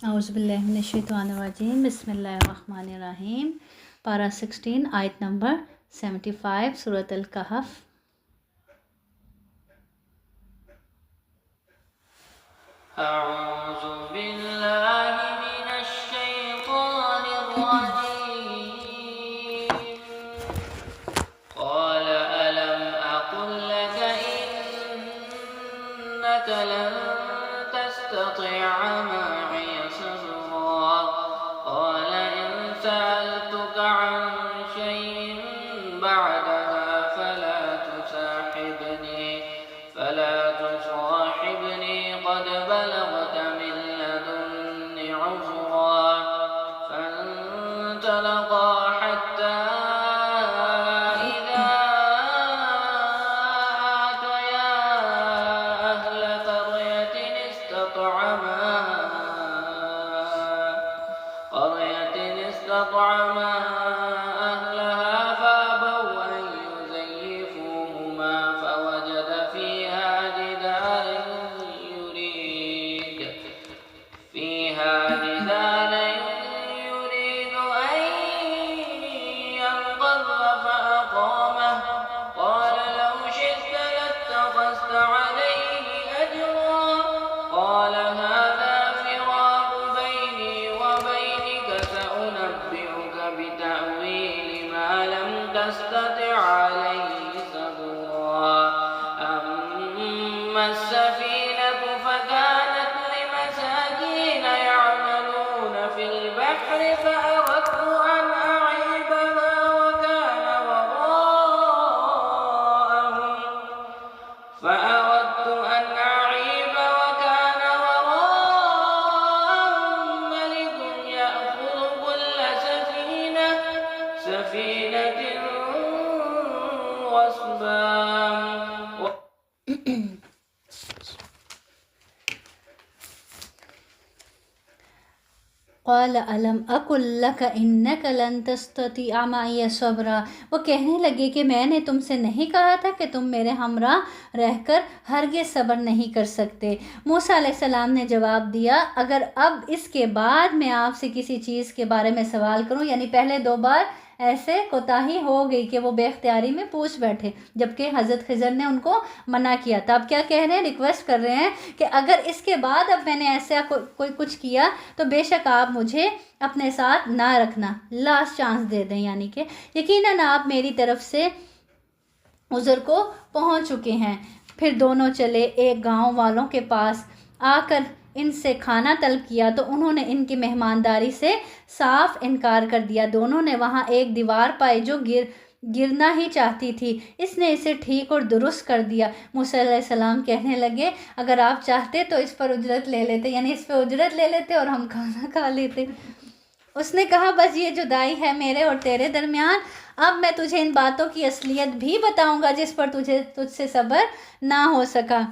اعوذ باللہ من الشیطان الرجیم بسم اللہ الرحمن الرحیم پارہ 16 آیت نمبر 75 سورۃ الکہف۔ اعوذ باللہ من الشیطان الرجیم قال ألم أقل لك إنك لن تستطيع معي صبرا قال إن سألتك عن شيء بعدها فلا تصاحبني قد بلغت من لدني عذرا فانطلقا حتى إذا آتيا أهل قرية استطعما أهلها فأبوا أن يضيفوهما فوجد فيها جدارا يريد أن ينقض فأقامه قال لو شئت لاتخذت عليه أجرا قال هذا فراق بيني وبينك سأنبئك بتأويل ما لم تستطع عليه صبرا أما السفينة فكانت لمساكين يعملون في البحر فأردت أن أعيبها وكان وراءهم ملك يأخذ كل سفينة غصبا قال الم اقل لك انك لن تستطيع معي صبرا، وہ کہنے لگے کہ میں نے تم سے نہیں کہا تھا کہ تم میرے ہمراہ رہ کر ہرگز صبر نہیں کر سکتے۔ موسیٰ علیہ السلام نے جواب دیا، اگر اب اس کے بعد میں آپ سے کسی چیز کے بارے میں سوال کروں، یعنی پہلے 2 بار ایسے کوتاہی ہو گئی کہ وہ بے اختیاری میں پوچھ بیٹھے جبکہ حضرت خضر نے ان کو منع کیا تھا۔ اب کیا کہہ رہے ہیں، ریکویسٹ کر رہے ہیں کہ اگر اس کے بعد اب میں نے ایسا کوئی کچھ کیا تو بے شک آپ مجھے اپنے ساتھ نہ رکھنا، لاسٹ چانس دے دیں، یعنی کہ یقیناً آپ میری طرف سے عذر کو پہنچ چکے ہیں۔ پھر دونوں چلے ایک گاؤں والوں کے پاس، آ کر ان سے کھانا طلب کیا تو انہوں نے ان کی مہمانداری سے صاف انکار کر دیا۔ دونوں نے وہاں ایک دیوار پائی جو گرنا ہی چاہتی تھی، اس نے اسے ٹھیک اور درست کر دیا۔ موسیٰ علیہ السلام کہنے لگے، اگر آپ چاہتے تو اس پر اجرت لے لیتے، یعنی اس پہ اجرت لے لیتے اور ہم کھانا کھا لیتے۔ اس نے کہا، بس یہ جدائی ہے میرے اور تیرے درمیان، اب میں تجھے ان باتوں کی اصلیت بھی بتاؤں گا جس پر تجھ سے صبر نہ ہو سکا۔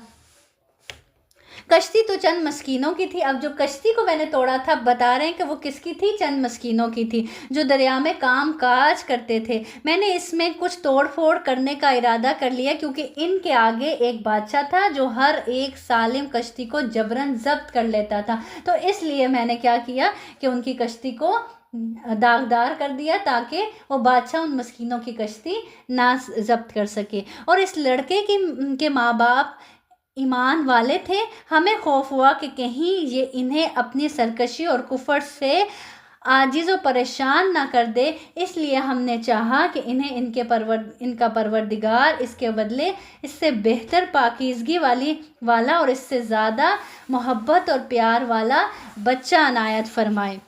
کشتی تو چند مسکینوں کی تھی۔ اب جو کشتی کو میں نے توڑا تھا، بتا رہے ہیں کہ وہ کس کی تھی، چند مسکینوں کی تھی جو دریا میں کام کاج کرتے تھے۔ میں نے اس میں کچھ توڑ پھوڑ کرنے کا ارادہ کر لیا کیونکہ ان کے آگے ایک بادشاہ تھا جو ہر ایک سالم کشتی کو جبراً ضبط کر لیتا تھا، تو اس لیے میں نے کیا کیا کہ ان کی کشتی کو داغدار کر دیا تاکہ وہ بادشاہ ان مسکینوں کی کشتی نہ ضبط کر سکے۔ اور اس لڑکے کے ماں باپ ایمان والے تھے، ہمیں خوف ہوا کہ کہیں یہ انہیں اپنی سرکشی اور کفر سے عاجز و پریشان نہ کر دے، اس لیے ہم نے چاہا کہ انہیں ان کا پروردگار اس کے بدلے اس سے بہتر پاکیزگی والا اور اس سے زیادہ محبت اور پیار والا بچہ عنایت فرمائے۔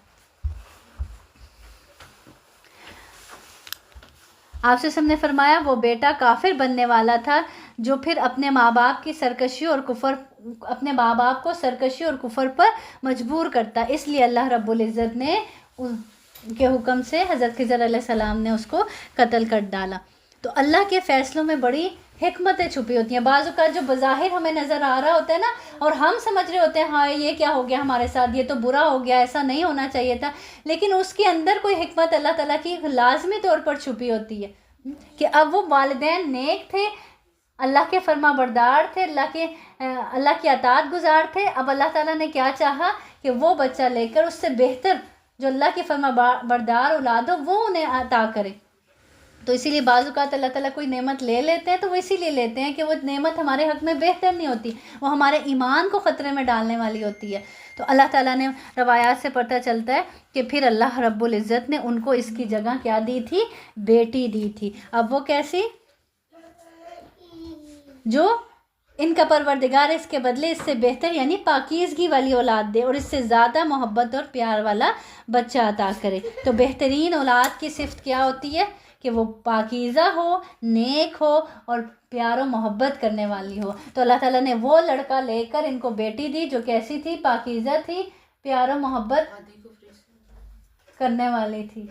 آپ سے نے فرمایا، وہ بیٹا کافر بننے والا تھا جو پھر اپنے ماں باپ کو سرکشی اور کفر پر مجبور کرتا، اس لیے اللہ رب العزت نے کے حکم سے حضرت خضر علیہ السلام نے اس کو قتل کر ڈالا۔ تو اللہ کے فیصلوں میں بڑی حکمتیں چھپی ہوتی ہیں۔ بعض اوقات جو بظاہر ہمیں نظر آ رہا ہوتا ہے نا، اور ہم سمجھ رہے ہوتے ہیں ہاں یہ کیا ہو گیا ہمارے ساتھ، یہ تو برا ہو گیا، ایسا نہیں ہونا چاہیے تھا، لیکن اس کے اندر کوئی حکمت اللہ تعالیٰ کی لازمی طور پر چھپی ہوتی ہے کہ اب وہ والدین نیک تھے، اللہ کے فرما بردار تھے، اللہ کی اطاعت گزار تھے۔ اب اللہ تعالیٰ نے کیا چاہا کہ کہ وہ بچہ لے کر اس سے بہتر جو اللہ کی فرما بردار اولاد ہو وہ انہیں عطا کرے۔ تو اسی لیے بعض اوقات اللہ تعالیٰ کوئی نعمت لے لیتے ہیں تو وہ اسی لیے لیتے ہیں کہ وہ نعمت ہمارے حق میں بہتر نہیں ہوتی، وہ ہمارے ایمان کو خطرے میں ڈالنے والی ہوتی ہے۔ تو اللہ تعالیٰ نے روایات سے پتہ چلتا ہے کہ پھر اللہ رب العزت نے ان کو اس کی جگہ کیا دی تھی؟ بیٹی دی تھی۔ اب وہ کیسی؟ جو ان کا پروردگار اس کے بدلے اس سے بہتر یعنی پاکیزگی والی اولاد دے اور اس سے زیادہ محبت اور پیار والا بچہ عطا کرے۔ تو بہترین اولاد کی صفت کیا ہوتی ہے؟ کہ وہ پاکیزہ ہو، نیک ہو اور پیار و محبت کرنے والی ہو۔ تو اللہ تعالیٰ نے وہ لڑکا لے کر ان کو بیٹی دی جو کیسی تھی؟ پاکیزہ تھی، پیار و محبت کرنے والی تھی۔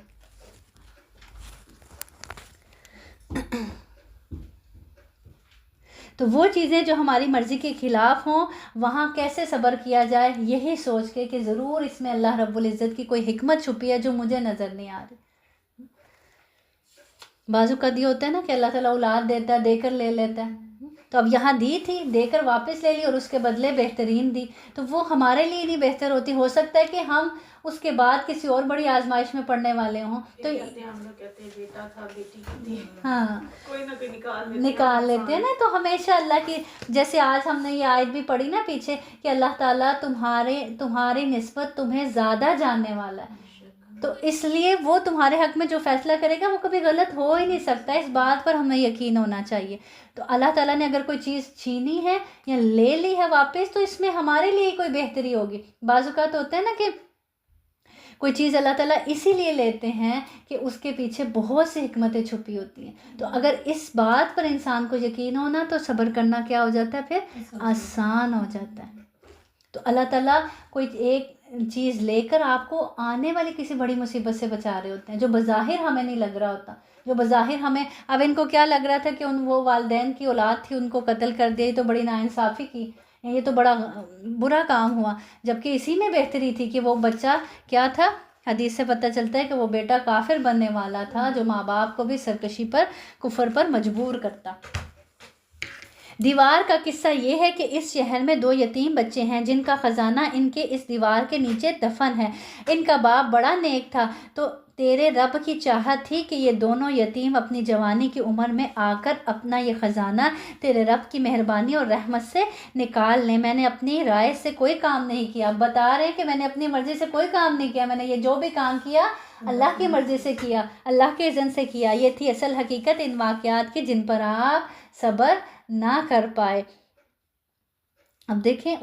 تو وہ چیزیں جو ہماری مرضی کے خلاف ہوں وہاں کیسے صبر کیا جائے، یہی سوچ کے کہ ضرور اس میں اللہ رب العزت کی کوئی حکمت چھپی ہے جو مجھے نظر نہیں آ رہی۔ بعض اوقات یہ ہوتا ہے نا کہ اللہ تعالیٰ اولاد دیتا ہے، دے کر لے لیتا ہے، تو اب یہاں دی تھی، دے کر واپس لے لی اور اس کے بدلے بہترین دی، تو وہ ہمارے لیے نہیں بہتر ہوتی۔ ہو سکتا ہے کہ ہم اس کے بعد کسی اور بڑی آزمائش میں پڑنے والے ہوں تو بیٹا تھا بیٹی تھی، ہاں کوئی نہ کوئی نکال لیتے ہیں نا۔ تو ہمیشہ اللہ کی، جیسے آج ہم نے یہ آیت بھی پڑھی نا پیچھے کہ اللہ تعالیٰ تمہاری نسبت تمہیں زیادہ جاننے والا ہے، تو اس لیے وہ تمہارے حق میں جو فیصلہ کرے گا وہ کبھی غلط ہو ہی نہیں سکتا، اس بات پر ہمیں یقین ہونا چاہیے۔ تو اللہ تعالیٰ نے اگر کوئی چیز چھینی ہے یا لے لی ہے واپس تو اس میں ہمارے لیے کوئی بہتری ہوگی۔ بعض اوقات ہوتا ہے نا کہ کوئی چیز اللہ تعالیٰ اسی لیے لیتے ہیں کہ اس کے پیچھے بہت سی حکمتیں چھپی ہوتی ہیں، تو اگر اس بات پر انسان کو یقین ہونا تو صبر کرنا کیا ہو جاتا ہے؟ پھر آسان ہو جاتا ہے۔ تو اللہ تعالیٰ کوئی ایک چیز لے کر آپ کو آنے والی کسی بڑی مصیبت سے بچا رہے ہوتے ہیں جو بظاہر ہمیں نہیں لگ رہا ہوتا، جو بظاہر ہمیں، اب ان کو کیا لگ رہا تھا کہ وہ والدین کی اولاد تھی، ان کو قتل کر دیا، یہ تو بڑی ناانصافی کی، یہ تو بڑا برا کام ہوا، جبکہ اسی میں بہتری تھی کہ وہ بچہ کیا تھا؟ حدیث سے پتہ چلتا ہے کہ وہ بیٹا کافر بننے والا تھا جو ماں باپ کو بھی سرکشی پر، کفر پر مجبور کرتا۔ دیوار کا قصہ یہ ہے کہ اس شہر میں 2 یتیم بچے ہیں جن کا خزانہ ان کے اس دیوار کے نیچے دفن ہے۔ ان کا باپ بڑا نیک تھا، تو تیرے رب کی چاہت تھی کہ یہ دونوں یتیم اپنی جوانی کی عمر میں آ کر اپنا یہ خزانہ تیرے رب کی مہربانی اور رحمت سے نکال لیں۔ میں نے اپنی رائے سے کوئی کام نہیں کیا، بتا رہے کہ میں نے اپنی مرضی سے کوئی کام نہیں کیا، میں نے یہ جو بھی کام کیا اللہ کی مرضی سے کیا، اللہ کے اذن سے کیا۔ یہ تھی اصل حقیقت ان واقعات کی جن پر آپ صبر نہ کر پائے۔ اب دیکھیں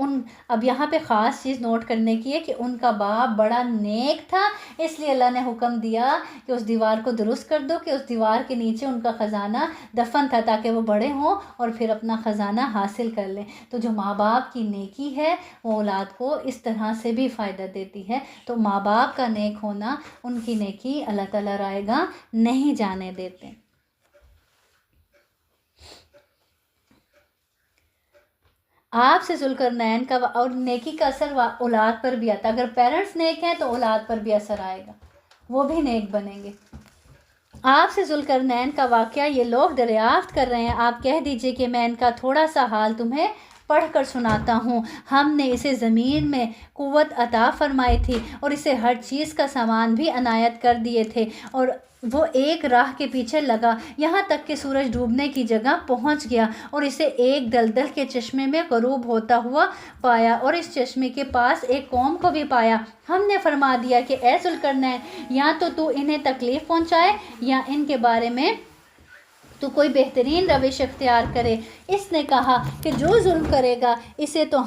اب یہاں پہ خاص چیز نوٹ کرنے کی ہے کہ ان کا باپ بڑا نیک تھا، اس لیے اللہ نے حکم دیا کہ اس دیوار کو درست کر دو، کہ اس دیوار کے نیچے ان کا خزانہ دفن تھا تاکہ وہ بڑے ہوں اور پھر اپنا خزانہ حاصل کر لیں۔ تو جو ماں باپ کی نیکی ہے وہ اولاد کو اس طرح سے بھی فائدہ دیتی ہے، تو ماں باپ کا نیک ہونا، ان کی نیکی اللہ تعالیٰ رائے گاں نہیں جانے دیتے۔ آپ سے ذوالقرنین کا اور نیکی کا اثر اولاد پر بھی آتا ہے، اگر پیرنٹس نیک ہیں تو اولاد پر بھی اثر آئے گا، وہ بھی نیک بنیں گے۔ آپ سے ذوالقرنین کا واقعہ یہ لوگ دریافت کر رہے ہیں، آپ کہہ دیجئے کہ میں ان کا تھوڑا سا حال تمہیں پڑھ کر سناتا ہوں۔ ہم نے اسے زمین میں قوت عطا فرمائی تھی اور اسے ہر چیز کا سامان بھی عنایت کر دیے تھے، اور وہ ایک راہ کے پیچھے لگا یہاں تک کہ سورج ڈوبنے کی جگہ پہنچ گیا، اور اسے ایک دلدل کے چشمے میں غروب ہوتا ہوا پایا، اور اس چشمے کے پاس ایک قوم کو بھی پایا۔ ہم نے فرما دیا کہ اے ذوالقرنین، یا تو انہیں تکلیف پہنچائے یا ان کے بارے میں تو کوئی بہترین روش اختیار کرے۔ اس نے کہا کہ جو ظلم کرے گا اسے تو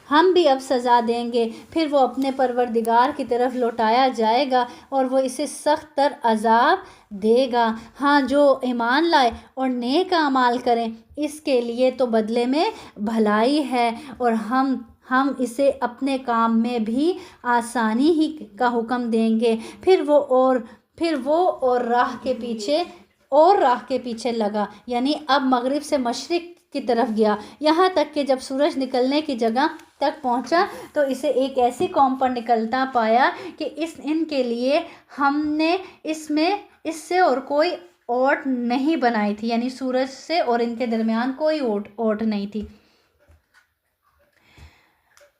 ہم بھی اب سزا دیں گے، پھر وہ اپنے پروردگار کی طرف لوٹایا جائے گا اور وہ اسے سخت تر عذاب دے گا۔ ہاں، جو ایمان لائے اور نیک اعمال کریں اس کے لیے تو بدلے میں بھلائی ہے، اور ہم اسے اپنے کام میں بھی آسانی ہی کا حکم دیں گے۔ پھر وہ اور راہ کے پیچھے لگا، یعنی اب مغرب سے مشرق کی طرف گیا، یہاں تک کہ جب سورج نکلنے کی جگہ تک پہنچا تو اسے ایک ایسی قوم پر نکلتا پایا کہ ان کے لیے ہم نے اس سے اور کوئی اوٹ نہیں بنائی تھی، یعنی سورج سے اور ان کے درمیان کوئی اوٹ نہیں تھی۔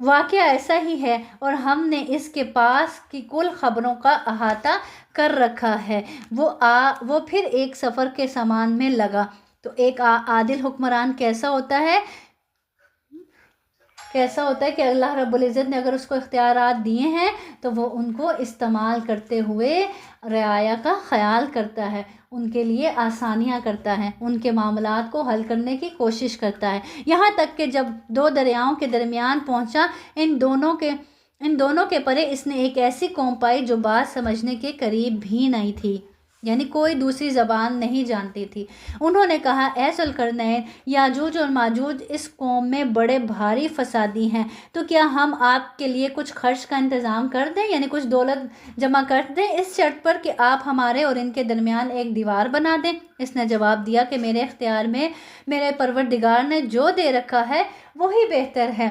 واقعہ ایسا ہی ہے، اور ہم نے اس کے پاس کی کل خبروں کا احاطہ کر رکھا ہے۔ وہ پھر ایک سفر کے سامان میں لگا۔ تو ایک عادل حکمران کیسا ہوتا ہے کہ اللہ رب العزت نے اگر اس کو اختیارات دیے ہیں تو وہ ان کو استعمال کرتے ہوئے رعایا کا خیال کرتا ہے، ان کے لیے آسانیاں کرتا ہے، ان کے معاملات کو حل کرنے کی کوشش کرتا ہے، یہاں تک کہ جب دو دریاؤں کے درمیان پہنچا، ان دونوں کے پرے اس نے ایک ایسی قوم پائی جو بات سمجھنے کے قریب بھی نہیں تھی، یعنی کوئی دوسری زبان نہیں جانتی تھی۔ انہوں نے کہا، اے ذوالقرنین، یاجوج اور ماجوج اس قوم میں بڑے بھاری فسادی ہیں، تو کیا ہم آپ کے لیے کچھ خرچ کا انتظام کر دیں، یعنی کچھ دولت جمع کر دیں، اس شرط پر کہ آپ ہمارے اور ان کے درمیان ایک دیوار بنا دیں؟ اس نے جواب دیا کہ میرے اختیار میں میرے پروردگار نے جو دے رکھا ہے وہی بہتر ہے۔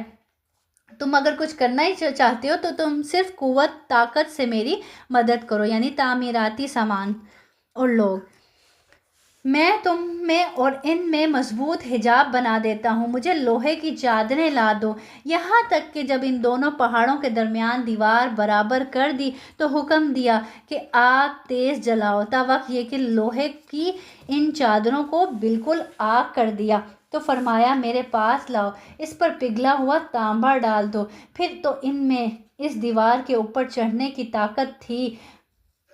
تم اگر کچھ کرنا ہی چاہتے ہو تو تم صرف قوت طاقت سے میری مدد کرو، یعنی تعمیراتی سامان اور لوگ۔ میں تم میں اور ان میں مضبوط حجاب بنا دیتا ہوں، مجھے لوہے کی چادریں لا دو۔ یہاں تک کہ جب ان دونوں پہاڑوں کے درمیان دیوار برابر کر دی تو حکم دیا کہ آگ تیز جلاؤ، تا وقت یہ کہ لوہے کی ان چادروں کو بالکل آگ کر دیا۔ تو فرمایا، میرے پاس لاؤ، اس پر پگھلا ہوا تانبا ڈال دو۔ پھر تو ان میں اس دیوار کے اوپر چڑھنے کی طاقت تھی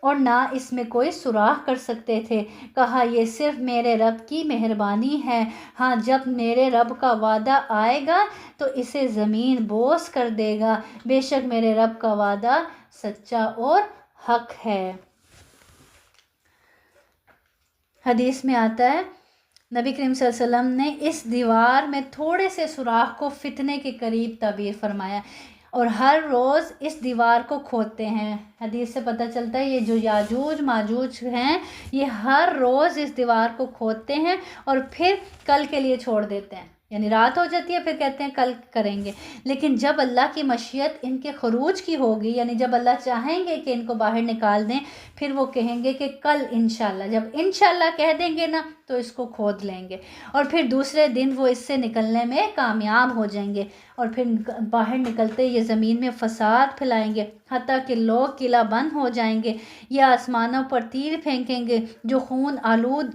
اور نہ اس میں کوئی سوراخ کر سکتے تھے۔ کہا، یہ صرف میرے رب کی مہربانی ہے، ہاں جب میرے رب کا وعدہ آئے گا تو اسے زمین بوس کر دے گا، بے شک میرے رب کا وعدہ سچا اور حق ہے۔ حدیث میں آتا ہے، نبی کریم صلی اللہ علیہ وسلم نے اس دیوار میں تھوڑے سے سوراخ کو فتنے کے قریب تعبیر فرمایا، اور ہر روز اس دیوار کو کھودتے ہیں۔ حدیث سے پتہ چلتا ہے یہ جو یاجوج ماجوج ہیں یہ ہر روز اس دیوار کو کھودتے ہیں اور پھر کل کے لیے چھوڑ دیتے ہیں، یعنی رات ہو جاتی ہے پھر کہتے ہیں کل کریں گے، لیکن جب اللہ کی مشیت ان کے خروج کی ہوگی، یعنی جب اللہ چاہیں گے کہ ان کو باہر نکال دیں، پھر وہ کہیں گے کہ کل انشاءاللہ، جب انشاءاللہ کہہ دیں گے نا تو اس کو کھود لیں گے، اور پھر دوسرے دن وہ اس سے نکلنے میں کامیاب ہو جائیں گے، اور پھر باہر نکلتے یہ زمین میں فساد پھیلائیں گے، حتیٰ کہ لوگ قلعہ بند ہو جائیں گے، یا آسمانوں پر تیر پھینکیں گے جو خون آلود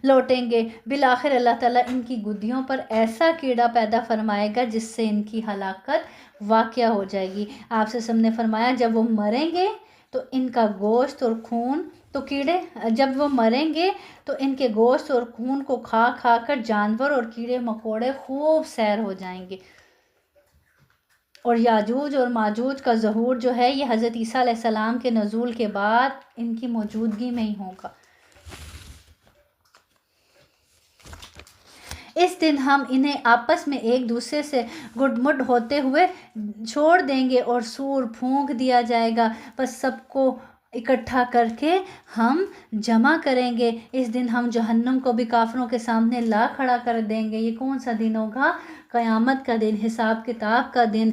لوٹیں گے۔ بالآخر اللہ تعالیٰ ان کی گدیوں پر ایسا کیڑا پیدا فرمائے گا جس سے ان کی ہلاکت واقع ہو جائے گی۔ آپ سے سب نے فرمایا، جب وہ مریں گے تو ان کا گوشت اور خون جب وہ مریں گے تو ان کے گوشت اور خون کو کھا کھا کر جانور اور کیڑے مکوڑے خوب سیر ہو جائیں گے، اور یاجوج اور ماجوج کا ظہور جو ہے یہ حضرت عیسیٰ علیہ السلام کے نزول کے بعد ان کی موجودگی میں ہی ہوگا۔ اس دن ہم انہیں آپس میں ایک دوسرے سے گڈ مڈ ہوتے ہوئے چھوڑ دیں گے اور سور پھونک دیا جائے گا، بس سب کو اکٹھا کر کے ہم جمع کریں گے۔ اس دن ہم جہنم کو بھی کافروں کے سامنے لا کھڑا کر دیں گے۔ یہ کون سا دن ہوگا؟ قیامت کا دن، حساب کتاب کا دن،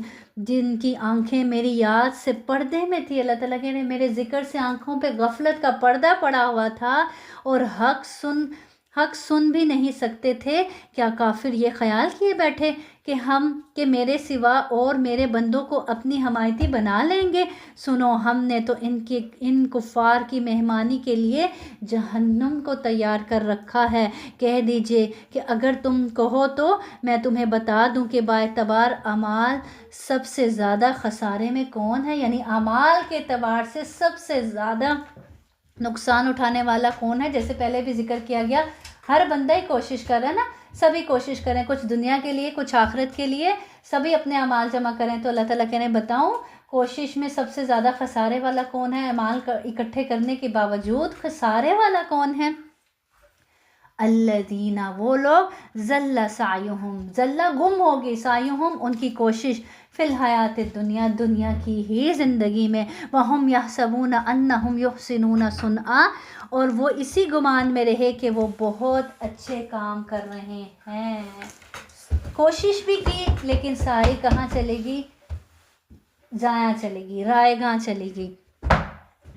جن کی آنکھیں میری یاد سے پردے میں تھی۔ اللہ تعالیٰ کہ میرے ذکر سے آنکھوں پہ غفلت کا پردہ پڑا ہوا تھا اور حق سن بھی نہیں سکتے تھے۔ کیا کافر یہ خیال کیے بیٹھے کہ میرے سوا اور میرے بندوں کو اپنی حمایتی بنا لیں گے؟ سنو، ہم نے تو ان کفار کی مہمانی کے لیے جہنم کو تیار کر رکھا ہے۔ کہہ دیجئے کہ اگر تم کہو تو میں تمہیں بتا دوں کہ باعتبار اعمال سب سے زیادہ خسارے میں کون ہے، یعنی اعمال کے اعتبار سے سب سے زیادہ نقصان اٹھانے والا کون ہے۔ جیسے پہلے بھی ذکر کیا گیا، ہر بندہ ہی کوشش کر رہا ہے نا، سبھی کوشش کریں، کچھ دنیا کے لیے کچھ آخرت کے لیے، سبھی اپنے اعمال جمع کریں۔ تو اللہ تعالیٰ کہنے بتاؤں کوشش میں سب سے زیادہ خسارے والا کون ہے، اعمال اکٹھے کرنے کے باوجود خسارے والا کون ہے؟ الذین، وہ لوگ ضل سعیہم، ضل گم ہوگی، سعیہم ان کی کوشش، فی الحیات الدنیا، دنیا کی ہی زندگی میں، وہم یحسبون انہم یحسنون صنعا، اور وہ اسی گمان میں رہے کہ وہ بہت اچھے کام کر رہے ہیں۔ کوشش بھی کی لیکن ساری کہاں چلے گی؟ ضائع چلے گی، رائے گاں چلے گی۔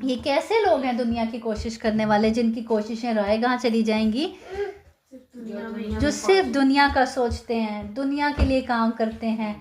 یہ کیسے لوگ ہیں دنیا کی کوشش کرنے والے جن کی کوششیں رائے گاں چلی جائیں گی؟ جو صرف دنیا کا سوچتے ہیں، دنیا کے لیے کام کرتے ہیں،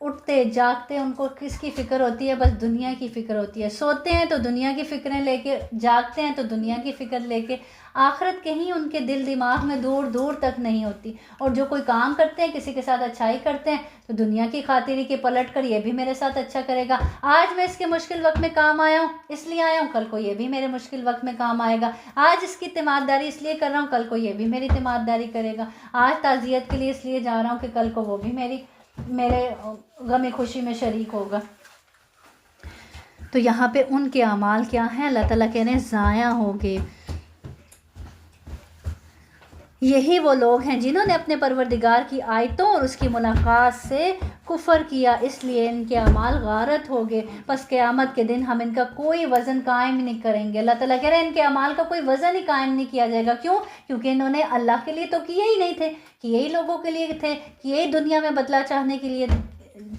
اٹھتے جاگتے ان کو کس کی فکر ہوتی ہے؟ بس دنیا کی فکر ہوتی ہے. سوتے ہیں تو دنیا کی فکریں لے کے، جاگتے ہیں تو دنیا کی فکر لے کے. آخرت کہیں ان کے دل دماغ میں دور دور تک نہیں ہوتی. اور جو کوئی کام کرتے ہیں، کسی کے ساتھ اچھائی کرتے ہیں تو دنیا کی خاطری کے پلٹ کر یہ بھی میرے ساتھ اچھا کرے گا. آج میں اس کے مشکل وقت میں کام آیا ہوں اس لیے آیا ہوں، کل کو یہ بھی میرے مشکل وقت میں کام آئے گا. آج اس کی تیمارداری اس لیے کر رہا ہوں، کل کو یہ بھی میری تیمارداری کرے گا. آج تعزیت کے لیے اس لیے جا رہا ہوں کہ کل کو وہ بھی میرے غم خوشی میں شریک ہوگا. تو یہاں پہ ان کے اعمال کیا ہیں؟ اللہ تعالیٰ کہہ رہے ہیں ضائع ہو گئے. یہی وہ لوگ ہیں جنہوں نے اپنے پروردگار کی آیتوں اور اس کی ملاقات سے کفر کیا، اس لیے ان کے اعمال غارت ہو گئے. پس قیامت کے دن ہم ان کا کوئی وزن قائم نہیں کریں گے. اللہ تعالیٰ کہہ رہے ہیں ان کے اعمال کا کوئی وزن ہی قائم نہیں کیا جائے گا. کیوں؟ کیونکہ انہوں نے اللہ کے لیے تو کیے ہی نہیں تھے، کیے ہی لوگوں کے لیے تھے، کیے ہی دنیا میں بدلہ چاہنے کے لیے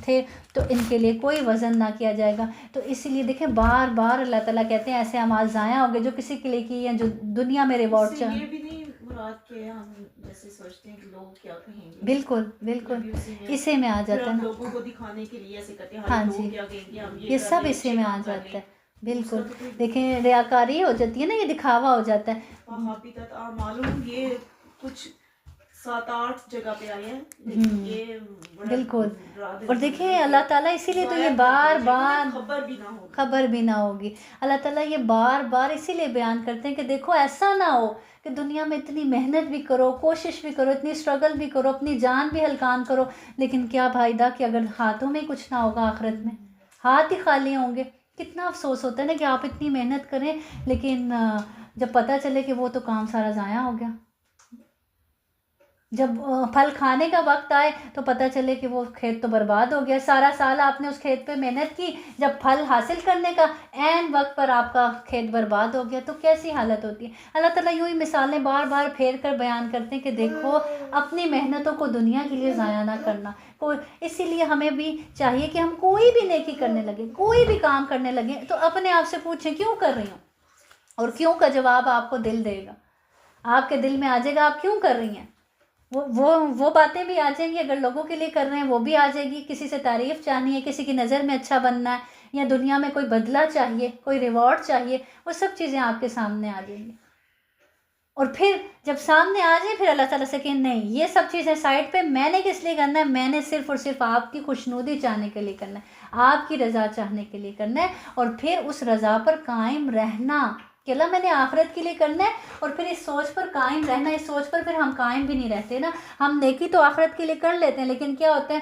تھے، تو ان کے لیے کوئی وزن نہ کیا جائے گا. تو اسی لیے دیکھیں بار بار اللہ تعالیٰ کہتے ہیں ایسے اعمال ضائع ہو گئے جو کسی کے لیے کیے ہیں، جو دنیا میں ریوارڈ اس سے یہ بھی نہیں مراد کہ ہم جیسے سوچتے ہیں کہ لوگ کیا کہیں گے. بالکل بالکل اسی میں آ جاتا ہے نا. لوگوں کو دکھانے کے لیے ایسے کرتے ہیں، ہاں لوگ جی، کیا کہیں گے، ہم یہ سب اسی میں آ جاتا ہے. بالکل دیکھیں ریاکاری ہو جاتی ہے نا، یہ دکھاوا ہو جاتا ہے. حافظت معلوم یہ کچھ 7-8 جگہ پہ آئے ہیں یہ بالکل. اور دیکھیں اللہ تعالیٰ اسی لیے تو یہ بار بار خبر بھی نہ ہوگی. اللہ تعالیٰ یہ بار بار اسی لیے بیان کرتے ہیں کہ دیکھو ایسا نہ ہو کہ دنیا میں اتنی محنت بھی کرو، کوشش بھی کرو، اتنی اسٹرگل بھی کرو، اپنی جان بھی ہلکان کرو، لیکن کیا فائدہ کہ اگر ہاتھوں میں کچھ نہ ہوگا، آخرت میں ہاتھ ہی خالی ہوں گے. کتنا افسوس ہوتا ہے نا کہ آپ اتنی محنت کریں لیکن جب پتہ چلے کہ وہ تو کام سارا ضائع ہو گیا. جب پھل کھانے کا وقت آئے تو پتہ چلے کہ وہ کھیت تو برباد ہو گیا. سارا سال آپ نے اس کھیت پہ محنت کی، جب پھل حاصل کرنے کا عین وقت پر آپ کا کھیت برباد ہو گیا تو کیسی حالت ہوتی ہے. اللہ تعالیٰ یوں ہی مثالیں بار بار پھیر کر بیان کرتے ہیں کہ دیکھو اپنی محنتوں کو دنیا کے لیے ضائع نہ کرنا. اسی لیے ہمیں بھی چاہیے کہ ہم کوئی بھی نیکی کرنے لگیں، کوئی بھی کام کرنے لگیں تو اپنے آپ سے پوچھیں کیوں کر رہی ہوں، اور کیوں کا جواب آپ کو دل دے گا، آپ کے دل میں آ جائے گا آپ کیوں کر رہی ہیں. وہ باتیں بھی آ جائیں گی. اگر لوگوں کے لیے کر رہے ہیں وہ بھی آ جائے گی. کسی سے تعریف چاہنی ہے، کسی کی نظر میں اچھا بننا ہے، یا دنیا میں کوئی بدلہ چاہیے، کوئی ریوارڈ چاہیے، وہ سب چیزیں آپ کے سامنے آ جائیں گی. اور پھر جب سامنے آ جائیں پھر اللہ تعالیٰ سے کہ نہیں یہ سب چیزیں سائڈ پہ، میں نے کس لیے کرنا ہے؟ میں نے صرف اور صرف آپ کی خوشنودی چاہنے کے لیے کرنا ہے، آپ کی رضا چاہنے کے لیے کرنا ہے. اور پھر اس رضا پر قائم رہنا کہ اللہ میں نے آخرت کے لیے کرنا ہے. اور پھر اس سوچ پر قائم رہنا، اس سوچ پر پھر ہم قائم بھی نہیں رہتے نا. ہم نیکی تو آخرت کے لیے کر لیتے ہیں لیکن کیا ہوتا ہے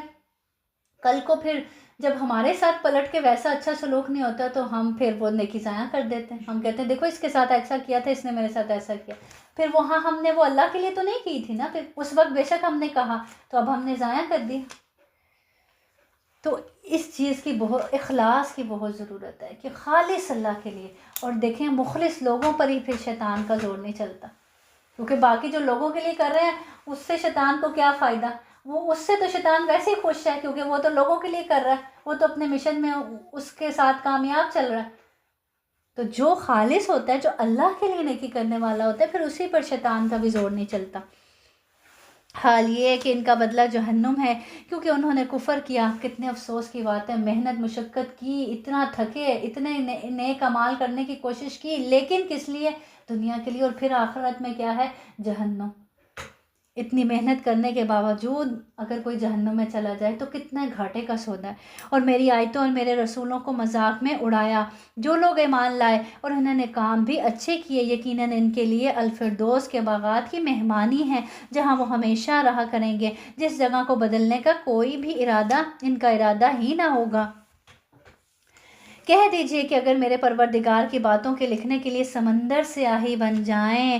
کل کو پھر جب ہمارے ساتھ پلٹ کے ویسا اچھا سلوک نہیں ہوتا تو ہم پھر وہ نیکی ضائع کر دیتے ہیں. ہم کہتے ہیں دیکھو اس کے ساتھ ایسا کیا تھا، اس نے میرے ساتھ ایسا کیا. پھر وہاں ہم نے وہ اللہ کے لیے تو نہیں کی تھی نا، پھر اس وقت بے شک ہم نے کہا تو اب ہم نے ضائع کر دی. تو اس چیز کی بہت اخلاص کی بہت ضرورت ہے کہ خالص اللہ کے لیے. اور دیکھیں مخلص لوگوں پر ہی پھر شیطان کا زور نہیں چلتا، کیونکہ باقی جو لوگوں کے لیے کر رہے ہیں اس سے شیطان کو کیا فائدہ. وہ اس سے تو شیطان ویسے ہی خوش ہے کیونکہ وہ تو لوگوں کے لیے کر رہا ہے، وہ تو اپنے مشن میں اس کے ساتھ کامیاب چل رہا ہے. تو جو خالص ہوتا ہے، جو اللہ کے لیے نیکی کرنے والا ہوتا ہے، پھر اسی پر شیطان کا بھی زور نہیں چلتا. حال یہ ہے کہ ان کا بدلہ جہنم ہے کیونکہ انہوں نے کفر کیا. کتنے افسوس کی بات ہے، محنت مشقت کی، اتنا تھکے، اتنے نیک اعمال کرنے کی کوشش کی، لیکن کس لیے؟ دنیا کے لیے. اور پھر آخرت میں کیا ہے؟ جہنم. اتنی محنت کرنے کے باوجود اگر کوئی جہنم میں چلا جائے تو کتنا گھاٹے کا سودا ہے. اور میری آیتوں اور میرے رسولوں کو مذاق میں اڑایا. جو لوگ ایمان لائے اور انہوں نے کام بھی اچھے کیے، یقیناً ان کے لیے الفردوس کے باغات کی مہمانی ہے جہاں وہ ہمیشہ رہا کریں گے، جس جگہ کو بدلنے کا کوئی بھی ارادہ ان کا ارادہ ہی نہ ہوگا. کہہ دیجئے کہ اگر میرے پروردگار کی باتوں کے لکھنے کے لیے سمندر سیاہی بن جائیں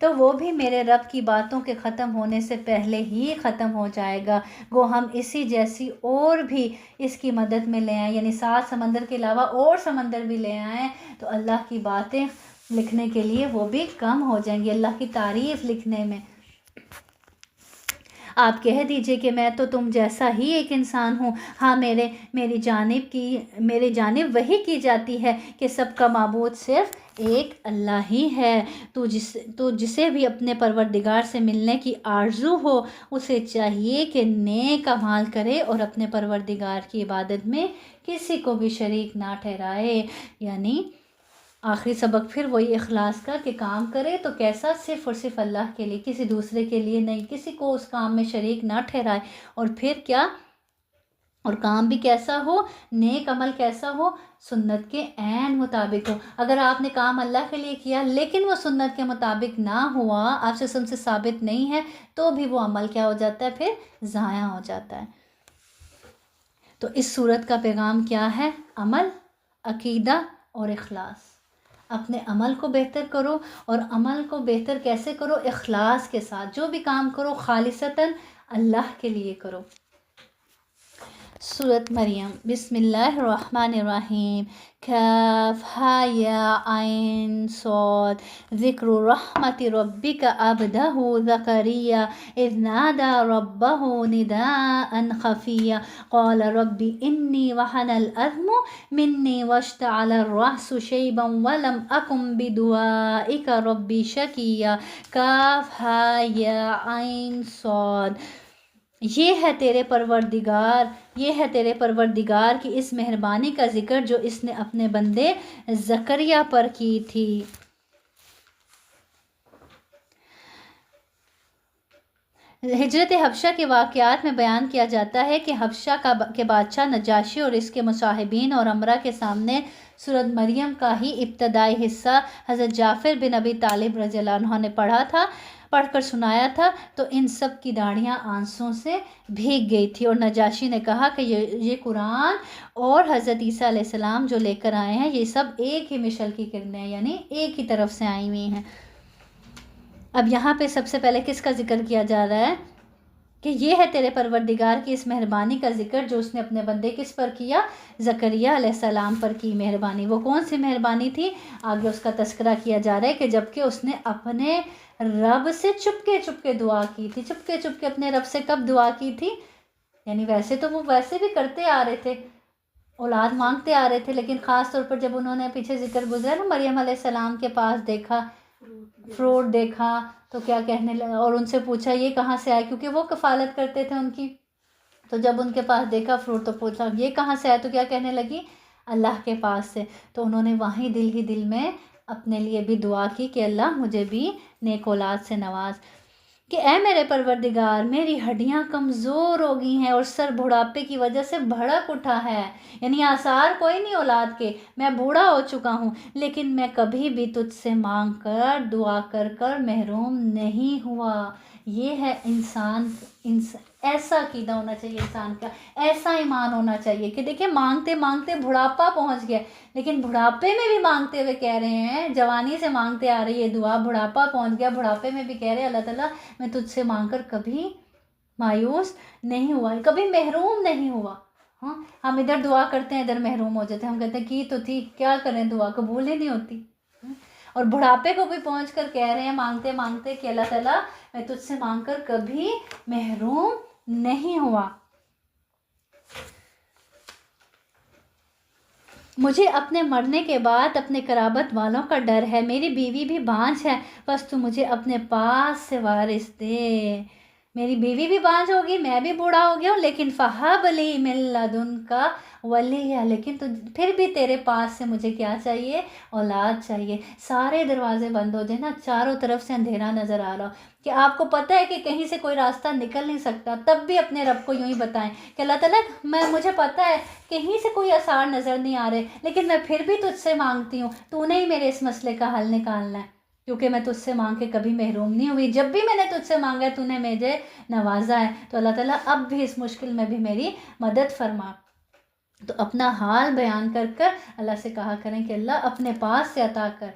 تو وہ بھی میرے رب کی باتوں کے ختم ہونے سے پہلے ہی ختم ہو جائے گا. گو ہم اسی جیسی اور بھی اس کی مدد میں لے آئیں، یعنی 7 سمندر کے علاوہ اور سمندر بھی لے آئیں تو اللہ کی باتیں لکھنے کے لیے وہ بھی کم ہو جائیں گی، اللہ کی تعریف لکھنے میں. آپ کہہ دیجئے کہ میں تو تم جیسا ہی ایک انسان ہوں، ہاں میرے جانب وحی کی جاتی ہے کہ سب کا معبود صرف ایک اللہ ہی ہے۔ تو جسے بھی اپنے پروردگار سے ملنے کی آرزو ہو اسے چاہیے کہ نیک اعمال کرے اور اپنے پروردگار کی عبادت میں کسی کو بھی شریک نہ ٹھہرائے۔ یعنی آخری سبق پھر وہی اخلاص کا کہ کام کرے تو کیسا، صرف اور صرف اللہ کے لیے، کسی دوسرے کے لیے نہیں، کسی کو اس کام میں شریک نہ ٹھہرائے۔ اور پھر کیا، اور کام بھی کیسا ہو، نیک عمل کیسا ہو، سنت کے عین مطابق ہو۔ اگر آپ نے کام اللہ کے لیے کیا لیکن وہ سنت کے مطابق نہ ہوا، آپ سے سن سے ثابت نہیں ہے، تو بھی وہ عمل کیا ہو جاتا ہے، پھر ضائع ہو جاتا ہے۔ تو اس صورت کا پیغام کیا ہے؟ عمل، عقیدہ اور اخلاص۔ اپنے عمل کو بہتر کرو، اور عمل کو بہتر کیسے کرو؟ اخلاص کے ساتھ۔ جو بھی کام کرو خالصتاً اللہ کے لیے کرو۔ سورۃ مریم، بسم اللہ الرحمن الرحیم۔ کاف ہا یا عین صاد، ذکر رحمت ربک عبدہ زکریا اذ نادى ربہ نداء خفیا قال رب انی وہن العظم منی واشتعل الرأس شیبا ولم اکن بدعائک رب شقیا۔ کاف ہا یا عین صاد، یہ ہے تیرے پروردگار کی اس مہربانی کا ذکر جو اس نے اپنے بندے زکریا پر کی تھی۔ ہجرت حبشہ کے واقعات میں بیان کیا جاتا ہے کہ حبشہ کے بادشاہ نجاشی اور اس کے مصاحبین اور امراء کے سامنے سورۃ مریم کا ہی ابتدائی حصہ حضرت جعفر بن ابی طالب رضی اللہ عنہ نے پڑھ کر سنایا تھا، تو ان سب کی داڑھیاں آنسوں سے بھیگ گئی تھی، اور نجاشی نے کہا کہ یہ قرآن اور حضرت عیسیٰ علیہ السلام جو لے کر آئے ہیں یہ سب ایک ہی مشل کی کرنیں ہیں، یعنی ایک ہی طرف سے آئی ہوئی ہیں۔ اب یہاں پہ سب سے پہلے کس کا ذکر کیا جا رہا ہے؟ کہ یہ ہے تیرے پروردگار کی اس مہربانی کا ذکر جو اس نے اپنے بندے کس پر کیا؟ زکریا علیہ السلام پر کی مہربانی۔ وہ کون سی مہربانی تھی؟ آگے اس کا تذکرہ کیا جا رہا ہے کہ جبکہ اس نے اپنے رب سے چپکے دعا کی تھی۔ چپکے اپنے رب سے کب دعا کی تھی؟ یعنی ویسے تو وہ ویسے بھی کرتے آ رہے تھے، اولاد مانگتے آ رہے تھے، لیکن خاص طور پر جب انہوں نے پیچھے ذکر گزرا نا، مریم علیہ السلام کے پاس دیکھا، فروٹ دیکھا، تو کیا کہنے لگا، اور ان سے پوچھا یہ کہاں سے آئے، کیونکہ وہ کفالت کرتے تھے ان کی۔ تو جب ان کے پاس دیکھا فروٹ تو پوچھا یہ کہاں سے آئے، تو کیا کہنے لگی؟ اللہ کے پاس سے۔ تو انہوں نے وہیں دل میں اپنے لیے بھی دعا کی کہ اللہ مجھے بھی نیک اولاد سے نواز، کہ اے میرے پروردگار میری ہڈیاں کمزور ہو گئی ہیں اور سر بڑھاپے کی وجہ سے بھڑک اٹھا ہے، یعنی آثار کوئی نہیں اولاد کے، میں بوڑھا ہو چکا ہوں، لیکن میں کبھی بھی تجھ سے مانگ کر دعا کر محروم نہیں ہوا۔ یہ ہے انسان ایسا عقیدہ ہونا چاہیے، انسان کا ایسا ایمان ہونا چاہیے کہ دیکھیں مانگتے مانگتے بڑھاپا پہنچ گیا، لیکن بڑھاپے میں بھی مانگتے ہوئے کہہ رہے ہیں، جوانی سے مانگتے آ رہی ہے دعا، بڑھاپا پہنچ گیا، بڑھاپے میں بھی کہہ رہے ہیں اللہ تعالیٰ میں تجھ سے مانگ کر کبھی مایوس نہیں ہوا، کبھی محروم نہیں ہوا۔ ہاں، ہم ادھر دعا کرتے ہیں ادھر محروم ہو جاتے ہیں، ہم کہتے ہیں کی تو تھی، کیا کریں، دعا قبول ہی نہیں ہوتی۔ اور بڑھاپے کو بھی پہنچ کر کہہ رہے ہیں مانگتے مانگتے کہ اللہ تعالیٰ میں تجھ سے مانگ کر کبھی محروم نہیں ہوا۔ مجھے اپنے مرنے کے بعد اپنے قرابت والوں کا ڈر ہے، میری بیوی بھی بانجھ ہے، بس تو مجھے اپنے پاس سے وارث دے۔ میری بیوی بھی بانجھ ہوگی، میں بھی بوڑھا ہو گیا ہوں، لیکن فہب لی من لدنک ولیہ، لیکن پھر بھی تیرے پاس سے مجھے کیا چاہیے؟ اولاد چاہیے۔ سارے دروازے بند ہو جائیں نا، چاروں طرف سے اندھیرا نظر آ رہا ہو کہ آپ کو پتہ ہے کہ کہیں سے کوئی راستہ نکل نہیں سکتا، تب بھی اپنے رب کو یوں ہی بتائیں کہ اللہ تعالیٰ مجھے پتہ ہے کہیں سے کوئی آثار نظر نہیں آ رہے، لیکن میں پھر بھی تجھ سے مانگتی ہوں، تو نے ہی میرے اس مسئلے کا حل نکالنا ہے، کیونکہ میں تجھ سے مانگ کے کبھی محروم نہیں ہوئی، جب بھی میں نے تجھ سے مانگا ہے تو نے مجھے نوازا ہے، تو اللہ تعالیٰ اب بھی اس مشکل میں بھی میری مدد فرما۔ تو اپنا حال بیان کر اللہ سے کہا کریں کہ اللہ اپنے پاس سے عطا کر،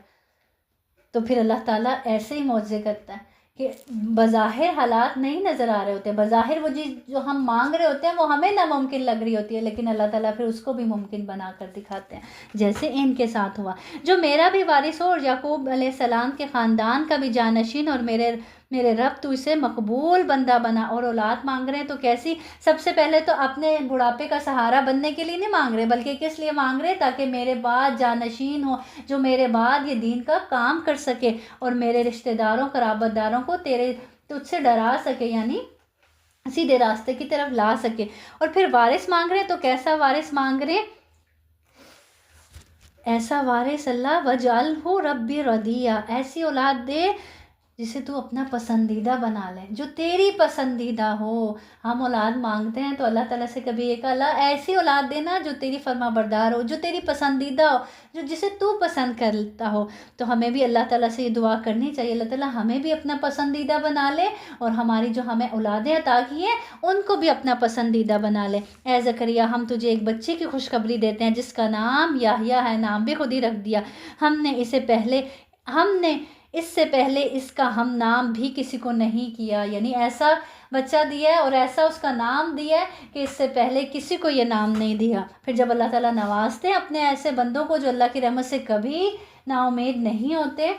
تو پھر اللہ تعالیٰ ایسے ہی معجزے کرتا ہے کہ بظاہر حالات نہیں نظر آ رہے ہوتے، بظاہر وہ چیز جو ہم مانگ رہے ہوتے ہیں وہ ہمیں ناممکن لگ رہی ہوتی ہے، لیکن اللہ تعالیٰ پھر اس کو بھی ممکن بنا کر دکھاتے ہیں، جیسے ان کے ساتھ ہوا۔ جو میرا بھی وارث ہو اور یعقوب علیہ السلام کے خاندان کا بھی جانشین اور میرے رب تو اسے مقبول بندہ بنا۔ اور اولاد مانگ رہے ہیں تو کیسی؟ سب سے پہلے تو اپنے بڑھاپے کا سہارا بننے کے لیے نہیں مانگ رہے، بلکہ کس لیے مانگ رہے؟ تاکہ میرے بعد جانشین ہو، جو میرے بعد یہ دین کا کام کر سکے اور میرے رشتہ داروں قرابت داروں کو تجھ سے ڈرا سکے، یعنی سیدھے راستے کی طرف لا سکے۔ اور پھر وارث مانگ رہے ہیں تو کیسا وارث مانگ رہے ہیں؟ ایسا وارث اللہ وجعلہ ربی رضیہ، ایسی اولاد دے جسے تو اپنا پسندیدہ بنا لے، جو تیری پسندیدہ ہو۔ ہم اولاد مانگتے ہیں تو اللہ تعالیٰ سے کبھی یہ کہا اللہ ایسی اولاد دینا جو تیری فرما بردار ہو، جو تیری پسندیدہ ہو، جسے تو پسند کرتا ہو۔ تو ہمیں بھی اللہ تعالیٰ سے یہ دعا کرنی چاہیے، اللہ تعالیٰ ہمیں بھی اپنا پسندیدہ بنا لے اور ہماری جو ہمیں اولادیں عطا کی ہیں ان کو بھی اپنا پسندیدہ بنا لے۔ اے زکریا ہم تجھے ایک بچے کی خوشخبری دیتے ہیں جس کا نام یحییٰ ہے، نام بھی خود ہی رکھ دیا۔ ہم نے اس سے پہلے اس کا ہم نام بھی کسی کو نہیں کیا، یعنی ایسا بچہ دیا ہے اور ایسا اس کا نام دیا ہے کہ اس سے پہلے کسی کو یہ نام نہیں دیا۔ پھر جب اللہ تعالیٰ نوازتے ہیں اپنے ایسے بندوں کو جو اللہ کی رحمت سے کبھی نا امید نہیں ہوتے،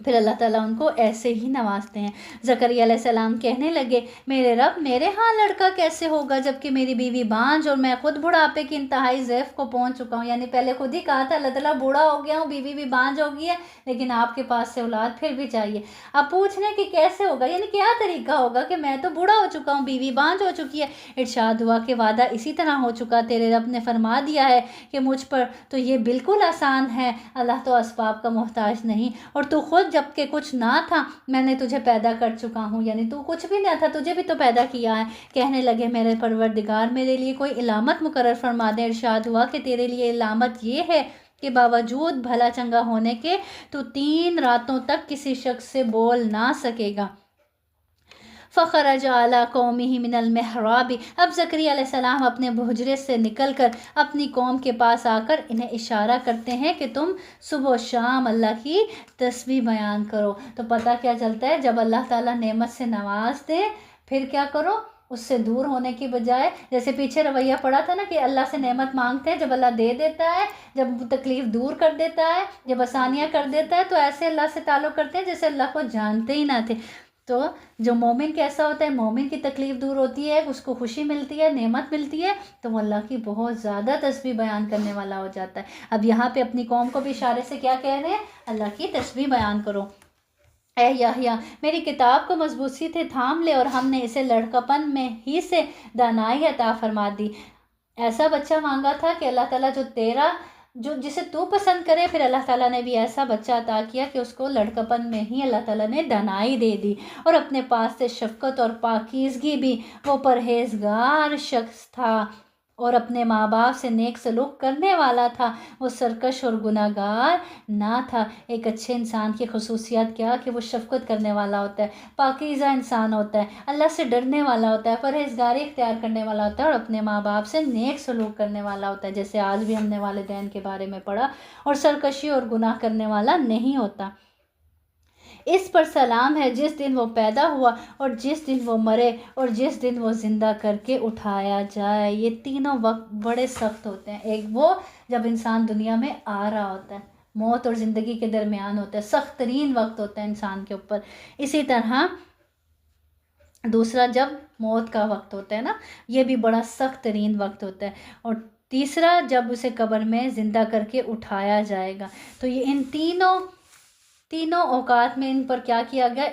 پھر اللہ تعالیٰ ان کو ایسے ہی نوازتے ہیں۔ زکریا علیہ السلام کہنے لگے میرے رب میرے ہاں لڑکا کیسے ہوگا جبکہ میری بیوی بانجھ اور میں خود بڑھاپے کی انتہائی ضعف کو پہنچ چکا ہوں۔ یعنی پہلے خود ہی کہا تھا اللہ تعالیٰ بوڑھا ہو گیا ہوں، بیوی بھی بانجھ ہو گئی ہے، لیکن آپ کے پاس سے اولاد پھر بھی چاہیے۔ اب پوچھنے کہ کیسے ہوگا، یعنی کیا طریقہ ہوگا کہ میں تو بوڑھا ہو چکا ہوں، بیوی بانجھ ہو چکی ہے۔ ارشاد ہوا کہ وعدہ اسی طرح ہو چکا، تیرے رب نے فرما دیا ہے کہ مجھ پر تو یہ بالکل آسان ہے، اللہ تو اسباب کا محتاج نہیں، اور تو خود جب کہ کچھ نہ تھا میں نے تجھے پیدا کر چکا ہوں، یعنی تو کچھ بھی نہ تھا تجھے بھی تو پیدا کیا ہے۔ کہنے لگے میرے پروردگار میرے لیے کوئی علامت مقرر فرما دے۔ ارشاد ہوا کہ تیرے لیے علامت یہ ہے کہ باوجود بھلا چنگا ہونے کے تو 3 راتوں تک کسی شخص سے بول نہ سکے گا۔ فخرج علی قومہ من المحراب، اب زکریا علیہ السلام اپنے حجرے سے نکل کر اپنی قوم کے پاس آ کر انہیں اشارہ کرتے ہیں کہ تم صبح و شام اللہ کی تسبیح بیان کرو۔ تو پتہ کیا چلتا ہے، جب اللہ تعالیٰ نعمت سے نواز دے پھر کیا کرو، اس سے دور ہونے کی بجائے، جیسے پیچھے رویہ پڑا تھا نا کہ اللہ سے نعمت مانگتے ہیں، جب اللہ دے دیتا ہے، جب تکلیف دور کر دیتا ہے، جب آسانیاں کر دیتا ہے تو ایسے اللہ سے تعلق کرتے ہیں جیسے اللہ کو جانتے ہی نہ تھے۔ تو جو مومن کیسا ہوتا ہے، مومن کی تکلیف دور ہوتی ہے، اس کو خوشی ملتی ہے، نعمت ملتی ہے، تو وہ اللہ کی بہت زیادہ تسبیح بیان کرنے والا ہو جاتا ہے۔ اب یہاں پہ اپنی قوم کو بھی اشارے سے کیا کہہ رہے ہیں، اللہ کی تسبیح بیان کرو۔ اے یحییٰ میری کتاب کو مضبوطی سے تھام لے اور ہم نے اسے لڑکپن میں ہی سے دانائی عطا فرما دی۔ ایسا بچہ مانگا تھا کہ اللہ تعالیٰ جسے تو پسند کرے، پھر اللہ تعالیٰ نے بھی ایسا بچہ عطا کیا کہ اس کو لڑکپن میں ہی اللہ تعالیٰ نے دانائی دے دی، اور اپنے پاس سے شفقت اور پاکیزگی بھی، وہ پرہیزگار شخص تھا اور اپنے ماں باپ سے نیک سلوک کرنے والا تھا، وہ سرکش اور گناہ گار نہ تھا۔ ایک اچھے انسان کی خصوصیات کیا کہ وہ شفقت کرنے والا ہوتا ہے، پاکیزہ انسان ہوتا ہے، اللہ سے ڈرنے والا ہوتا ہے، پرہیزگاری اختیار کرنے والا ہوتا ہے، اور اپنے ماں باپ سے نیک سلوک کرنے والا ہوتا ہے، جیسے آج بھی ہم نے والدین کے بارے میں پڑھا، اور سرکشی اور گناہ کرنے والا نہیں ہوتا۔ اس پر سلام ہے جس دن وہ پیدا ہوا اور جس دن وہ مرے اور جس دن وہ زندہ کر کے اٹھایا جائے۔ یہ تینوں وقت بڑے سخت ہوتے ہیں۔ ایک وہ جب انسان دنیا میں آ رہا ہوتا ہے، موت اور زندگی کے درمیان ہوتا ہے، سخت ترین وقت ہوتا ہے انسان کے اوپر۔ اسی طرح دوسرا جب موت کا وقت ہوتا ہے نا، یہ بھی بڑا سخت ترین وقت ہوتا ہے، اور تیسرا جب اسے قبر میں زندہ کر کے اٹھایا جائے گا۔ تو یہ ان تینوں اوقات میں ان پر کیا کیا گیا،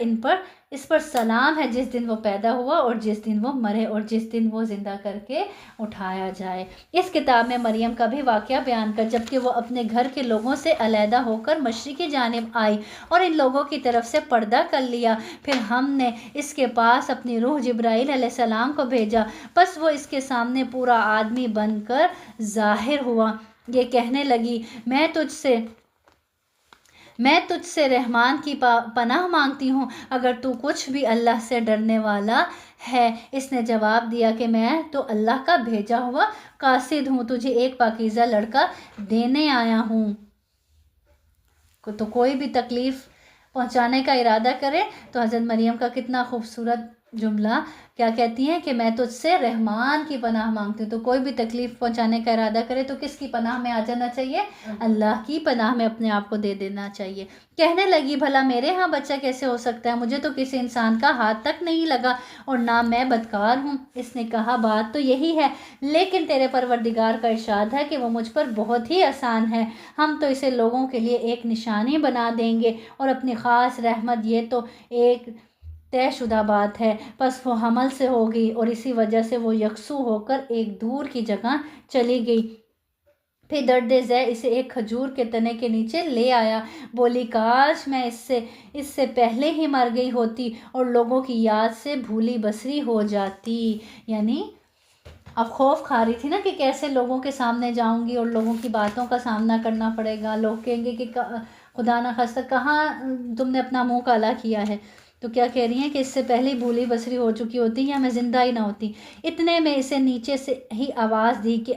اس پر سلام ہے جس دن وہ پیدا ہوا اور جس دن وہ مرے اور جس دن وہ زندہ کر کے اٹھایا جائے۔ اس کتاب میں مریم کا بھی واقعہ بیان کر جبکہ وہ اپنے گھر کے لوگوں سے علیحدہ ہو کر مشرق کی جانب آئی اور ان لوگوں کی طرف سے پردہ کر لیا، پھر ہم نے اس کے پاس اپنی روح جبرائیل علیہ السلام کو بھیجا، پس وہ اس کے سامنے پورا آدمی بن کر ظاہر ہوا۔ یہ کہنے لگی میں تجھ سے رحمان کی پناہ مانگتی ہوں، اگر تو کچھ بھی اللہ سے ڈرنے والا ہے۔ اس نے جواب دیا کہ میں تو اللہ کا بھیجا ہوا قاصد ہوں، تجھے ایک پاکیزہ لڑکا دینے آیا ہوں۔ تو کوئی بھی تکلیف پہنچانے کا ارادہ کرے تو حضرت مریم کا کتنا خوبصورت جملہ کیا کہتی ہیں کہ میں تجھ سے رحمان کی پناہ مانگتی ہوں. تو کوئی بھی تکلیف پہنچانے کا ارادہ کرے تو کس کی پناہ میں آ جانا چاہیے؟ اللہ کی پناہ میں اپنے آپ کو دے دینا چاہیے. کہنے لگی بھلا میرے ہاں بچہ کیسے ہو سکتا ہے؟ مجھے تو کسی انسان کا ہاتھ تک نہیں لگا اور نہ میں بدکار ہوں. اس نے کہا بات تو یہی ہے، لیکن تیرے پروردگار کا ارشاد ہے کہ وہ مجھ پر بہت ہی آسان ہے. ہم تو اسے لوگوں کے لیے ایک نشانی بنا دیں گے اور اپنی خاص رحمت یہ تو ایک طے شدہ بات ہے. پس وہ حمل سے ہو گئی اور اسی وجہ سے وہ یکسو ہو کر ایک دور کی جگہ چلی گئی. پھر درد ذہ اسے ایک کھجور کے تنے کے نیچے لے آیا. بولی کاش میں اس سے پہلے ہی مر گئی ہوتی اور لوگوں کی یاد سے بھولی بسری ہو جاتی. یعنی اب خوف کھا رہی تھی نا کہ کیسے لوگوں کے سامنے جاؤں گی اور لوگوں کی باتوں کا سامنا کرنا پڑے گا. لوگ کہیں گے کہ خدا نہ خواستہ کہاں تم نے اپنا منہ کالا کیا ہے. تو کیا کہہ رہی ہیں کہ اس سے پہلے ہی بھولی بسری ہو چکی ہوتی یا میں زندہ ہی نہ ہوتی. اتنے میں اسے نیچے سے ہی آواز دی کہ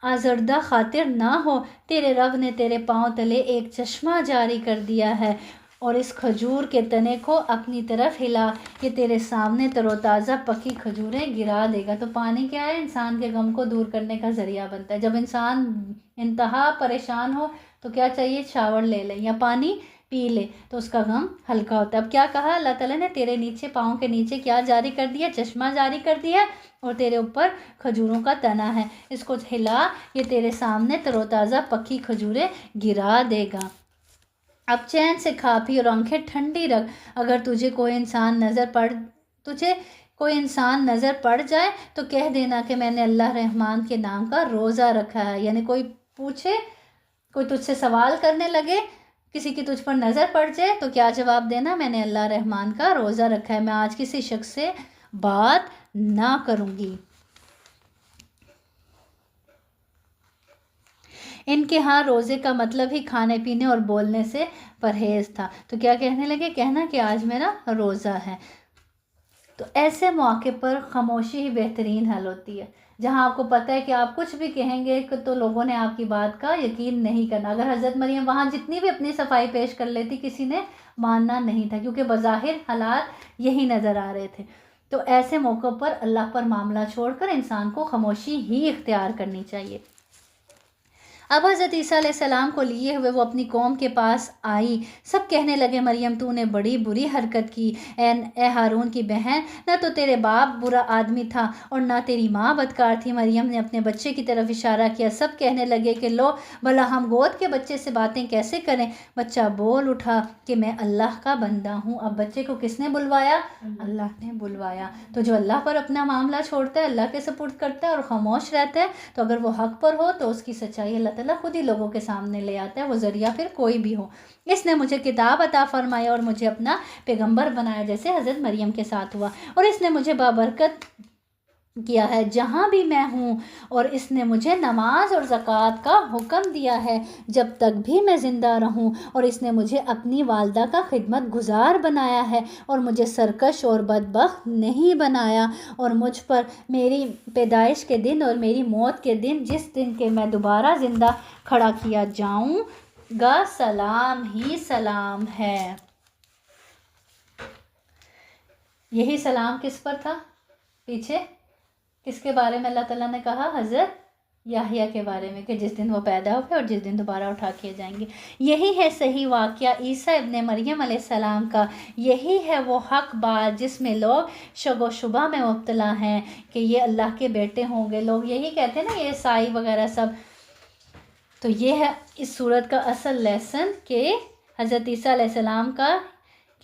آزردہ خاطر نہ ہو، تیرے رب نے تیرے پاؤں تلے ایک چشمہ جاری کر دیا ہے اور اس کھجور کے تنے کو اپنی طرف ہلا، یہ تیرے سامنے تر و تازہ پکی کھجوریں گرا دے گا. تو پانی کیا ہے؟ انسان کے غم کو دور کرنے کا ذریعہ بنتا ہے. جب انسان انتہا پریشان ہو تو کیا چاہیے؟ شاور لے لے یا پانی پی لے تو اس کا غم ہلکا ہوتا ہے. اب کیا کہا اللہ تعالیٰ نے؟ تیرے نیچے پاؤں کے نیچے کیا جاری کر دیا؟ چشمہ جاری کر دیا اور تیرے اوپر کھجوروں کا تنا ہے، اس کو ہلا، یہ تیرے سامنے تر و تازہ پکی کھجوریں گرا دے گا. اب چین سے کھا پی اور آنکھیں ٹھنڈی رکھ. اگر تجھے کوئی انسان نظر پڑ جائے تو کہہ دینا کہ میں نے اللہ رحمان کے نام کا روزہ رکھا ہے. یعنی کوئی پوچھے، کوئی تجھ سے سوال کرنے لگے، کسی کی تجھ پر نظر پڑ جائے تو کیا جواب دینا؟ میں نے اللہ رحمان کا روزہ رکھا ہے، میں آج کسی شخص سے بات نہ کروں گی. ان کے ہاں روزے کا مطلب ہی کھانے پینے اور بولنے سے پرہیز تھا. تو کیا کہنے لگے؟ کہنا کہ آج میرا روزہ ہے. تو ایسے موقع پر خاموشی ہی بہترین حل ہوتی ہے. جہاں آپ کو پتہ ہے کہ آپ کچھ بھی کہیں گے تو لوگوں نے آپ کی بات کا یقین نہیں کرنا. اگر حضرت مریم وہاں جتنی بھی اپنی صفائی پیش کر لیتی کسی نے ماننا نہیں تھا، کیونکہ بظاہر حالات یہی نظر آ رہے تھے. تو ایسے موقع پر اللہ پر معاملہ چھوڑ کر انسان کو خاموشی ہی اختیار کرنی چاہیے. اب حضرت عیسیٰ علیہ السلام کو لیے ہوئے وہ اپنی قوم کے پاس آئی. سب کہنے لگے مریم تو نے بڑی بری حرکت کی. اے ہارون کی بہن، نہ تو تیرے باپ برا آدمی تھا اور نہ تیری ماں بدکار تھی. مریم نے اپنے بچے کی طرف اشارہ کیا. سب کہنے لگے کہ لو بھلا ہم گود کے بچے سے باتیں کیسے کریں. بچہ بول اٹھا کہ میں اللہ کا بندہ ہوں. اب بچے کو کس نے بلوایا؟ اللہ نے بلوایا. تو جو اللہ پر اپنا معاملہ چھوڑتا ہے، اللہ کے سپرد کرتا ہے اور خاموش رہتا ہے، تو اگر وہ حق پر ہو تو اس کی سچائی اللہ تعالیٰ خود ہی لوگوں کے سامنے لے آتا ہے، وہ ذریعہ پھر کوئی بھی ہو. اس نے مجھے کتاب عطا فرمایا اور مجھے اپنا پیغمبر بنایا، جیسے حضرت مریم کے ساتھ ہوا. اور اس نے مجھے بابرکت کیا ہے جہاں بھی میں ہوں، اور اس نے مجھے نماز اور زکوٰۃ کا حکم دیا ہے جب تک بھی میں زندہ رہوں. اور اس نے مجھے اپنی والدہ کا خدمت گزار بنایا ہے اور مجھے سرکش اور بدبخت نہیں بنایا. اور مجھ پر میری پیدائش کے دن اور میری موت کے دن، جس دن کے میں دوبارہ زندہ کھڑا کیا جاؤں گا، سلام ہی سلام ہے. یہی سلام کس پر تھا؟ پیچھے کس کے بارے میں اللہ تعالیٰ نے کہا؟ حضرت یحییٰ کے بارے میں، کہ جس دن وہ پیدا ہوئے اور جس دن دوبارہ اٹھا کیے جائیں گے. یہی ہے صحیح واقعہ عیسیٰ ابن مریم علیہ السلام کا. یہی ہے وہ حق بات جس میں لوگ شک و شبہ میں مبتلا ہیں کہ یہ اللہ کے بیٹے ہوں گے. لوگ یہی کہتے ہیں نا، یہ عیسائی وغیرہ سب. تو یہ ہے اس صورت کا اصل لیسن کہ حضرت عیسیٰ علیہ السلام کا،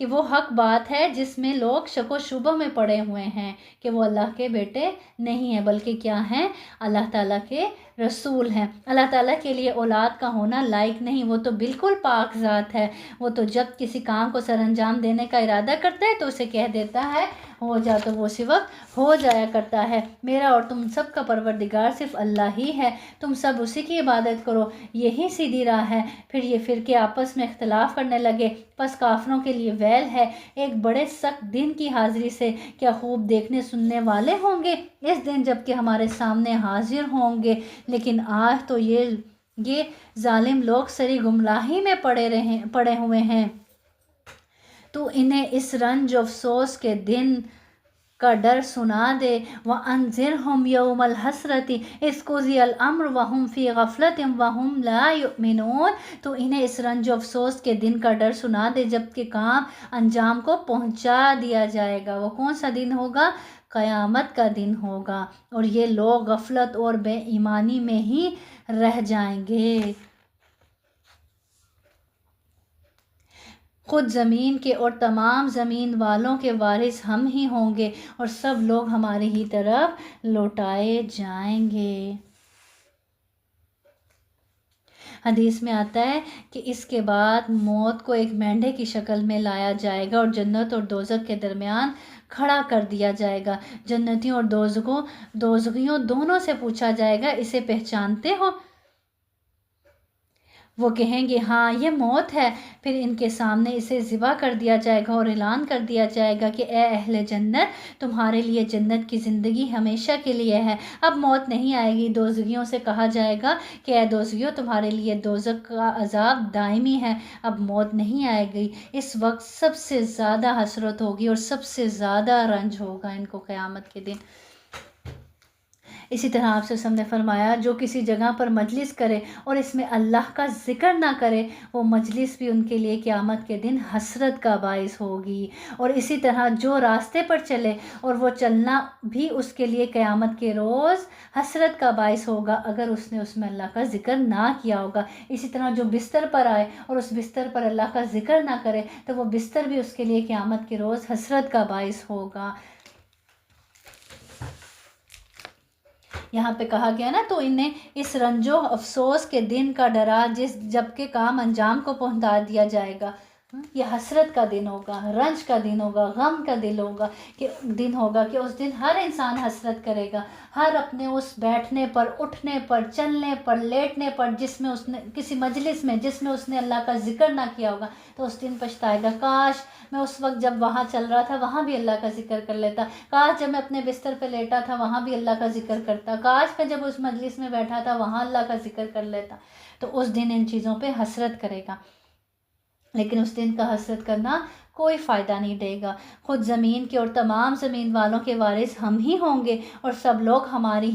کہ وہ حق بات ہے جس میں لوگ شک و شبہ میں پڑے ہوئے ہیں کہ وہ اللہ کے بیٹے نہیں ہیں، بلکہ کیا ہیں؟ اللہ تعالیٰ کے رسول ہیں. اللہ تعالیٰ کے لیے اولاد کا ہونا لائق نہیں، وہ تو بالکل پاک ذات ہے. وہ تو جب کسی کام کو سر انجام دینے کا ارادہ کرتا ہے تو اسے کہہ دیتا ہے ہو جا، تو وہ اسی وقت ہو جایا کرتا ہے. میرا اور تم سب کا پروردگار صرف اللہ ہی ہے، تم سب اسی کی عبادت کرو، یہی سیدھی راہ ہے. پھر یہ فرقے آپس میں اختلاف کرنے لگے. پس کافروں کے لیے ویل ہے ایک بڑے سخت دن کی حاضری سے. کیا خوب دیکھنے سننے والے ہوں گے اس دن جب کہ ہمارے سامنے حاضر ہوں گے. لیکن آج تو یہ ظالم لوگ سری گمراہی میں پڑے ہوئے ہیں. تو انہیں اس رنج و افسوس کے دن کا ڈر سنا دے۔ وَأَنذِرْهُمْ يَوْمَ الْحَسْرَةِ إِذْ قُضِيَ الْأَمْرُ وَهُمْ فِي غَفْلَةٍ وَهُمْ لَا يُؤْمِنُونَ، تو انہیں اس رنج و افسوس کے دن کا ڈر سنا دے جب کہ کام انجام کو پہنچا دیا جائے گا۔ وہ کون سا دن ہوگا؟ قیامت کا دن ہوگا، اور یہ لوگ غفلت اور بے ایمانی میں ہی رہ جائیں گے۔ خود زمین کے اور تمام زمین والوں کے وارث ہم ہی ہوں گے، اور سب لوگ ہماری ہی طرف لوٹائے جائیں گے۔ حدیث میں آتا ہے کہ اس کے بعد موت کو ایک مینڈھے کی شکل میں لایا جائے گا اور جنت اور دوزخ کے درمیان کھڑا کر دیا جائے گا۔ جنتیوں اور دوزخیوں دونوں سے پوچھا جائے گا، اسے پہچانتے ہو؟ وہ کہیں گے ہاں، یہ موت ہے۔ پھر ان کے سامنے اسے ذبح کر دیا جائے گا اور اعلان کر دیا جائے گا کہ اے اہل جنت، تمہارے لیے جنت کی زندگی ہمیشہ کے لیے ہے، اب موت نہیں آئے گی۔ دوزخیوں سے کہا جائے گا کہ اے دوزخیوں، تمہارے لیے دوزخ کا عذاب دائمی ہے، اب موت نہیں آئے گی۔ اس وقت سب سے زیادہ حسرت ہوگی اور سب سے زیادہ رنج ہوگا ان کو قیامت کے دن۔ اسی طرح آپ سے نے فرمایا، جو کسی جگہ پر مجلس کرے اور اس میں اللہ کا ذکر نہ کرے، وہ مجلس بھی ان کے لیے قیامت کے دن حسرت کا باعث ہوگی۔ اور اسی طرح جو راستے پر چلے اور وہ چلنا بھی اس کے لیے قیامت کے روز حسرت کا باعث ہوگا اگر اس نے اس میں اللہ کا ذکر نہ کیا ہوگا۔ اسی طرح جو بستر پر آئے اور اس بستر پر اللہ کا ذکر نہ کرے تو وہ بستر بھی اس کے لیے قیامت کے روز حسرت کا باعث ہوگا۔ یہاں پہ کہا گیا نا، تو انہیں اس رنج و افسوس کے دن کا ڈرا جب کہ کام انجام کو پہنچا دیا جائے گا۔ یہ حسرت کا دن ہوگا، رنج کا دن ہوگا، غم کا دن ہوگا کہ اس دن ہر انسان حسرت کرے گا، ہر اپنے اس بیٹھنے پر، اٹھنے پر، چلنے پر، لیٹنے پر جس میں اس نے کسی مجلس میں جس میں اس نے اللہ کا ذکر نہ کیا ہوگا، تو اس دن پچھتائے گا، کاش میں اس وقت جب وہاں چل رہا تھا وہاں بھی اللہ کا ذکر کر لیتا، کاش جب میں اپنے بستر پہ لیٹا تھا وہاں بھی اللہ کا ذکر کرتا، کاش میں جب اس مجلس میں بیٹھا تھا وہاں اللہ کا ذکر کر لیتا۔ تو اس دن ان چیزوں پہ حسرت کرے گا، لیکن اس دن کا حسرت کرنا کوئی فائدہ نہیں دے گا۔ خود زمین کے اور تمام زمین والوں کے وارث ہم ہی ہوں گے، اور سب لوگ ہماری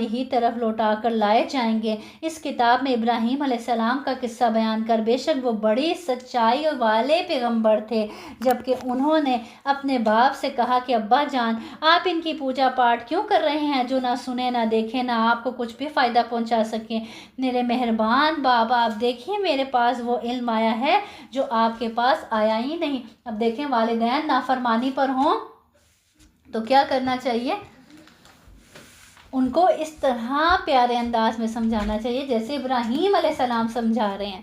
ہی طرف لوٹا کر لائے جائیں گے۔ اس کتاب میں ابراہیم علیہ السلام کا قصہ بیان کر، بے شک وہ بڑی سچائی والے پیغمبر تھے، جبکہ انہوں نے اپنے باپ سے کہا کہ ابا جان، آپ ان کی پوجا پاٹ کیوں کر رہے ہیں جو نہ سنے نہ دیکھیں نہ آپ کو کچھ بھی فائدہ پہنچا سکیں؟ میرے مہربان بابا، آپ دیکھیں میرے پاس وہ علم آیا ہے جو آپ کے پاس آیا ہی نہیں۔ اب دیکھیں، والدین نافرمانی پر ہوں تو کیا کرنا چاہیے؟ ان کو اس طرح پیارے انداز میں سمجھانا چاہیے جیسے ابراہیم علیہ السلام سمجھا رہے ہیں۔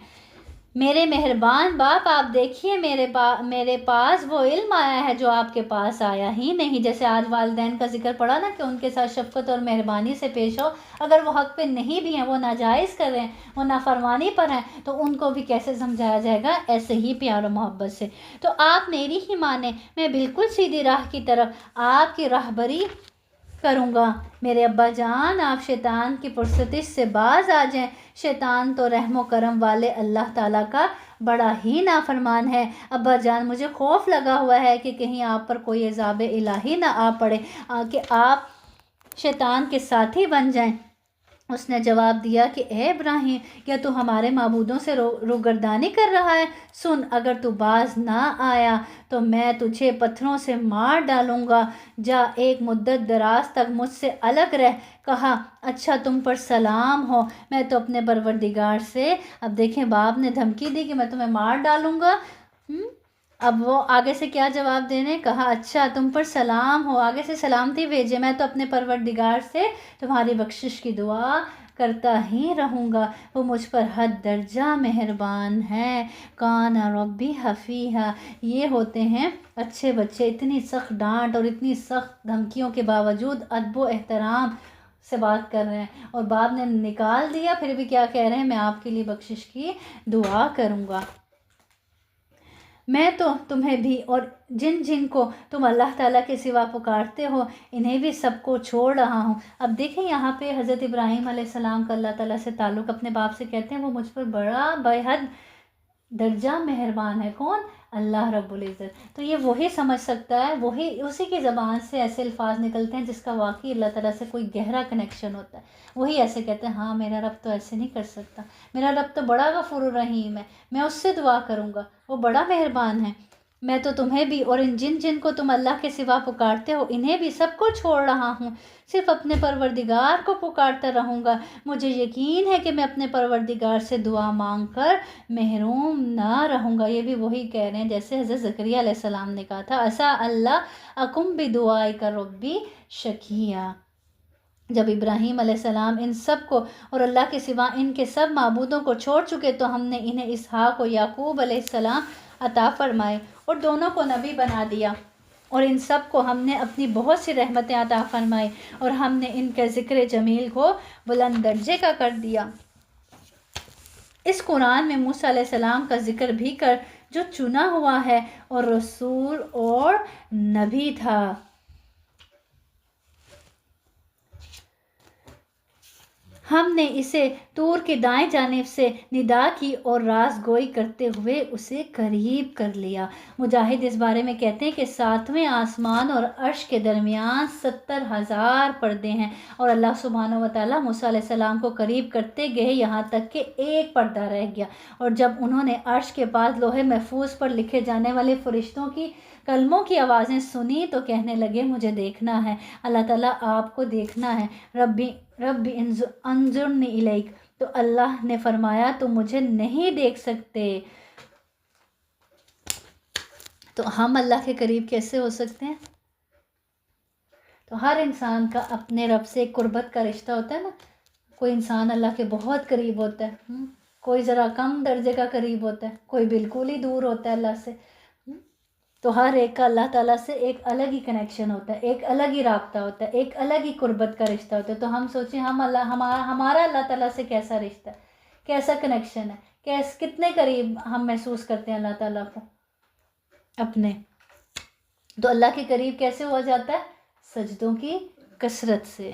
میرے مہربان باپ، آپ دیکھیے میرے پاس وہ علم آیا ہے جو آپ کے پاس آیا ہی نہیں۔ جیسے آج والدین کا ذکر پڑا نا کہ ان کے ساتھ شفقت اور مہربانی سے پیش ہو، اگر وہ حق پہ نہیں بھی ہیں، وہ ناجائز کر رہے ہیں، وہ نافرمانی پر ہیں، تو ان کو بھی کیسے سمجھایا جائے گا؟ ایسے ہی پیار و محبت سے۔ تو آپ میری ہی مانیں، میں بالکل سیدھی راہ کی طرف آپ کی راہبری کروں گا۔ میرے ابا جان، آپ شیطان کی پرستش سے باز آ جائیں، شیطان تو رحم و کرم والے اللہ تعالیٰ کا بڑا ہی نافرمان ہے۔ ابا جان، مجھے خوف لگا ہوا ہے کہ کہیں آپ پر کوئی عذاب الہی نہ آ پڑے کہ آپ شیطان کے ساتھی بن جائیں۔ اس نے جواب دیا کہ اے ابراہیم، کیا تو ہمارے معبودوں سے روگردانی کر رہا ہے؟ سن، اگر تو باز نہ آیا تو میں تجھے پتھروں سے مار ڈالوں گا۔ جا، ایک مدت دراز تک مجھ سے الگ رہ۔ کہا، اچھا، تم پر سلام ہو، میں تو اپنے پروردگار سے۔ اب دیکھیں، باپ نے دھمکی دی کہ میں تمہیں مار ڈالوں گا۔ اب وہ آگے سے کیا جواب دینے؟ کہا، اچھا، تم پر سلام ہو، آگے سے سلامتی بھیجے، میں تو اپنے پروردگار سے تمہاری بخشش کی دعا کرتا ہی رہوں گا، وہ مجھ پر حد درجہ مہربان ہے۔ کان ربی حفیظ، یہ ہوتے ہیں اچھے بچے۔ اتنی سخت ڈانٹ اور اتنی سخت دھمکیوں کے باوجود ادب و احترام سے بات کر رہے ہیں، اور باپ نے نکال دیا، پھر بھی کیا کہہ رہے ہیں؟ میں آپ کے لیے بخشش کی دعا کروں گا۔ میں تو تمہیں بھی اور جن کو تم اللہ تعالیٰ کے سوا پکارتے ہو، انہیں بھی سب کو چھوڑ رہا ہوں۔ اب دیکھیں، یہاں پہ حضرت ابراہیم علیہ السلام کا اللہ تعالیٰ سے تعلق، اپنے باپ سے کہتے ہیں وہ مجھ پر بڑا بے حد درجہ مہربان ہے۔ کون؟ اللہ رب العزت۔ تو یہ وہی سمجھ سکتا ہے، وہی اسی کی زبان سے ایسے الفاظ نکلتے ہیں جس کا واقعی اللہ تعالیٰ سے کوئی گہرا کنیکشن ہوتا ہے، وہی ایسے کہتے ہیں ہاں میرا رب تو ایسے نہیں کر سکتا، میرا رب تو بڑا غفور الرحیم ہے، میں اس سے دعا کروں گا، وہ بڑا مہربان ہے، میں تو تمہیں بھی اور ان جن کو تم اللہ کے سوا پکارتے ہو انہیں بھی سب کو چھوڑ رہا ہوں، صرف اپنے پروردگار کو پکارتا رہوں گا، مجھے یقین ہے کہ میں اپنے پروردگار سے دعا مانگ کر محروم نہ رہوں گا۔ یہ بھی وہی کہہ رہے ہیں جیسے حضرت زکریا علیہ السلام نے کہا تھا عسیٰ اللہ اکم بدعائک ربی شقیہ۔ جب ابراہیم علیہ السلام ان سب کو اور اللہ کے سوا ان کے سب معبودوں کو چھوڑ چکے تو ہم نے انہیں اسحاق و یعقوب علیہ السلام عطا فرمائے اور دونوں کو نبی بنا دیا، اور ان سب کو ہم نے اپنی بہت سی رحمتیں عطا فرمائی، اور ہم نے ان کے ذکر جمیل کو بلند درجے کا کر دیا۔ اس قرآن میں موسیٰ علیہ السلام کا ذکر بھی کر جو چنا ہوا ہے اور رسول اور نبی تھا۔ ہم نے اسے طور کی دائیں جانب سے ندا کی اور راز گوئی کرتے ہوئے اسے قریب کر لیا۔ مجاہد اس بارے میں کہتے ہیں کہ 7ویں آسمان اور عرش کے درمیان 70,000 پردے ہیں، اور اللہ سبحانہ و تعالیٰ موسیٰ علیہ السلام کو قریب کرتے گئے یہاں تک کہ ایک پردہ رہ گیا، اور جب انہوں نے عرش کے پاس لوح محفوظ پر لکھے جانے والے فرشتوں کی کلموں کی آوازیں سنی تو کہنے لگے مجھے دیکھنا ہے، اللہ تعالیٰ آپ کو دیکھنا ہے، ربی انظرنی الیک۔ تو اللہ نے فرمایا تم مجھے نہیں دیکھ سکتے۔ تو ہم اللہ کے قریب کیسے ہو سکتے ہیں؟ تو ہر انسان کا اپنے رب سے ایک قربت کا رشتہ ہوتا ہے نا، کوئی انسان اللہ کے بہت قریب ہوتا ہے، کوئی ذرا کم درجے کا قریب ہوتا ہے، کوئی بالکل ہی دور ہوتا ہے اللہ سے۔ تو ہر ایک کا اللہ تعالیٰ سے ایک الگ ہی کنیکشن ہوتا ہے، ایک الگ ہی رابطہ ہوتا ہے، ایک الگ ہی قربت کا رشتہ ہوتا ہے۔ تو ہم سوچیں ہمارا اللہ تعالیٰ سے کیسا رشتہ ہے، کیسا کنیکشن ہے، کتنے قریب ہم محسوس کرتے ہیں اللہ تعالیٰ کو اپنے۔ تو اللہ کے قریب کیسے ہوا جاتا ہے؟ سجدوں کی کثرت سے۔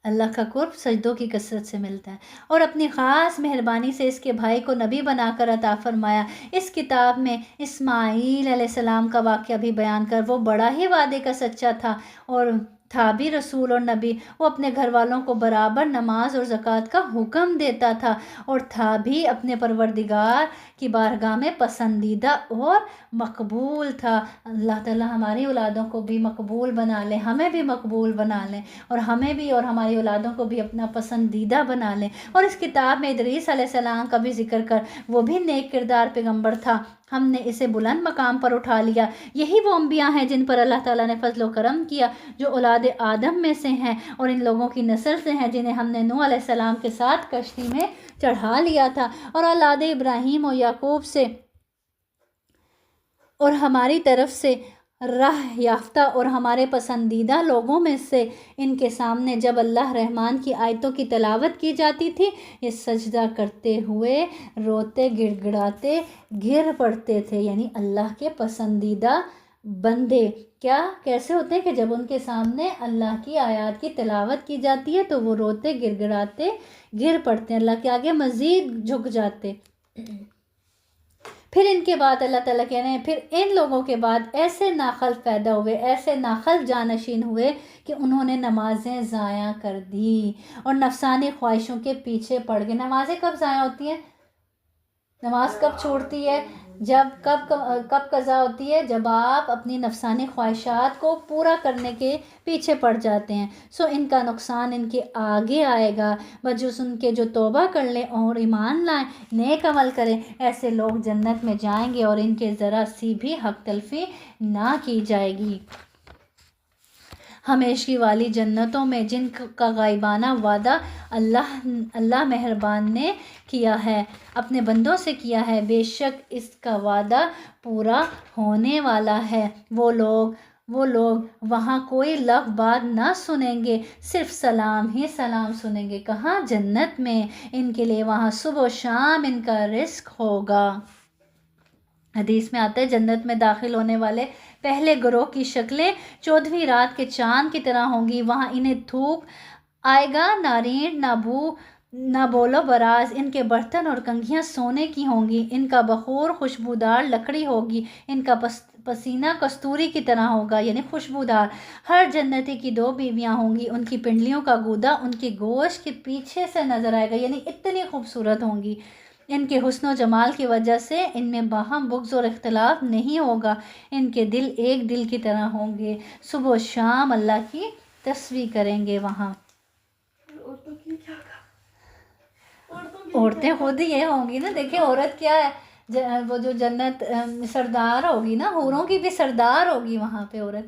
اللہ کا قرب سجدوں کی کثرت سے ملتا ہے، اور اپنی خاص مہربانی سے اس کے بھائی کو نبی بنا کر عطا فرمایا۔ اس کتاب میں اسماعیل علیہ السلام کا واقعہ بھی بیان کر، وہ بڑا ہی وعدے کا سچا تھا اور تھا بھی رسول اور نبی، وہ اپنے گھر والوں کو برابر نماز اور زکوٰۃ کا حکم دیتا تھا، اور تھا بھی اپنے پروردگار کی بارگاہ میں پسندیدہ اور مقبول تھا۔ اللہ تعالیٰ ہماری اولادوں کو بھی مقبول بنا لے، ہمیں بھی مقبول بنا لیں، اور ہمیں بھی اور ہماری اولادوں کو بھی اپنا پسندیدہ بنا لیں۔ اور اس کتاب میں ادریس علیہ السلام کا بھی ذکر کر، وہ بھی نیک کردار پیغمبر تھا، ہم نے اسے بلند مقام پر اٹھا لیا۔ یہی وہ انبیاء ہیں جن پر اللہ تعالیٰ نے فضل و کرم کیا، جو اولاد آدم میں سے ہیں اور ان لوگوں کی نسل سے ہیں جنہیں ہم نے نوح علیہ السلام کے ساتھ کشتی میں چڑھا لیا تھا، اور اولاد ابراہیم و یعقوب سے اور ہماری طرف سے راہ یافتہ اور ہمارے پسندیدہ لوگوں میں سے ان کے سامنے جب اللہ رحمان کی آیتوں کی تلاوت کی جاتی تھی یہ سجدہ کرتے ہوئے روتے گڑ گڑاتے گر پڑتے تھے۔ یعنی اللہ کے پسندیدہ بندے کیسے ہوتے ہیں کہ جب ان کے سامنے اللہ کی آیات کی تلاوت کی جاتی ہے تو وہ روتے گڑ گڑاتے گر پڑتے ہیں، اللہ کے آگے مزید جھک جاتے۔ پھر ان کے بعد اللہ تعالیٰ کہہ رہے ہیں پھر ان لوگوں کے بعد ایسے ناخلف پیدا ہوئے، ایسے ناخلف جانشین ہوئے کہ انہوں نے نمازیں ضائع کر دی اور نفسانی خواہشوں کے پیچھے پڑ گئے۔ نمازیں کب ضائع ہوتی ہیں؟ نماز کب چھوڑتی ہے؟ جب کب قضا ہوتی ہے؟ جب آپ اپنی نفسانی خواہشات کو پورا کرنے کے پیچھے پڑ جاتے ہیں۔ ان کا نقصان ان کے آگے آئے گا، بجز ان کے جو توبہ کر لیں اور ایمان لائیں، نیک عمل کریں، ایسے لوگ جنت میں جائیں گے اور ان کے ذرا سی بھی حق تلفی نہ کی جائے گی۔ ہمیشگی والی جنتوں میں جن کا غائبانہ وعدہ اللہ مہربان نے کیا ہے، اپنے بندوں سے کیا ہے، بے شک اس کا وعدہ پورا ہونے والا ہے۔ وہ لوگ وہاں کوئی لغو بات نہ سنیں گے، صرف سلام ہی سلام سنیں گے۔ کہاں؟ جنت میں۔ ان کے لیے وہاں صبح و شام ان کا رزق ہوگا۔ حدیث میں آتا ہے جنت میں داخل ہونے والے پہلے گروہ کی شکلیں 14ویں رات کے چاند کی طرح ہوں گی، وہاں انہیں تھوک آئے گا، نہ ریڑھ نہ بو نہ بولو براز، ان کے برتن اور کنگھیاں سونے کی ہوں گی، ان کا بخور خوشبودار لکڑی ہوگی، ان کا پسینہ کستوری کی طرح ہوگا یعنی خوشبودار۔ ہر جنتی کی 2 بیویاں ہوں گی، ان کی پنڈلیوں کا گودا ان کی گوشت کے پیچھے سے نظر آئے گا، یعنی اتنی خوبصورت ہوں گی۔ ان کے حسن و جمال کی وجہ سے ان میں باہم بغض اور اختلاف نہیں ہوگا، ان کے دل ایک دل کی طرح ہوں گے، صبح و شام اللہ کی تسبیح کریں گے وہاں۔ عورتوں کی کیا کہا؟ عورتیں خود یہ ہوں گی نا، دیکھیں عورت کیا ہے، وہ جو جنت سردار ہوگی نا، حوروں کی بھی سردار ہوگی وہاں پہ عورت۔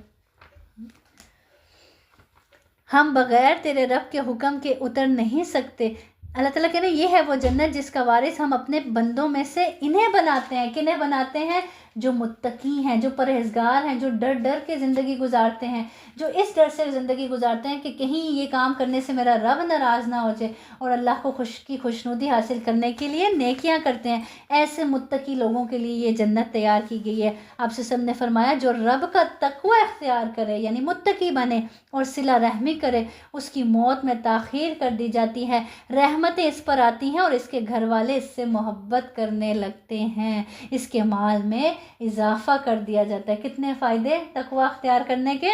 ہم بغیر تیرے رب کے حکم کے اتر نہیں سکتے۔ اللہ تعالیٰ کہنا یہ ہے وہ جنت جس کا وارث ہم اپنے بندوں میں سے انہیں بناتے ہیں۔ کنہیں بناتے ہیں؟ جو متقی ہیں، جو پرہیزگار ہیں، جو ڈر ڈر کے زندگی گزارتے ہیں، جو اس ڈر سے زندگی گزارتے ہیں کہ کہیں یہ کام کرنے سے میرا رب ناراض نہ ہو جائے، اور اللہ کو خوشنودی حاصل کرنے کے لیے نیکیاں کرتے ہیں۔ ایسے متقی لوگوں کے لیے یہ جنت تیار کی گئی ہے۔ آپ سے سب نے فرمایا جو رب کا تقوی اختیار کرے یعنی متقی بنے اور صلہ رحمی کرے، اس کی موت میں تاخیر کر دی جاتی ہے، رحمتیں اس پر آتی ہیں اور اس کے گھر والے اس سے محبت کرنے لگتے ہیں، اس کے مال میں اضافہ کر دیا جاتا ہے۔ کتنے فائدے تقوی اختیار کرنے کے؟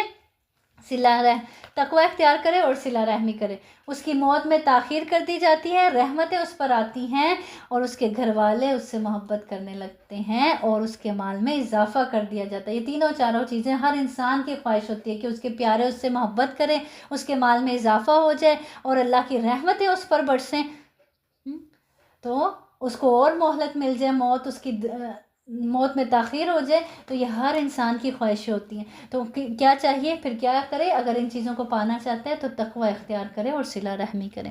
تقوی اختیار کرے اور صلہ رحمی کرے، اس کی موت میں تاخیر کر دی جاتی ہے، رحمتیں اس پر آتی ہیں اور اس کے گھر والے اس سے محبت کرنے لگتے ہیں، اور اس کے مال میں اضافہ کر دیا جاتا ہے۔ یہ تینوں چاروں چیزیں ہر انسان کی خواہش ہوتی ہے کہ اس کے پیارے اس سے محبت کریں، اس کے مال میں اضافہ ہو جائے اور اللہ کی رحمتیں اس پر برسیں، تو اس کو اور مہلت مل جائے، موت میں تاخیر ہو جائے، تو یہ ہر انسان کی خواہشیں ہوتی ہیں۔ تو کیا چاہیے پھر؟ کیا کرے؟ اگر ان چیزوں کو پانا چاہتا ہے تو تقوی اختیار کرے اور صلہ رحمی کرے۔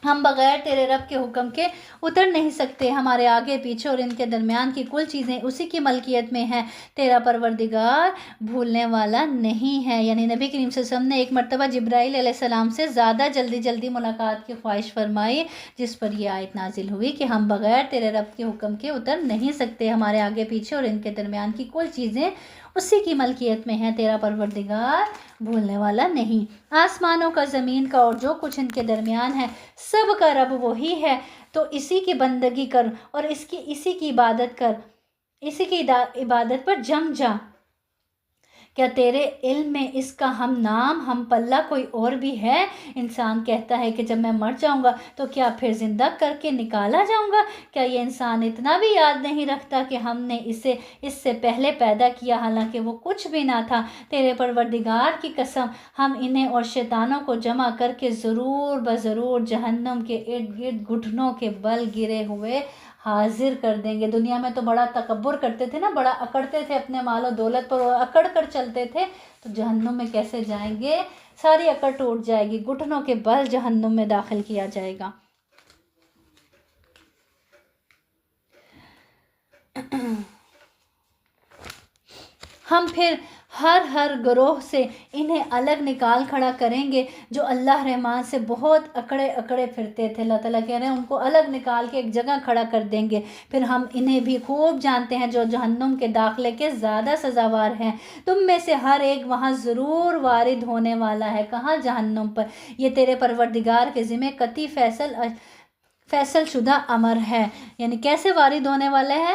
ہم بغیر تیرے رب کے حکم کے اتر نہیں سکتے، ہمارے آگے پیچھے اور ان کے درمیان کی کل چیزیں اسی کی ملکیت میں ہیں، تیرا پروردگار بھولنے والا نہیں ہے۔ یعنی نبی کریم صلی اللہ علیہ وسلم نے ایک مرتبہ جبرائیل علیہ السلام سے زیادہ جلدی ملاقات کی خواہش فرمائی، جس پر یہ آیت نازل ہوئی کہ ہم بغیر تیرے رب کے حکم کے اتر نہیں سکتے، ہمارے آگے پیچھے اور ان کے درمیان کی کل چیزیں اسی کی ملکیت میں ہیں، تیرا پروردگار بھولنے والا نہیں۔ آسمانوں کا، زمین کا اور جو کچھ ان کے درمیان ہے، سب کا رب وہی ہے، تو اسی کی بندگی کر اور اسی کی عبادت کر، اسی کی عبادت پر جم جا۔ کیا تیرے علم میں اس کا ہم نام ہم پلہ کوئی اور بھی ہے؟ انسان کہتا ہے کہ جب میں مر جاؤں گا تو کیا پھر زندہ کر کے نکالا جاؤں گا؟ کیا یہ انسان اتنا بھی یاد نہیں رکھتا کہ ہم نے اسے اس سے پہلے پیدا کیا، حالانکہ وہ کچھ بھی نہ تھا؟ تیرے پروردگار کی قسم، ہم انہیں اور شیطانوں کو جمع کر کے ضرور بضرور جہنم کے ارد گرد گھٹنوں کے بل گرے ہوئے حاضر کر دیں گے۔ دنیا میں تو بڑا تکبر کرتے تھے نا، بڑا اکڑتے تھے اپنے مال و دولت پر، اکڑ کر چلتے تھے، تو جہنم میں کیسے جائیں گے؟ ساری اکڑ ٹوٹ جائے گی، گھٹنوں کے بل جہنم میں داخل کیا جائے گا۔ ہم پھر ہر گروہ سے انہیں الگ نکال کھڑا کریں گے جو اللہ رحمان سے بہت اکڑے پھرتے تھے۔ اللہ تعالیٰ کہہ رہے ہیں ان کو الگ نکال کے ایک جگہ کھڑا کر دیں گے، پھر ہم انہیں بھی خوب جانتے ہیں جو جہنم کے داخلے کے زیادہ سزاوار ہیں۔ تم میں سے ہر ایک وہاں ضرور وارد ہونے والا ہے۔ کہاں؟ جہنم پر۔ یہ تیرے پروردگار کے ذمہ قطعی فیصل شدہ امر ہے۔ یعنی کیسے وارد ہونے والا ہے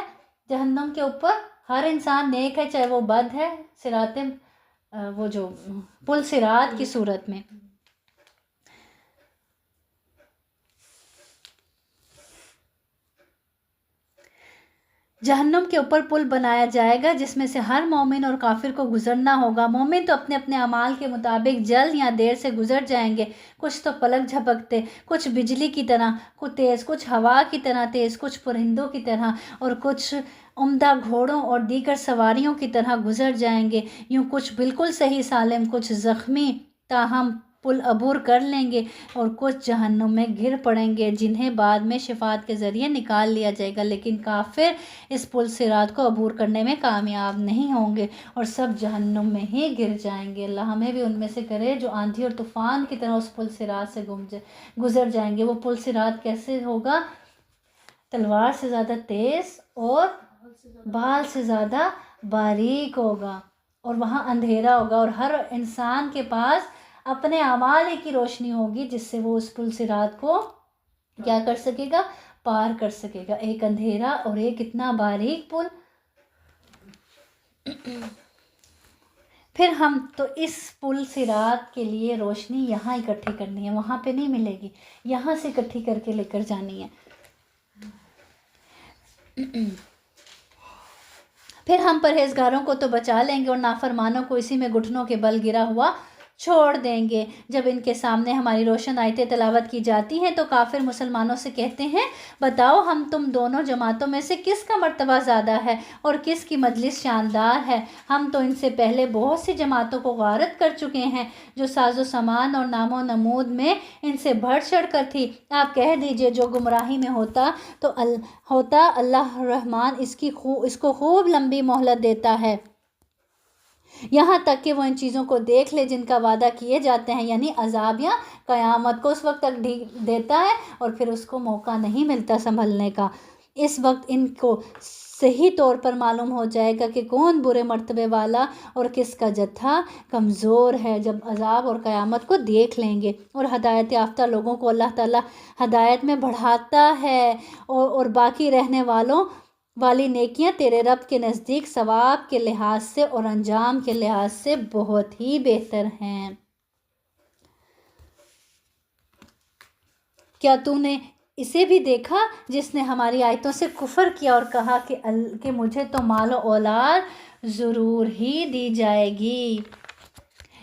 جہنم کے اوپر؟ ہر انسان نیک ہے چاہے وہ بد ہے، وہ جو پل صراط کی صورت میں۔ جہنم کے اوپر پل بنایا جائے گا جس میں سے ہر مومن اور کافر کو گزرنا ہوگا۔ مومن تو اپنے اپنے اعمال کے مطابق جلد یا دیر سے گزر جائیں گے، کچھ تو پلک جھپکتے، کچھ بجلی کی طرح کچھ تیز، کچھ ہوا کی طرح تیز، کچھ پرندوں کی طرح اور کچھ عمدہ گھوڑوں اور دیگر سواریوں کی طرح گزر جائیں گے۔ یوں کچھ بالکل صحیح سالم، کچھ زخمی تاہم پل عبور کر لیں گے اور کچھ جہنم میں گر پڑیں گے جنہیں بعد میں شفاعت کے ذریعے نکال لیا جائے گا، لیکن کافر اس پل صراط کو عبور کرنے میں کامیاب نہیں ہوں گے اور سب جہنم میں ہی گر جائیں گے۔ اللہ ہمیں بھی ان میں سے کرے جو آندھی اور طوفان کی طرح اس پل صراط سے گزر جائیں گے۔ وہ پل صراط کیسے ہوگا؟ تلوار سے زیادہ تیز اور بال سے زیادہ باریک ہوگا، اور وہاں اندھیرا ہوگا اور ہر انسان کے پاس اپنے اعمال کی روشنی ہوگی جس سے وہ اس پل صراط کو کیا کر سکے گا؟ پار کر سکے گا، ایک اندھیرا اور ایک اتنا باریک پل۔ پھر ہم تو اس پل صراط کے لیے روشنی یہاں اکٹھی کرنی ہے، وہاں پہ نہیں ملے گی، یہاں سے اکٹھی کر کے لے کر جانی ہے۔ پھر ہم پرہیزگاروں کو تو بچا لیں گے اور نافرمانوں کو اسی میں گھٹنوں کے بل گرا ہوا چھوڑ دیں گے۔ جب ان کے سامنے ہماری روشن آیتیں تلاوت کی جاتی ہیں تو کافر مسلمانوں سے کہتے ہیں بتاؤ ہم تم دونوں جماعتوں میں سے کس کا مرتبہ زیادہ ہے اور کس کی مجلس شاندار ہے؟ ہم تو ان سے پہلے بہت سی جماعتوں کو غارت کر چکے ہیں جو ساز و سامان اور نام و نمود میں ان سے بڑھ چڑھ کر تھی۔ آپ کہہ دیجئے جو گمراہی میں ہوتا اللہ رحمان اس کو خوب لمبی مہلت دیتا ہے، یہاں تک کہ وہ ان چیزوں کو دیکھ لے جن کا وعدہ کیے جاتے ہیں، یعنی عذاب یا قیامت کو اس وقت تک دیتا ہے اور پھر اس کو موقع نہیں ملتا سنبھلنے کا۔ اس وقت ان کو صحیح طور پر معلوم ہو جائے گا کہ کون برے مرتبے والا اور کس کا جتھا کمزور ہے، جب عذاب اور قیامت کو دیکھ لیں گے۔ اور ہدایت یافتہ لوگوں کو اللہ تعالیٰ ہدایت میں بڑھاتا ہے اور باقی رہنے والی نیکیاں تیرے رب کے نزدیک ثواب کے لحاظ سے اور انجام کے لحاظ سے بہت ہی بہتر ہیں۔ کیا تو نے اسے بھی دیکھا جس نے ہماری آیتوں سے کفر کیا اور کہا کہ مجھے تو مال و اولاد ضرور ہی دی جائے گی؟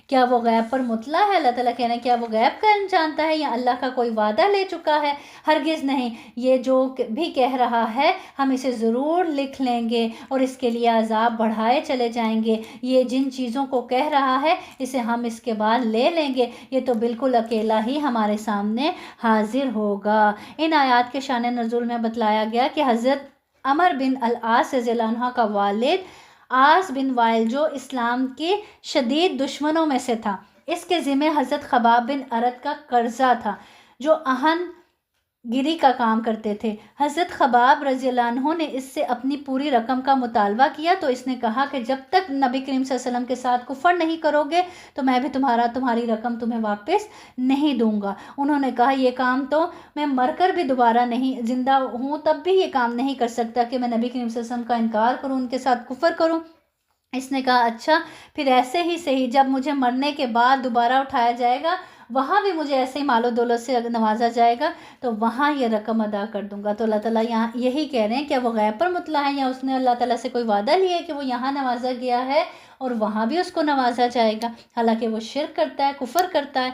کیا وہ غیب پر مطلع ہے؟ اللہ تعالیٰ کہنا کیا وہ غیب کا علم جانتا ہے یا اللہ کا کوئی وعدہ لے چکا ہے؟ ہرگز نہیں، یہ جو بھی کہہ رہا ہے ہم اسے ضرور لکھ لیں گے اور اس کے لیے عذاب بڑھائے چلے جائیں گے۔ یہ جن چیزوں کو کہہ رہا ہے اسے ہم اس کے بعد لے لیں گے، یہ تو بالکل اکیلا ہی ہمارے سامنے حاضر ہوگا۔ ان آیات کے شان نزول میں بتلایا گیا کہ حضرت عمر بن العاص رضی اللہ عنہ کا والد عاص بن وائل جو اسلام کے شدید دشمنوں میں سے تھا، اس کے ذمہ حضرت خباب بن ارد کا قرضہ تھا جو آہن گیری کا کام کرتے تھے۔ حضرت خباب رضی اللہ عنہ نے اس سے اپنی پوری رقم کا مطالبہ کیا تو اس نے کہا کہ جب تک نبی کریم صلی اللہ علیہ وسلم کے ساتھ کفر نہیں کرو گے تو میں بھی تمہاری رقم تمہیں واپس نہیں دوں گا۔ انہوں نے کہا یہ کام تو میں مر کر بھی دوبارہ نہیں، زندہ ہوں تب بھی یہ کام نہیں کر سکتا کہ میں نبی کریم صلی اللہ علیہ وسلم کا انکار کروں، ان کے ساتھ کفر کروں۔ اس نے کہا اچھا پھر ایسے ہی صحیح، جب مجھے مرنے کے بعد دوبارہ اٹھایا جائے گا وہاں بھی مجھے ایسے ہی مال و دولت سے نوازا جائے گا تو وہاں یہ رقم ادا کر دوں گا۔ تو اللہ تعالیٰ یہاں یہی کہہ رہے ہیں کہ وہ غیب پر مطلع ہے یا اس نے اللہ تعالیٰ سے کوئی وعدہ لیا ہے کہ وہ یہاں نوازا گیا ہے اور وہاں بھی اس کو نوازا جائے گا، حالانکہ وہ شرک کرتا ہے، کفر کرتا ہے۔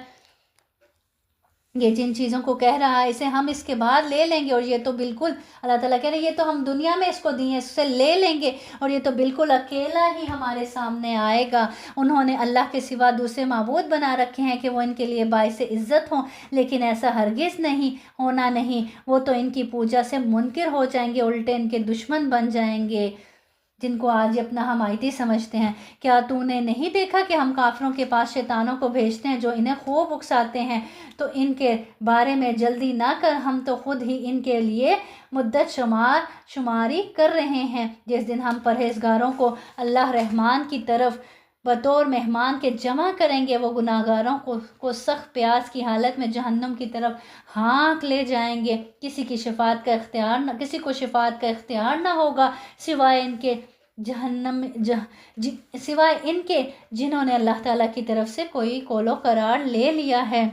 یہ جن چیزوں کو کہہ رہا ہے اسے ہم اس کے بعد لے لیں گے اور یہ تو بالکل اللہ تعالیٰ کہہ رہے ہیں یہ تو ہم دنیا میں اس کو دیے اس سے لے لیں گے اور یہ تو بالکل اکیلا ہی ہمارے سامنے آئے گا۔ انہوں نے اللہ کے سوا دوسرے معبود بنا رکھے ہیں کہ وہ ان کے لیے باعث عزت ہوں، لیکن ایسا ہرگز نہیں ہونا نہیں، وہ تو ان کی پوجا سے منکر ہو جائیں گے، الٹے ان کے دشمن بن جائیں گے جن کو آج یہ اپنا حمایتی سمجھتے ہیں۔ کیا تو نے نہیں دیکھا کہ ہم کافروں کے پاس شیطانوں کو بھیجتے ہیں جو انہیں خوب اکساتے ہیں، تو ان کے بارے میں جلدی نہ کر، ہم تو خود ہی ان کے لیے مدت شماری کر رہے ہیں۔ جس دن ہم پرہیزگاروں کو اللہ رحمان کی طرف بطور مہمان کے جمع کریں گے وہ گناہگاروں کو سخت پیاس کی حالت میں جہنم کی طرف ہانک لے جائیں گے۔ کسی کو شفاعت کا اختیار نہ ہوگا سوائے ان کے جنہوں نے اللہ تعالیٰ کی طرف سے کوئی قول و قرار لے لیا ہے،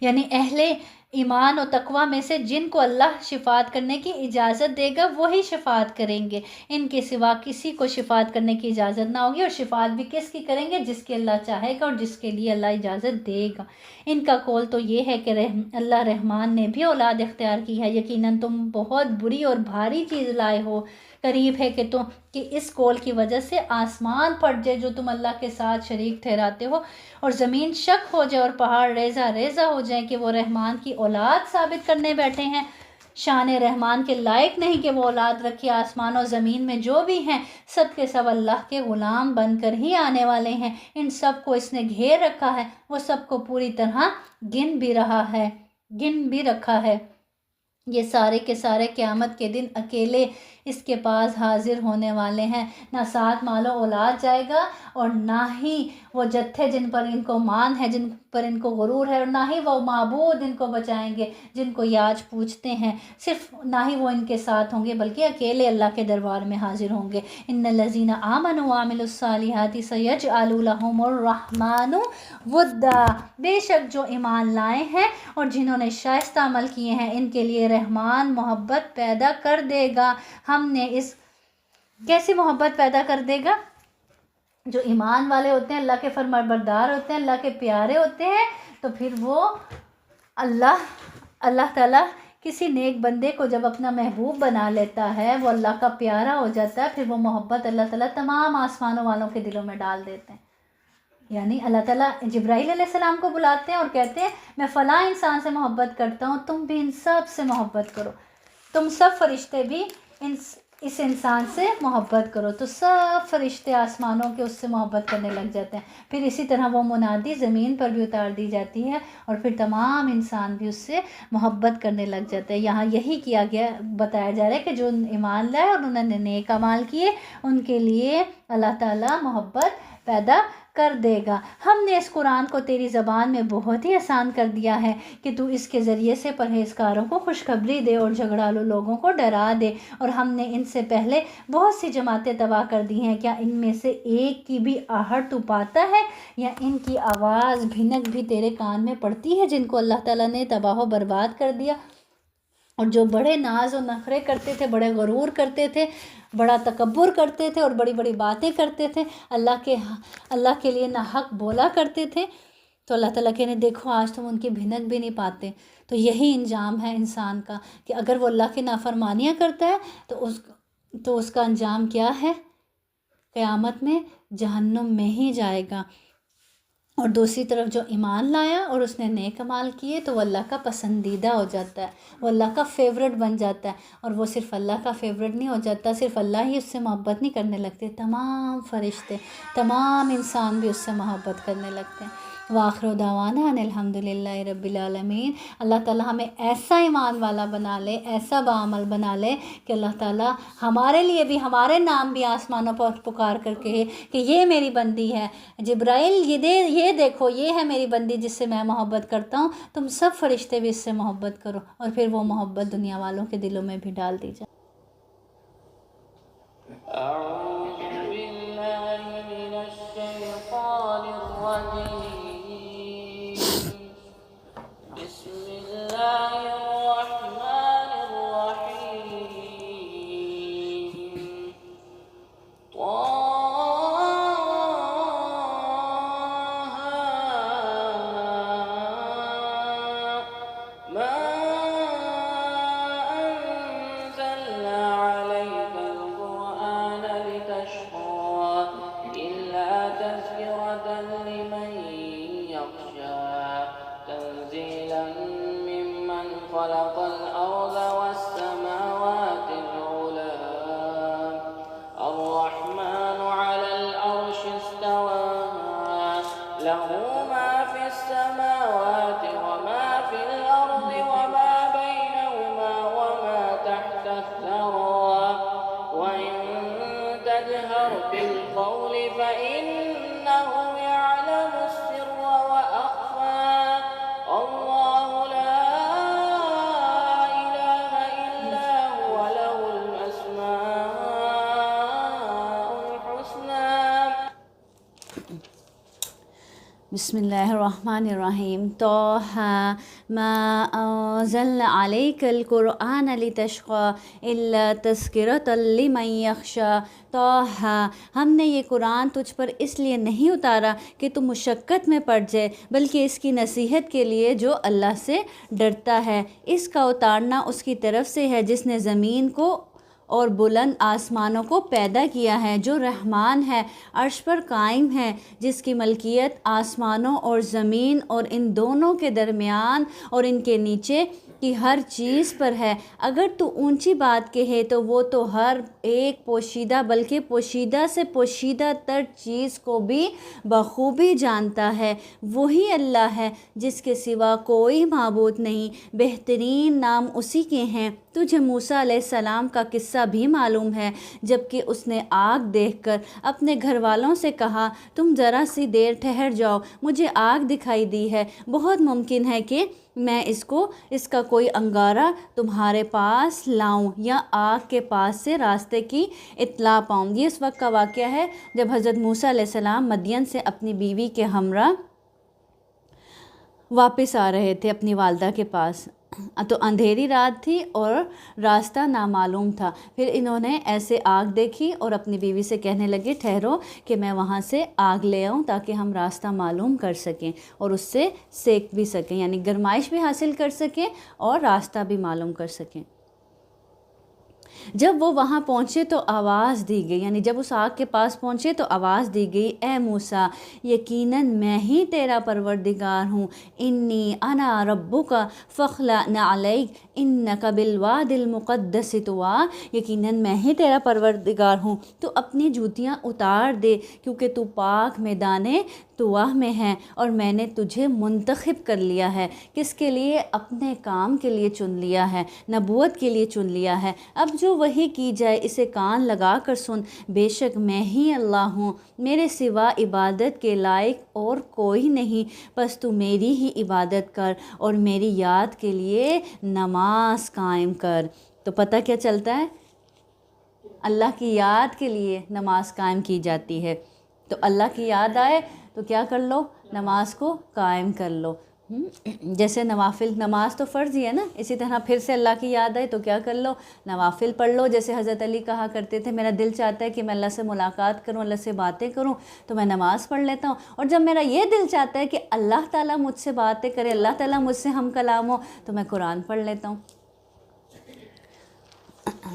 یعنی اہل ایمان و تقوی میں سے جن کو اللہ شفاعت کرنے کی اجازت دے گا وہی شفاعت کریں گے، ان کے سوا کسی کو شفاعت کرنے کی اجازت نہ ہوگی۔ اور شفاعت بھی کس کی کریں گے؟ جس کی اللہ چاہے گا اور جس کے لیے اللہ اجازت دے گا۔ ان کا قول تو یہ ہے کہ اللہ رحمان نے بھی اولاد اختیار کی ہے، یقیناً تم بہت بری اور بھاری چیز لائے ہو، قریب ہے کہ اس قول کی وجہ سے آسمان پھٹ جائے جو تم اللہ کے ساتھ شریک ٹھہراتے ہو اور زمین شق ہو جائے اور پہاڑ ریزہ ریزہ ہو جائیں کہ وہ رحمان کی اولاد ثابت کرنے بیٹھے ہیں۔ شان رحمان کے لائق نہیں کہ وہ اولاد رکھے۔ آسمان و زمین میں جو بھی ہیں سب کے سب اللہ کے غلام بن کر ہی آنے والے ہیں، ان سب کو اس نے گھیر رکھا ہے، وہ سب کو پوری طرح گن بھی رکھا ہے۔ یہ سارے کے سارے قیامت کے دن اکیلے اس کے پاس حاضر ہونے والے ہیں، نہ ساتھ مال و اولاد جائے گا، اور نہ ہی وہ جتھے جن پر ان کو مان ہے، جن پر ان کو غرور ہے، اور نہ ہی وہ معبود ان کو بچائیں گے جن کو یہ آج پوجتے ہیں، صرف نہ ہی وہ ان کے ساتھ ہوں گے بلکہ اکیلے اللہ کے دربار میں حاضر ہوں گے۔ ان الذین آمنوا وعملوا الصالحات سیجعل لهم الرحمن ودا، بے شک جو ایمان لائے ہیں اور جنہوں نے شائستہ عمل کیے ہیں ان کے لیے رحمان محبت پیدا کر دے گا۔ ہم نے اس کیسی محبت پیدا کر دے گا؟ جو ایمان والے ہوتے ہیں، اللہ کے فرمانبردار ہوتے ہیں، اللہ کے پیارے ہوتے ہیں، تو پھر وہ اللہ تعالیٰ کسی نیک بندے کو جب اپنا محبوب بنا لیتا ہے، وہ اللہ کا پیارا ہو جاتا ہے، پھر وہ محبت اللہ تعالیٰ تمام آسمانوں والوں کے دلوں میں ڈال دیتے ہیں۔ یعنی اللہ تعالیٰ جبرائیل علیہ السلام کو بلاتے ہیں اور کہتے ہیں میں فلاں انسان سے محبت کرتا ہوں، تم بھی ان سب سے محبت کرو، تم سب فرشتے بھی اس انسان سے محبت کرو، تو سب فرشتے آسمانوں کے اس سے محبت کرنے لگ جاتے ہیں۔ پھر اسی طرح وہ منادی زمین پر بھی اتار دی جاتی ہے اور پھر تمام انسان بھی اس سے محبت کرنے لگ جاتے ہیں۔ یہاں یہی کیا گیا، بتایا جا رہا ہے کہ جو ایمان لائے اور انہوں نے نیک اعمال کیے ان کے لیے اللہ تعالیٰ محبت پیدا کر دے گا۔ ہم نے اس قرآن کو تیری زبان میں بہت ہی آسان کر دیا ہے کہ تو اس کے ذریعے سے پرہیزگاروں کو خوشخبری دے اور جھگڑالو لوگوں کو ڈرا دے، اور ہم نے ان سے پہلے بہت سی جماعتیں تباہ کر دی ہیں، کیا ان میں سے ایک کی بھی آہٹ تو پاتا ہے یا ان کی آواز بھنک بھی تیرے کان میں پڑتی ہے؟ جن کو اللہ تعالیٰ نے تباہ و برباد کر دیا اور جو بڑے ناز و نخرے کرتے تھے، بڑے غرور کرتے تھے، بڑا تکبر کرتے تھے اور بڑی بڑی باتیں کرتے تھے، اللہ کے لیے نہ حق بولا کرتے تھے، تو اللہ تعالیٰ کہنے دیکھو آج تم ان کی بھنک بھی نہیں پاتے۔ تو یہی انجام ہے انسان کا کہ اگر وہ اللہ کی نافرمانیاں کرتا ہے تو اس کا انجام کیا ہے؟ قیامت میں جہنم میں ہی جائے گا۔ اور دوسری طرف جو ایمان لایا اور اس نے نیک اعمال کیے تو وہ اللہ کا پسندیدہ ہو جاتا ہے، وہ اللہ کا فیورٹ بن جاتا ہے، اور وہ صرف اللہ کا فیورٹ نہیں ہو جاتا، صرف اللہ ہی اس سے محبت نہیں کرنے لگتے، تمام فرشتے، تمام انسان بھی اس سے محبت کرنے لگتے ہیں۔ وآخر دعوانا ان الحمدللہ رب العالمین۔ اللہ تعالیٰ ہمیں ایسا ایمان والا بنا لے، ایسا باعمل بنا لے کہ اللہ تعالیٰ ہمارے لیے بھی، ہمارے نام بھی آسمانوں پر پکار کر کہے کہ یہ میری بندی ہے، جبرائیل یہ دیکھو یہ ہے میری بندی جس سے میں محبت کرتا ہوں، تم سب فرشتے بھی اس سے محبت کرو، اور پھر وہ محبت دنیا والوں کے دلوں میں بھی ڈال دی جائے۔ أعوذ بالله من الشيطان الرجيم، بسم الله الرحمن الرحيم، ما أنزلنا عليك القرآن لتشقى إلا تذكرة لمن يخشى، تنزيلا ممن خلق الأرض والسماوات العلى، الرحمن على العرش استوى، له ما في السماوات وما في الأرض وما بينهما وما تحت الثرى، وإن تجهر بالقول فإنه يعلم السر وأخفى، الله لا إله إلا هو له الأسماء الحسنى۔ بسم اللہ الرحمن الرحیم۔ طٰہٰ ما انزلنا علیک القرآن لتشقى الا تذکرۃ لمن یخشی۔ طٰہٰ، ہم نے یہ قرآن تجھ پر اس لیے نہیں اتارا کہ تم مشقت میں پڑ جائے، بلکہ اس کی نصیحت کے لیے جو اللہ سے ڈرتا ہے۔ اس کا اتارنا اس کی طرف سے ہے جس نے زمین کو اور بلند آسمانوں کو پیدا کیا ہے، جو رحمان ہے، عرش پر قائم ہے، جس کی ملکیت آسمانوں اور زمین اور ان دونوں کے درمیان اور ان کے نیچے کی ہر چیز پر ہے، اگر تو اونچی بات کہے تو وہ تو ہر ایک پوشیدہ بلکہ پوشیدہ سے پوشیدہ تر چیز کو بھی بخوبی جانتا ہے۔ وہی اللہ ہے جس کے سوا کوئی معبود نہیں، بہترین نام اسی کے ہیں۔ تجھے موسیٰ علیہ السلام کا قصہ بھی معلوم ہے، جبکہ اس نے آگ دیکھ کر اپنے گھر والوں سے کہا تم ذرا سی دیر ٹھہر جاؤ، مجھے آگ دکھائی دی ہے، بہت ممکن ہے کہ میں اس کا کوئی انگارہ تمہارے پاس لاؤں یا آگ کے پاس سے راستے کی اطلاع پاؤں۔ یہ اس وقت کا واقعہ ہے جب حضرت موسیٰ علیہ السلام مدین سے اپنی بیوی کے ہمراہ واپس آ رہے تھے اپنی والدہ کے پاس، تو اندھیری رات تھی اور راستہ نامعلوم تھا۔ پھر انہوں نے ایسے آگ دیکھی اور اپنی بیوی سے کہنے لگے ٹھہرو کہ میں وہاں سے آگ لے آؤں تاکہ ہم راستہ معلوم کر سکیں اور اس سے سیک بھی سکیں، یعنی گرمائش بھی حاصل کر سکیں اور راستہ بھی معلوم کر سکیں۔ جب وہ وہاں پہنچے تو آواز دی گئی، یعنی جب اس آگ کے پاس پہنچے تو آواز دی گئی اے موسیٰ یقیناً میں ہی تیرا پروردگار ہوں، انی انا ربک فاخلع علیک انک بالوادی المقدس طوی، یقیناً میں ہی تیرا پروردگار ہوں، تو اپنی جوتیاں اتار دے کیونکہ تو پاک میدان طویٰ میں ہے اور میں نے تجھے منتخب کر لیا ہے۔ کس کے لیے؟ اپنے کام کے لیے چن لیا ہے، نبوت کے لیے چن لیا ہے۔ اب جو وحی کی جائے اسے کان لگا کر سن، بے شک میں ہی اللہ ہوں، میرے سوا عبادت کے لائق اور کوئی نہیں، بس تو میری ہی عبادت کر اور میری یاد کے لیے نماز قائم کر۔ تو پتہ کیا چلتا ہے؟ اللہ کی یاد کے لیے نماز قائم کی جاتی ہے، تو اللہ کی یاد آئے تو کیا کر لو؟ نماز کو قائم کر لو۔ جیسے نوافل، نماز تو فرض ہی ہے نا، اسی طرح پھر سے اللہ کی یاد آئے تو کیا کر لو؟ نوافل پڑھ لو۔ جیسے حضرت علی کہا کرتے تھے میرا دل چاہتا ہے کہ میں اللہ سے ملاقات کروں، اللہ سے باتیں کروں، تو میں نماز پڑھ لیتا ہوں، اور جب میرا یہ دل چاہتا ہے کہ اللہ تعالیٰ مجھ سے باتیں کرے، اللہ تعالیٰ مجھ سے ہم کلام ہو، تو میں قرآن پڑھ لیتا ہوں۔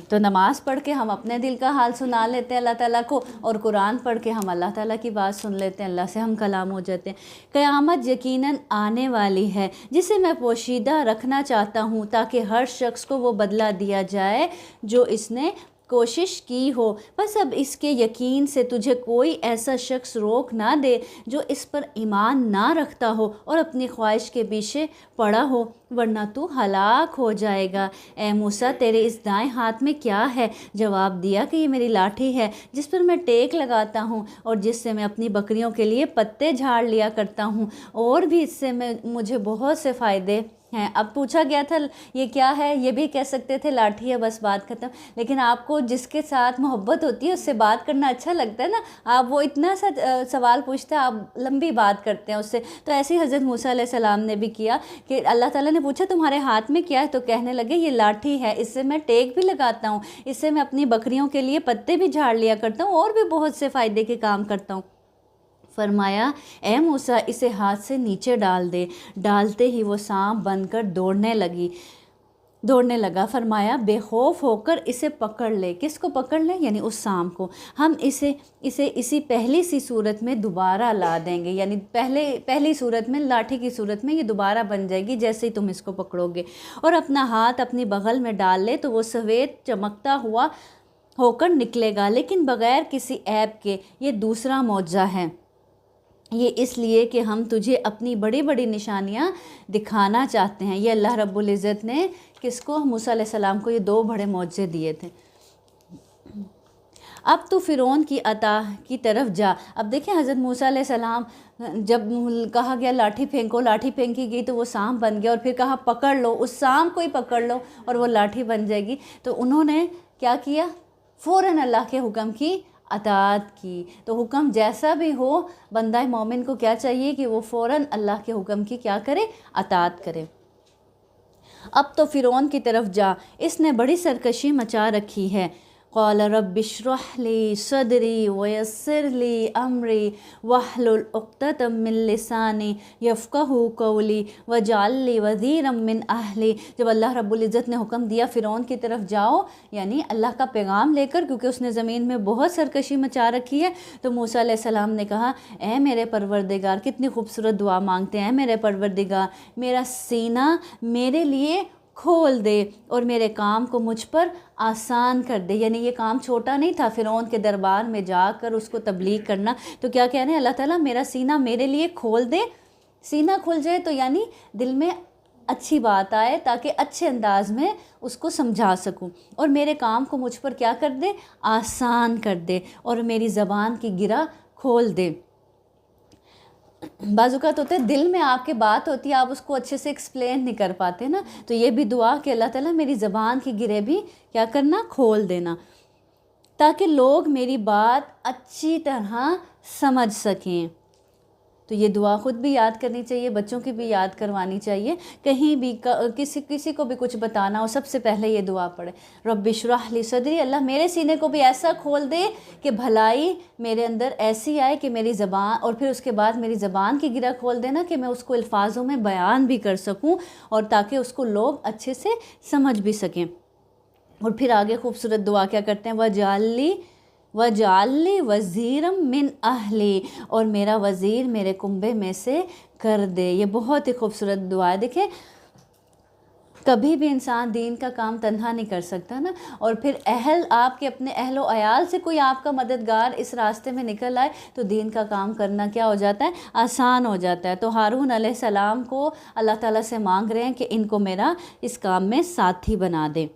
تو نماز پڑھ کے ہم اپنے دل کا حال سنا لیتے ہیں اللہ تعالیٰ کو، اور قرآن پڑھ کے ہم اللہ تعالیٰ کی بات سن لیتے ہیں، اللہ سے ہم کلام ہو جاتے ہیں۔ قیامت یقیناً آنے والی ہے جسے میں پوشیدہ رکھنا چاہتا ہوں تاکہ ہر شخص کو وہ بدلہ دیا جائے جو اس نے کوشش کی ہو، بس اب اس کے یقین سے تجھے کوئی ایسا شخص روک نہ دے جو اس پر ایمان نہ رکھتا ہو اور اپنی خواہش کے پیچھے پڑا ہو، ورنہ تو ہلاک ہو جائے گا۔ اے موسیٰ تیرے اس دائیں ہاتھ میں کیا ہے؟ جواب دیا کہ یہ میری لاٹھی ہے جس پر میں ٹیک لگاتا ہوں اور جس سے میں اپنی بکریوں کے لیے پتے جھاڑ لیا کرتا ہوں، اور بھی اس سے مجھے بہت سے فائدے ہیں۔ اب پوچھا گیا تھا یہ کیا ہے، یہ بھی کہہ سکتے تھے لاٹھی ہے، بس بات ختم، لیکن آپ کو جس کے ساتھ محبت ہوتی ہے اس سے بات کرنا اچھا لگتا ہے نا، آپ وہ اتنا سا سوال پوچھتا ہے آپ لمبی بات کرتے ہیں اس سے، تو ایسے ہی حضرت موسیٰ علیہ السلام نے بھی کیا کہ اللہ تعالیٰ نے پوچھا تمہارے ہاتھ میں کیا ہے، تو کہنے لگے یہ لاٹھی ہے، اس سے میں ٹیک بھی لگاتا ہوں، اس سے میں اپنی بکریوں کے لیے پتے بھی جھاڑ لیا کرتا ہوں، اور بھی بہت سے فائدے کے کام کرتا ہوں۔ فرمایا اے موسیٰ اسے ہاتھ سے نیچے ڈال دے، ڈالتے ہی وہ سانپ بن کر دوڑنے لگا۔ فرمایا بے خوف ہو کر اسے پکڑ لے۔ کس کو پکڑ لیں؟ یعنی اس سانپ کو۔ ہم اسے اسی پہلی سی صورت میں دوبارہ لا دیں گے، یعنی پہلی صورت میں، لاٹھی کی صورت میں یہ دوبارہ بن جائے گی جیسے ہی تم اس کو پکڑو گے، اور اپنا ہاتھ اپنی بغل میں ڈال لے تو وہ سفید چمکتا ہوا ہو کر نکلے گا، لیکن بغیر کسی عیب کے۔ یہ دوسرا معجزہ ہے، یہ اس لیے کہ ہم تجھے اپنی بڑی بڑی نشانیاں دکھانا چاہتے ہیں۔ یہ اللہ رب العزت نے کس کو؟ موسیٰ علیہ السلام کو یہ 2 بڑے معجزے دیے تھے۔ اب تو فرعون کی عطا کی طرف جا۔ اب دیکھیں حضرت موسیٰ علیہ السلام جب کہا گیا لاٹھی پھینکو، لاٹھی پھینکی گئی تو وہ سانپ بن گیا، اور پھر کہا پکڑ لو، اس سانپ کو ہی پکڑ لو اور وہ لاٹھی بن جائے گی، تو انہوں نے کیا کیا؟ فوراً اللہ کے حکم کی اطاعت کی۔ تو حکم جیسا بھی ہو بندہ مومن کو کیا چاہیے کہ وہ فوراً اللہ کے حکم کی کیا کرے؟ اطاعت کرے۔ اب تو فرعون کی طرف جا، اس نے بڑی سرکشی مچا رکھی ہے۔ قال رب اشرح لی صدری ویسر لی امری واحلل عقدۃ من لسانی یفقہوا قولی واجعل لی وزیرا من اہلی۔ جب اللہ رب العزت نے حکم دیا فرعون کی طرف جاؤ، یعنی اللہ کا پیغام لے کر، کیونکہ اس نے زمین میں بہت سرکشی مچا رکھی ہے، تو موسیٰ علیہ السلام نے کہا اے میرے پروردگار، کتنی خوبصورت دعا مانگتے ہیں، اے میرے پروردگار میرا سینہ میرے لیے کھول دے اور میرے کام کو مجھ پر آسان کر دے. یعنی یہ کام چھوٹا نہیں تھا فرعون کے دربار میں جا کر اس کو تبلیغ کرنا. تو کیا کہہ رہے ہیں اللہ تعالیٰ میرا سینہ میرے لیے کھول دے. سینہ کھل جائے تو یعنی دل میں اچھی بات آئے تاکہ اچھے انداز میں اس کو سمجھا سکوں, اور میرے کام کو مجھ پر کیا کر دے, آسان کر دے, اور میری زبان کی گرہ کھول دے. بعض اوقات ہوتا ہے دل میں آپ کے بات ہوتی ہے, آپ اس کو اچھے سے ایکسپلین نہیں کر پاتے نا, تو یہ بھی دعا کہ اللہ تعالیٰ میری زبان کی گرہ بھی کیا کرنا, کھول دینا, تاکہ لوگ میری بات اچھی طرح سمجھ سکیں. تو یہ دعا خود بھی یاد کرنی چاہیے, بچوں کی بھی یاد کروانی چاہیے. کہیں بھی کسی کو بھی کچھ بتانا ہو, سب سے پہلے یہ دعا پڑھے, رب اشرح لی صدری, اللہ میرے سینے کو بھی ایسا کھول دے کہ بھلائی میرے اندر ایسی آئے کہ میری زبان, اور پھر اس کے بعد میری زبان کی گرہ کھول دینا کہ میں اس کو الفاظوں میں بیان بھی کر سکوں, اور تاکہ اس کو لوگ اچھے سے سمجھ بھی سکیں. اور پھر آگے خوبصورت دعا کیا کرتے ہیں, وَجَعَلْ لِي وَزِيرًا مِّنْ أَهْلِي, اور میرا وزیر میرے کنبے میں سے کر دے. یہ بہت ہی خوبصورت دعا ہے. دیکھیں کبھی بھی انسان دین کا کام تنہا نہیں کر سکتا نا, اور پھر آپ کے اپنے اہل و عیال سے کوئی آپ کا مددگار اس راستے میں نکل آئے تو دین کا کام کرنا کیا ہو جاتا ہے, آسان ہو جاتا ہے. تو ہارون علیہ السلام کو اللہ تعالیٰ سے مانگ رہے ہیں کہ ان کو میرا اس کام میں ساتھی بنا دے,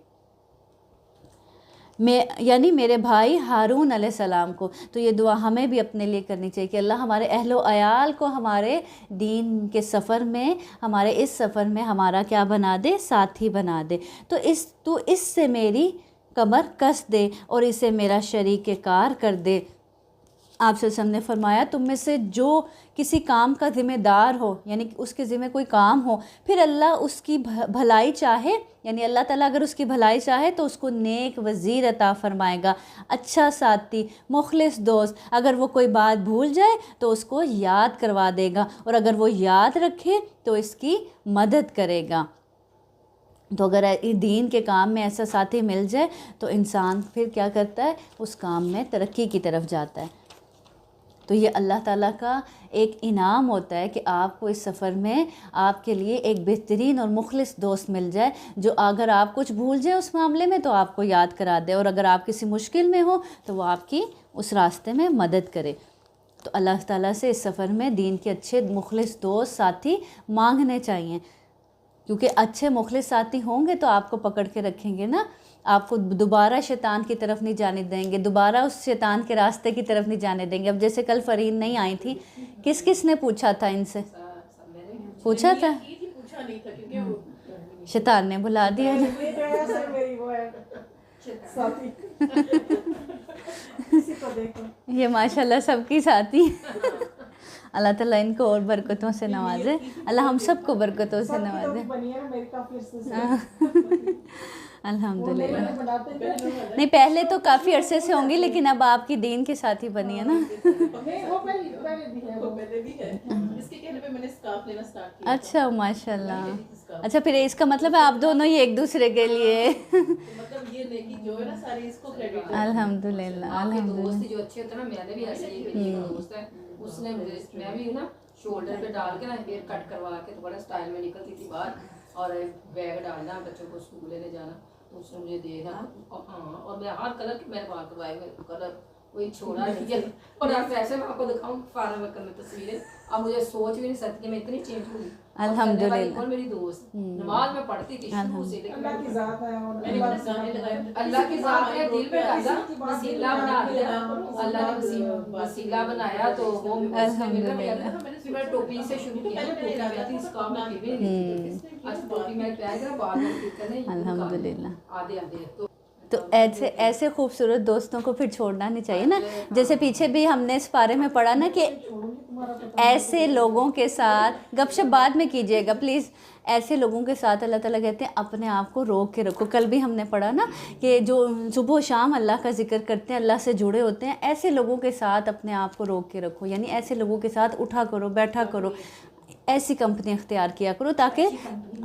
یعنی میرے بھائی ہارون علیہ السلام کو. تو یہ دعا ہمیں بھی اپنے لیے کرنی چاہیے کہ اللہ ہمارے اہل و عیال کو ہمارے دین کے سفر میں, ہمارے اس سفر میں ہمارا کیا بنا دے, ساتھی بنا دے. تو اس سے میری کمر کس دے اور اسے میرا شریک کار کر دے. آپ صلی اللہ علیہ وسلم نے فرمایا تم میں سے جو کسی کام کا ذمہ دار ہو, یعنی اس کے ذمہ کوئی کام ہو, پھر اللہ اس کی بھلائی چاہے, یعنی اللہ تعالیٰ اگر اس کی بھلائی چاہے تو اس کو نیک وزیر عطا فرمائے گا, اچھا ساتھی, مخلص دوست. اگر وہ کوئی بات بھول جائے تو اس کو یاد کروا دے گا, اور اگر وہ یاد رکھے تو اس کی مدد کرے گا. تو اگر دین کے کام میں ایسا ساتھی مل جائے تو انسان پھر کیا کرتا ہے, اس کام میں ترقی کی طرف جاتا ہے. تو یہ اللہ تعالیٰ کا ایک انعام ہوتا ہے کہ آپ کو اس سفر میں آپ کے لیے ایک بہترین اور مخلص دوست مل جائے, جو اگر آپ کچھ بھول جائیں اس معاملے میں تو آپ کو یاد کرا دے, اور اگر آپ کسی مشکل میں ہو تو وہ آپ کی اس راستے میں مدد کرے. تو اللہ تعالیٰ سے اس سفر میں دین کے اچھے مخلص دوست ساتھی مانگنے چاہیے, کیونکہ اچھے مخلص ساتھی ہوں گے تو آپ کو پکڑ کے رکھیں گے نا, آپ کو دوبارہ شیطان کی طرف نہیں جانے دیں گے, دوبارہ اس شیطان کے راستے کی طرف نہیں جانے دیں گے. اب جیسے کل فرین نہیں آئی تھی, کس نے پوچھا تھا ان سے, پوچھا تھا, شیطان نے بلا دیا. یہ ماشاءاللہ سب کی ساتھی. اللہ تعالیٰ ان کو اور برکتوں سے نوازے, اللہ ہم سب کو برکتوں سے نوازے. الحمدللہ. نہیں پہلے تو کافی عرصے سے ہوں گی, لیکن اب آپ کی دین کے ساتھی بنی ہے نا. اچھا ماشاء اللہ. اچھا پھر اس کا مطلب ہے آپ دونوں ہی ایک دوسرے کے لیے. الحمدللہ الحمدللہ. اس نے میں بھی نا شولڈر پہ ڈال کے نا ہیئر کٹ کروا کے تو بڑا اسٹائل میں نکلتی تھی باہر, اور بیگ ڈالنا بچوں کو اسکول لینے جانا, تو اس نے مجھے دینا. ہاں, اور میں ہر کلر کے میں نے وہاں کروائے ہوئے کلر کوئی چھوڑا نہیں ہے. اور آپ ایسے میں آپ کو دکھاؤں فارغ وقت میں تصویریں, اب مجھے سوچ بھی نہیں سکتی کہ میں اتنی چینج ہوئی. الحمدللہ. اور میری دوست نماز میں پڑھتی تھی شروع سے, لیکن اللہ کی ذات ہے, اور اللہ کی ذات ہے, دل پہ ڈالا, وسیلہ بنا دیا اللہ نے, وسیلہ بنایا تو وہ میں ٹوپی سے شروع کیا. اس کام میں پھر بھی نہیں, اچھا ٹوپی میں پہن کر بعد میں کرنے الحمدللہ. آدھے تو ایسے خوبصورت دوستوں کو پھر چھوڑنا نہیں چاہیے نا. جیسے پیچھے بھی ہم نے اس بارے میں پڑھا نا کہ ایسے لوگوں کے ساتھ گپ شپ بعد میں کیجیے گا پلیز. ایسے لوگوں کے ساتھ اللہ تعالیٰ کہتے ہیں اپنے آپ کو روک کے رکھو. کل بھی ہم نے پڑھا نا کہ جو صبح و شام اللہ کا ذکر کرتے ہیں, اللہ سے جڑے ہوتے ہیں, ایسے لوگوں کے ساتھ اپنے آپ کو روک کے رکھو. یعنی ایسے لوگوں کے ساتھ اٹھا کرو, بیٹھا کرو, ایسی کمپنی اختیار کیا کرو تاکہ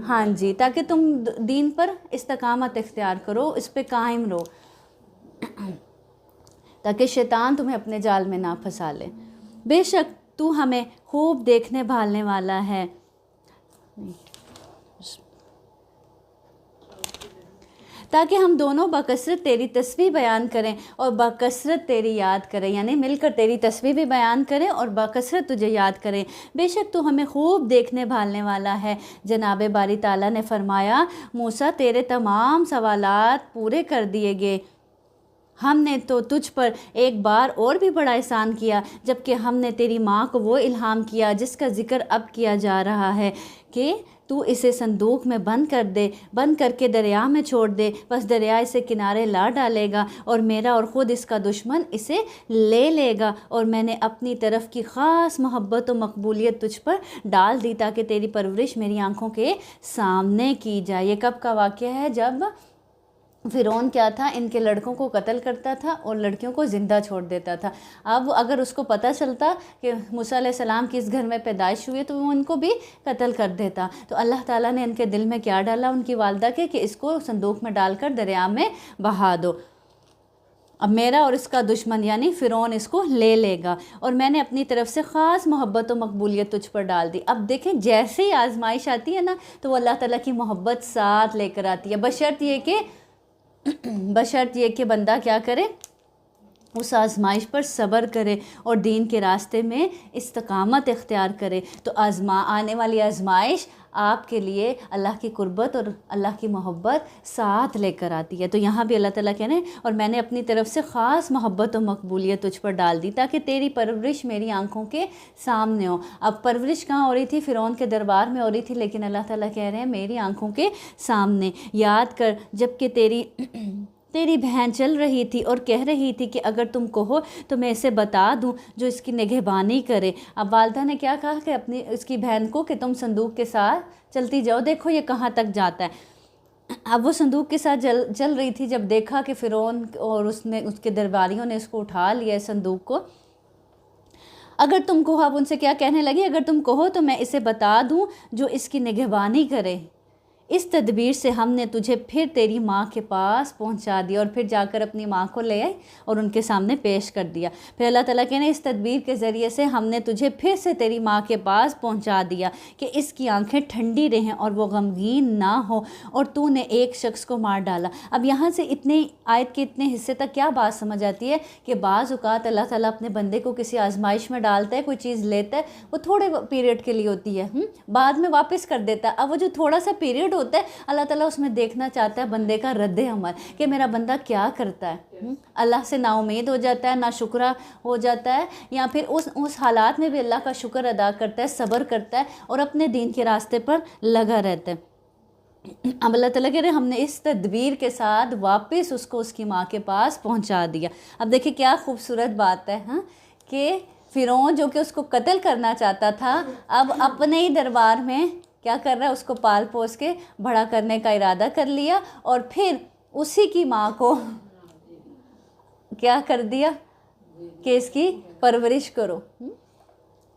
ہاں جی, تاکہ تم دین پر استقامت اختیار کرو, اس پہ قائم رہو, تاکہ شیطان تمہیں اپنے جال میں نہ پھنسا لے. بے شک تو ہمیں خوب دیکھنے بھالنے والا ہے. تاکہ ہم دونوں بکثرت تیری تسبیح بیان کریں اور بکثرت تیری یاد کریں، یعنی مل کر تیری تسبیح بھی بیان کریں اور بکثرت تجھے یاد کریں۔ بے شک تو ہمیں خوب دیکھنے بھالنے والا ہے۔ جناب باری تعالیٰ نے فرمایا موسیٰ تیرے تمام سوالات پورے کر دیے گئے، ہم نے تو تجھ پر ایک بار اور بھی بڑا احسان کیا جبکہ ہم نے تیری ماں کو وہ الہام کیا جس کا ذکر اب کیا جا رہا ہے کہ تو اسے صندوق میں بند کر کے دریا میں چھوڑ دے، بس دریا اسے کنارے لا ڈالے گا اور میرا اور خود اس کا دشمن اسے لے لے گا، اور میں نے اپنی طرف کی خاص محبت و مقبولیت تجھ پر ڈال دی تاکہ تیری پرورش میری آنکھوں کے سامنے کی جائے۔ یہ کب کا واقعہ ہے؟ جب فرعون کیا تھا، ان کے لڑکوں کو قتل کرتا تھا اور لڑکیوں کو زندہ چھوڑ دیتا تھا۔ اب اگر اس کو پتہ چلتا کہ موسیٰ علیہ السلام کی اس گھر میں پیدائش ہوئی ہے تو وہ ان کو بھی قتل کر دیتا۔ تو اللہ تعالیٰ نے ان کے دل میں کیا ڈالا ان کی والدہ کے کہ اس کو صندوق میں ڈال کر دریا میں بہا دو، اب میرا اور اس کا دشمن یعنی فرعون اس کو لے لے گا، اور میں نے اپنی طرف سے خاص محبت و مقبولیت تجھ پر ڈال دی۔ اب دیکھیں جیسے ہی آزمائش آتی ہے نا تو وہ اللہ تعالیٰ کی محبت ساتھ لے کر آتی ہے، بشرط یہ کہ بندہ کیا کرے، اس آزمائش پر صبر کرے اور دین کے راستے میں استقامت اختیار کرے۔ تو آنے والی آزمائش آپ کے لیے اللہ کی قربت اور اللہ کی محبت ساتھ لے کر آتی ہے۔ تو یہاں بھی اللہ تعالیٰ کہنے اور میں نے اپنی طرف سے خاص محبت و مقبولیت تجھ پر ڈال دی تاکہ تیری پرورش میری آنکھوں کے سامنے ہو۔ اب پرورش کہاں ہو رہی تھی؟ فرعون کے دربار میں ہو رہی تھی، لیکن اللہ تعالیٰ کہہ رہے ہیں میری آنکھوں کے سامنے۔ یاد کر جب کہ تیری بہن چل رہی تھی اور کہہ رہی تھی کہ اگر تم کہو تو میں اسے بتا دوں جو اس کی نگہبانی کرے۔ اب والدہ نے کیا کہا کہ اس کی بہن کو کہ تم صندوق کے ساتھ چلتی جاؤ، دیکھو یہ کہاں تک جاتا ہے۔ اب وہ صندوق کے ساتھ چل رہی تھی، جب دیکھا کہ فرعون اور اس کے درباریوں نے اس کو اٹھا لیا ہے صندوق کو، اگر تم کہو، اب ان سے کیا کہنے لگی، اگر تم کہو تو میں اسے بتا دوں جو اس کی نگہبانی کرے۔ اس تدبیر سے ہم نے تجھے پھر تیری ماں کے پاس پہنچا دیا، اور پھر جا کر اپنی ماں کو لے آئے اور ان کے سامنے پیش کر دیا۔ پھر اللہ تعالیٰ کہنے اس تدبیر کے ذریعے سے ہم نے تجھے پھر سے تیری ماں کے پاس پہنچا دیا کہ اس کی آنکھیں ٹھنڈی رہیں اور وہ غمگین نہ ہو، اور تو نے ایک شخص کو مار ڈالا۔ اب یہاں سے آیت کے اتنے حصے تک کیا بات سمجھ آتی ہے کہ بعض اوقات اللہ تعالیٰ اپنے بندے کو کسی آزمائش میں ڈالتا ہے، کوئی چیز لیتا ہے، وہ تھوڑے پیریڈ کے لیے ہوتی ہے، بعد میں واپس کر دیتا ہے۔ اب وہ جو تھوڑا سا پیریڈ ہوتا ہے اللہ تعالیٰ اس میں دیکھنا چاہتا ہے بندے کا رد عمل کہ میرا بندہ کیا کرتا ہے، اللہ سے نا امید ہو جاتا ہے، نا شکرہ ہو جاتا ہے، یا پھر اس حالات میں بھی اللہ کا شکر ادا کرتا ہے، صبر کرتا ہے اور اپنے دین کے راستے پر لگا رہتا ہے۔ اب اللہ تعالیٰ کہہ رہے ہم نے اس تدبیر کے ساتھ واپس اس کو اس کی ماں کے پاس پہنچا دیا۔ اب دیکھیں کیا خوبصورت بات ہے کہ فرعون جو کہ اس کو قتل کرنا چاہتا تھا اب اپنے ہی دربار میں کیا کر رہا ہے، اس کو پال پوس کے بڑا کرنے کا ارادہ کر لیا، اور پھر اسی کی ماں کو کیا کر دیا کہ اس کی پرورش کرو۔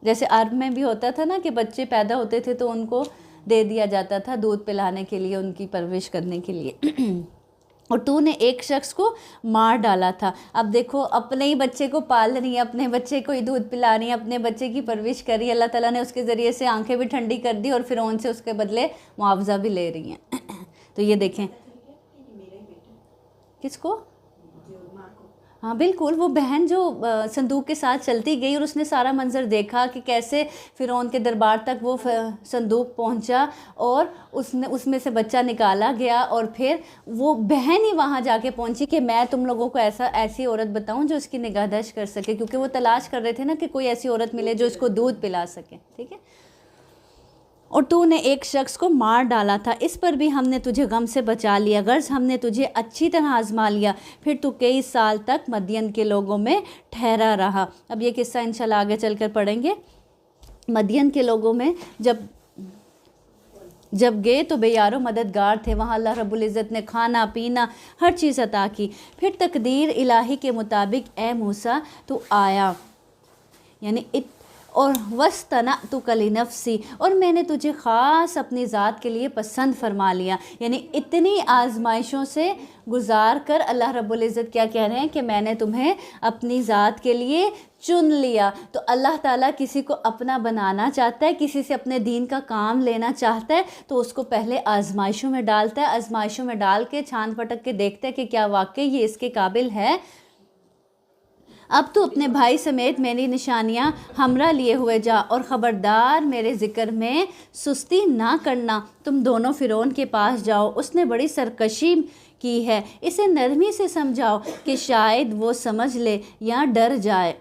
جیسے عرب میں بھی ہوتا تھا نا کہ بچے پیدا ہوتے تھے تو ان کو دے دیا جاتا تھا دودھ پلانے کے لیے، ان کی پرورش کرنے کے لیے، اور تو نے ایک شخص کو مار ڈالا تھا۔ اب دیکھو اپنے ہی بچے کو پال رہی ہے، اپنے بچے کو ہی دودھ پلا رہی ہے، اپنے بچے کی پرورش کر رہی ہے، اللہ تعالیٰ نے اس کے ذریعے سے آنکھیں بھی ٹھنڈی کر دی اور فرعون سے اس کے بدلے معاوضہ بھی لے رہی ہیں۔ تو یہ دیکھیں کس کو، ہاں بالکل وہ بہن جو صندوق کے ساتھ چلتی گئی اور اس نے سارا منظر دیکھا کہ کیسے فرعون کے دربار تک وہ صندوق پہنچا اور اس میں سے بچہ نکالا گیا، اور پھر وہ بہن ہی وہاں جا کے پہنچی کہ میں تم لوگوں کو ایسی عورت بتاؤں جو اس کی نگہداشت کر سکے، کیونکہ وہ تلاش کر رہے تھے نا کہ کوئی ایسی عورت ملے جو اس کو دودھ پلا سکے، ٹھیک ہے۔ اور تو نے ایک شخص کو مار ڈالا تھا، اس پر بھی ہم نے تجھے غم سے بچا لیا، غرض ہم نے تجھے اچھی طرح آزما لیا، پھر تو کئی سال تک مدین کے لوگوں میں ٹھہرا رہا۔ اب یہ قصہ انشاءاللہ آگے چل کر پڑھیں گے۔ مدین کے لوگوں میں جب گئے تو بے یار و مددگار تھے، وہاں اللہ رب العزت نے کھانا پینا ہر چیز عطا کی۔ پھر تقدیر الہی کے مطابق اے موسیٰ تو آیا، یعنی اور وَاسْتَنَعْتُكَ لِنَفْسِي، اور میں نے تجھے خاص اپنی ذات کے لیے پسند فرما لیا. یعنی اتنی آزمائشوں سے گزار کر اللہ رب العزت کیا کہہ رہے ہیں کہ میں نے تمہیں اپنی ذات کے لیے چن لیا. تو اللہ تعالیٰ کسی کو اپنا بنانا چاہتا ہے، کسی سے اپنے دین کا کام لینا چاہتا ہے تو اس کو پہلے آزمائشوں میں ڈالتا ہے، آزمائشوں میں ڈال کے چھان پٹک کے دیکھتا ہے کہ کیا واقعی یہ اس کے قابل ہے. اب تو اپنے بھائی سمیت میری نشانیاں ہمراہ لیے ہوئے جا، اور خبردار میرے ذکر میں سستی نہ کرنا. تم دونوں فرعون کے پاس جاؤ، اس نے بڑی سرکشی کی ہے، اسے نرمی سے سمجھاؤ کہ شاید وہ سمجھ لے یا ڈر جائے.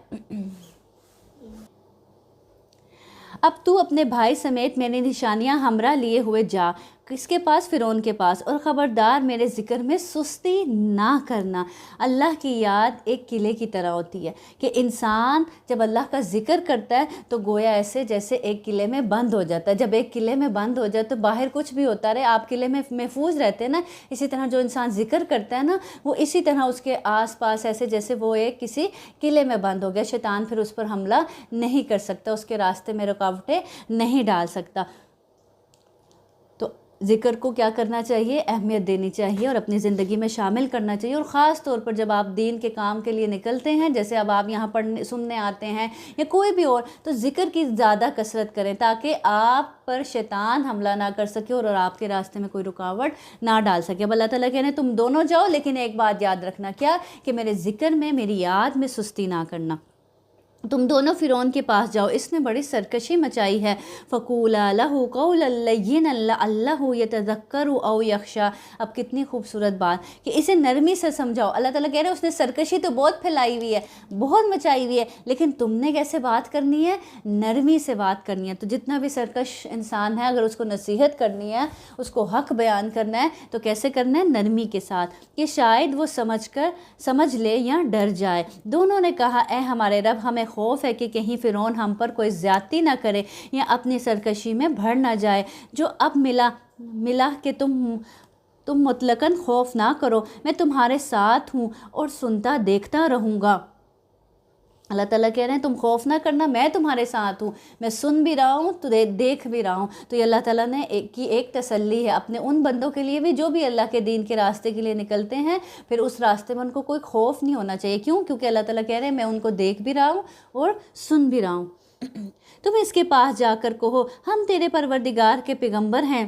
اب تو اپنے بھائی سمیت میری نشانیاں ہمراہ لیے ہوئے جا، کس کے پاس؟ فرعون کے پاس، اور خبردار میرے ذکر میں سستی نہ کرنا. اللہ کی یاد ایک قلعے کی طرح ہوتی ہے کہ انسان جب اللہ کا ذکر کرتا ہے تو گویا ایسے جیسے ایک قلعے میں بند ہو جاتا ہے. جب ایک قلعے میں بند ہو جائے تو باہر کچھ بھی ہوتا رہے، آپ قلعے میں محفوظ رہتے ہیں نا. اسی طرح جو انسان ذکر کرتا ہے نا، وہ اسی طرح اس کے آس پاس ایسے جیسے وہ ایک کسی قلعے میں بند ہو گیا. شیطان پھر اس پر حملہ نہیں کر سکتا، اس کے راستے میں رکاوٹیں نہیں ڈال سکتا. تو ذکر کو کیا کرنا چاہیے؟ اہمیت دینی چاہیے اور اپنی زندگی میں شامل کرنا چاہیے. اور خاص طور پر جب آپ دین کے کام کے لیے نکلتے ہیں، جیسے اب آپ یہاں پڑھنے سننے آتے ہیں یا کوئی بھی اور، تو ذکر کی زیادہ کثرت کریں تاکہ آپ پر شیطان حملہ نہ کر سکے اور آپ کے راستے میں کوئی رکاوٹ نہ ڈال سکے. اب اللہ تعالیٰ کہنے تم دونوں جاؤ، لیکن ایک بات یاد رکھنا، کیا؟ کہ میرے ذکر میں، میری یاد میں سستی نہ کرنا. تم دونوں فرعون کے پاس جاؤ، اس نے بڑی سرکشی مچائی ہے. فَقُولَا لَهُ قَوْلًا لَّيِّنًا لَعَلَّهُ يَتَذَكَّرُ أَوْ يَخْشَىٰ. اب کتنی خوبصورت بات کہ اسے نرمی سے سمجھاؤ. اللہ تعالیٰ کہہ رہے ہیں اس نے سرکشی تو بہت پھیلائی ہوئی ہے، بہت مچائی ہوئی ہے، لیکن تم نے کیسے بات کرنی ہے؟ نرمی سے بات کرنی ہے. تو جتنا بھی سرکش انسان ہے، اگر اس کو نصیحت کرنی ہے، اس کو حق بیان کرنا ہے، تو کیسے کرنا ہے؟ نرمی کے ساتھ، کہ شاید وہ سمجھ لے یا ڈر جائے. دونوں نے کہا اے ہمارے رب، ہمیں خوف ہے کہ کہیں فرعون ہم پر کوئی زیادتی نہ کرے یا اپنی سرکشی میں بڑھ نہ جائے. جو اب ملا کہ تم مطلقاً خوف نہ کرو، میں تمہارے ساتھ ہوں اور سنتا دیکھتا رہوں گا. اللہ تعالیٰ کہہ رہے ہیں تم خوف نہ کرنا، میں تمہارے ساتھ ہوں، میں سن بھی رہا ہوں تو دیکھ بھی رہا ہوں. تو یہ اللہ تعالیٰ نے ایک تسلی ہے اپنے ان بندوں کے لیے بھی جو بھی اللہ کے دین کے راستے کے لیے نکلتے ہیں. پھر اس راستے میں ان کو کوئی خوف نہیں ہونا چاہیے. کیوں؟ کیونکہ اللہ تعالیٰ کہہ رہے ہیں میں ان کو دیکھ بھی رہا ہوں اور سن بھی رہا ہوں. تم اس کے پاس جا کر کہو ہم تیرے پروردگار کے پیغمبر ہیں،